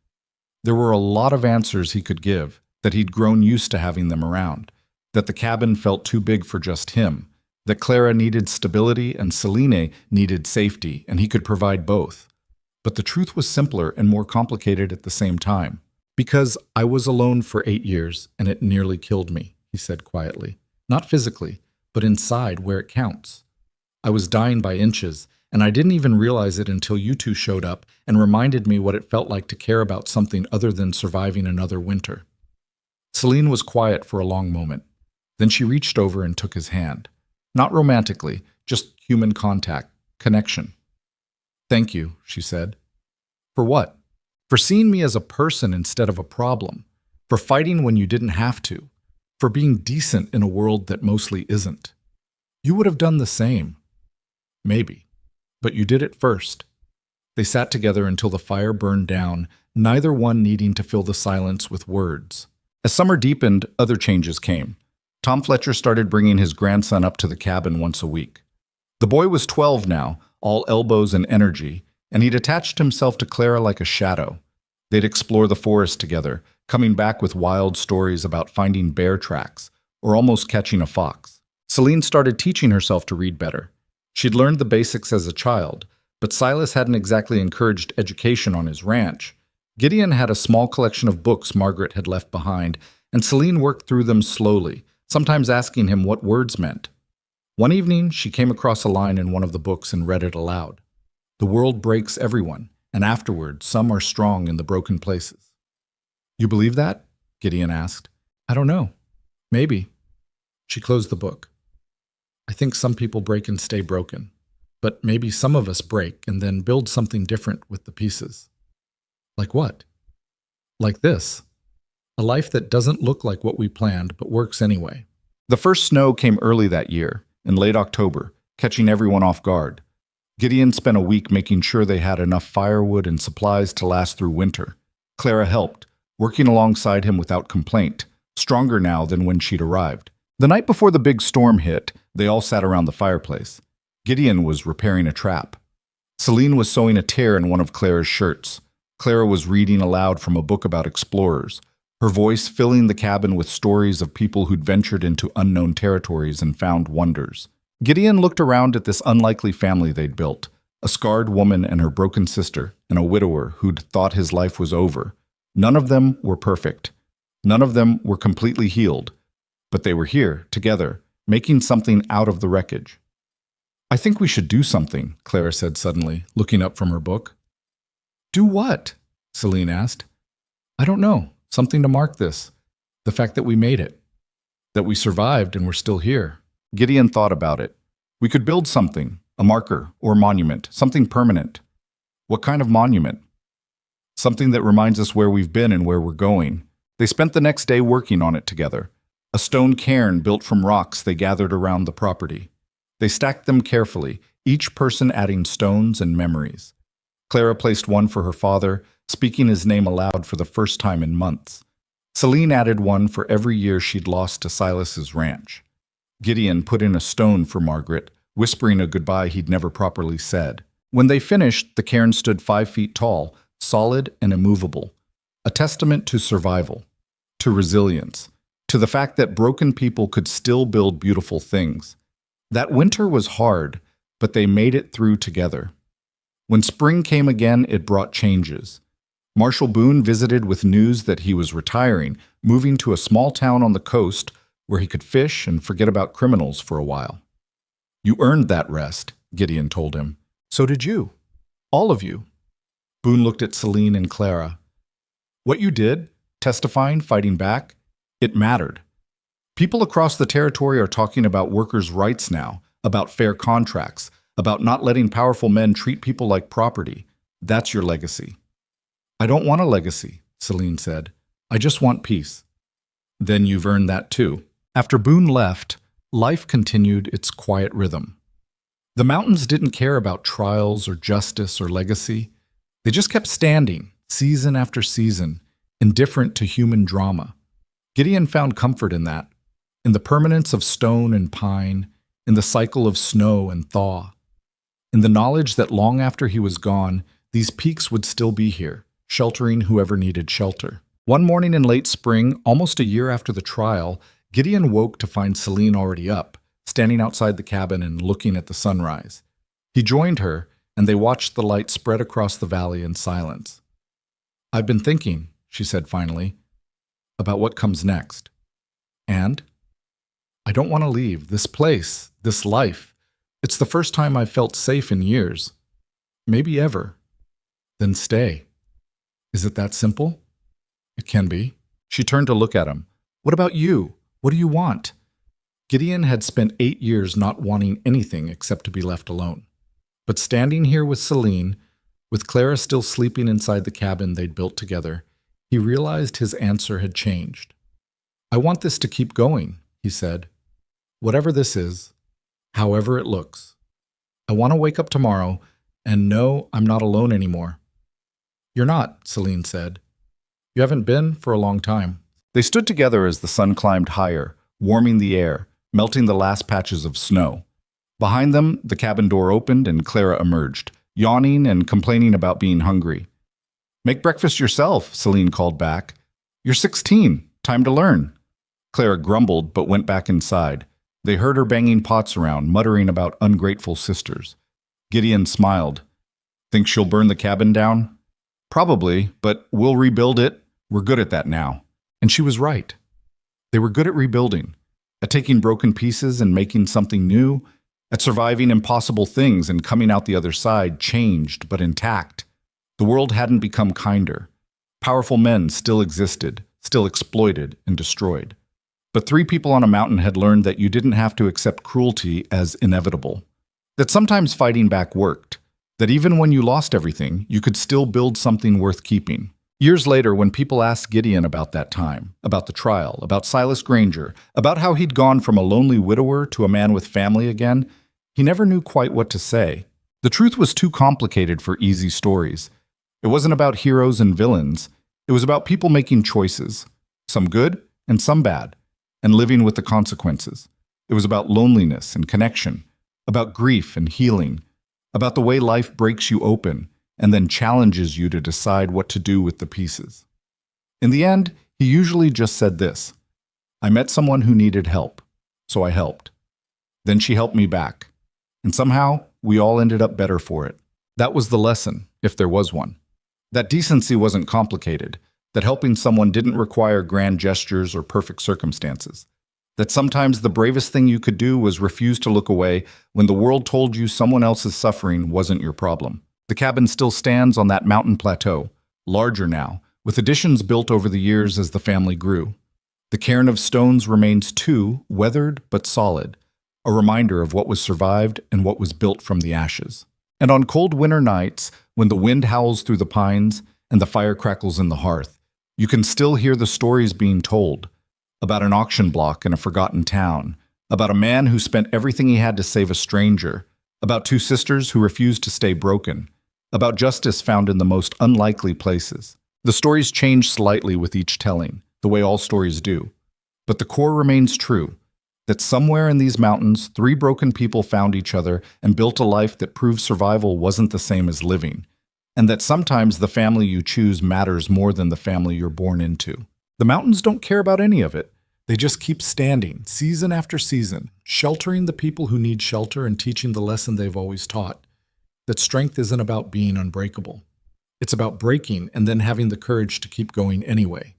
There were a lot of answers he could give, that he'd grown used to having them around, that the cabin felt too big for just him, that Clara needed stability and Celine needed safety, and he could provide both. But the truth was simpler and more complicated at the same time. "Because I was alone for 8 years, and it nearly killed me," he said quietly. "Not physically, but inside where it counts. I was dying by inches, and I didn't even realize it until you two showed up and reminded me what it felt like to care about something other than surviving another winter." Celine was quiet for a long moment. Then she reached over and took his hand. Not romantically, just human contact, connection. "Thank you," she said. "For what?" "For seeing me as a person instead of a problem. For fighting when you didn't have to. For being decent in a world that mostly isn't. You would have done the same. Maybe. But you did it first." They sat together until the fire burned down, neither one needing to fill the silence with words. As summer deepened, other changes came. Tom Fletcher started bringing his grandson up to the cabin once a week. The boy was 12 now, all elbows and energy, and he'd attached himself to Clara like a shadow. They'd explore the forest together, coming back with wild stories about finding bear tracks or almost catching a fox. Celine started teaching herself to read better. She'd learned the basics as a child, but Silas hadn't exactly encouraged education on his ranch. Gideon had a small collection of books Margaret had left behind, and Celine worked through them slowly, sometimes asking him what words meant. One evening, she came across a line in one of the books and read it aloud. "The world breaks everyone, and afterward, some are strong in the broken places." "You believe that?" Gideon asked. "I don't know. Maybe." She closed the book. "I think some people break and stay broken, but maybe some of us break and then build something different with the pieces." "Like what?" "Like this. A life that doesn't look like what we planned, but works anyway." The first snow came early that year, in late October, catching everyone off guard. Gideon spent a week making sure they had enough firewood and supplies to last through winter. Clara helped, working alongside him without complaint, stronger now than when she'd arrived. The night before the big storm hit, they all sat around the fireplace. Gideon was repairing a trap. Celine was sewing a tear in one of Clara's shirts. Clara was reading aloud from a book about explorers, her voice filling the cabin with stories of people who'd ventured into unknown territories and found wonders. Gideon looked around at this unlikely family they'd built, a scarred woman and her broken sister, and a widower who'd thought his life was over. None of them were perfect. None of them were completely healed. But they were here, together, making something out of the wreckage. "I think we should do something," Clara said suddenly, looking up from her book. "Do what?" Celine asked. "I don't know. Something to mark this. The fact that we made it. That we survived and we're still here." Gideon thought about it. "We could build something, a marker or monument, something permanent." "What kind of monument?" something that reminds us where we've been and where we're going. They spent the next day working on it together. A stone cairn built from rocks they gathered around the property. They stacked them carefully, each person adding stones and memories. Clara placed one for her father, speaking his name aloud for the first time in months. Celine added one for every year she'd lost to Silas's ranch. Gideon put in a stone for Margaret, whispering a goodbye he'd never properly said. When they finished, the cairn stood 5 feet tall, solid and immovable, a testament to survival, to resilience, to the fact that broken people could still build beautiful things. That winter was hard, but they made it through together. When spring came again, it brought changes. Marshal Boone visited with news that he was retiring, moving to a small town on the coast where he could fish and forget about criminals for a while. "You earned that rest," Gideon told him. "So did you. All of you." Boone looked at Celine and Clara. "What you did, testifying, fighting back, it mattered. People across the territory are talking about workers' rights now, about fair contracts, about not letting powerful men treat people like property. That's your legacy." "I don't want a legacy," Celine said. "I just want peace." "Then you've earned that too." After Boone left, life continued its quiet rhythm. The mountains didn't care about trials or justice or legacy. They just kept standing, season after season, indifferent to human drama. Gideon found comfort in that, in the permanence of stone and pine, in the cycle of snow and thaw, in the knowledge that long after he was gone, these peaks would still be here, sheltering whoever needed shelter. One morning in late spring, almost a year after the trial, Gideon woke to find Celine already up, standing outside the cabin and looking at the sunrise. He joined her, and they watched the light spread across the valley in silence. "I've been thinking," she said finally, "about what comes next. And I don't want to leave this place, this life. It's the first time I've felt safe in years. Maybe ever. Then stay. Is it that simple?" "It can be." She turned to look at him. "What about you? What do you want?" Gideon had spent 8 years not wanting anything except to be left alone. But standing here with Celine, with Clara still sleeping inside the cabin they'd built together, he realized his answer had changed. "I want this to keep going," he said. "Whatever this is, however it looks. I want to wake up tomorrow and know I'm not alone anymore." "You're not," Celine said. "You haven't been for a long time." They stood together as the sun climbed higher, warming the air, melting the last patches of snow. Behind them, the cabin door opened and Clara emerged, yawning and complaining about being hungry. "Make breakfast yourself," Celine called back. "You're 16. Time to learn." Clara grumbled but went back inside. They heard her banging pots around, muttering about ungrateful sisters. Gideon smiled. "Think she'll burn the cabin down?" "Probably, but we'll rebuild it. We're good at that now." And she was right. They were good at rebuilding, at taking broken pieces and making something new, at surviving impossible things and coming out the other side changed but intact. The world hadn't become kinder. Powerful men still existed, still exploited and destroyed. But 3 people on a mountain had learned that you didn't have to accept cruelty as inevitable, that sometimes fighting back worked, that even when you lost everything, you could still build something worth keeping. Years later, when people asked Gideon about that time, about the trial, about Silas Granger, about how he'd gone from a lonely widower to a man with family again, he never knew quite what to say. The truth was too complicated for easy stories. It wasn't about heroes and villains. It was about people making choices, some good and some bad, and living with the consequences. It was about loneliness and connection, about grief and healing, about the way life breaks you open and then challenges you to decide what to do with the pieces. In the end, he usually just said this: "I met someone who needed help, so I helped. Then she helped me back. And somehow, we all ended up better for it." That was the lesson, if there was one. That decency wasn't complicated, that helping someone didn't require grand gestures or perfect circumstances, that sometimes the bravest thing you could do was refuse to look away when the world told you someone else's suffering wasn't your problem. The cabin still stands on that mountain plateau, larger now, with additions built over the years as the family grew. The cairn of stones remains too, weathered but solid, a reminder of what was survived and what was built from the ashes. And on cold winter nights, when the wind howls through the pines, and the fire crackles in the hearth, you can still hear the stories being told about an auction block in a forgotten town, about a man who spent everything he had to save a stranger, about two sisters who refused to stay broken, about justice found in the most unlikely places. The stories change slightly with each telling, the way all stories do. But the core remains true, that somewhere in these mountains, three broken people found each other and built a life that proved survival wasn't the same as living, and that sometimes the family you choose matters more than the family you're born into. The mountains don't care about any of it. They just keep standing, season after season, sheltering the people who need shelter and teaching the lesson they've always taught, that strength isn't about being unbreakable. It's about breaking and then having the courage to keep going anyway.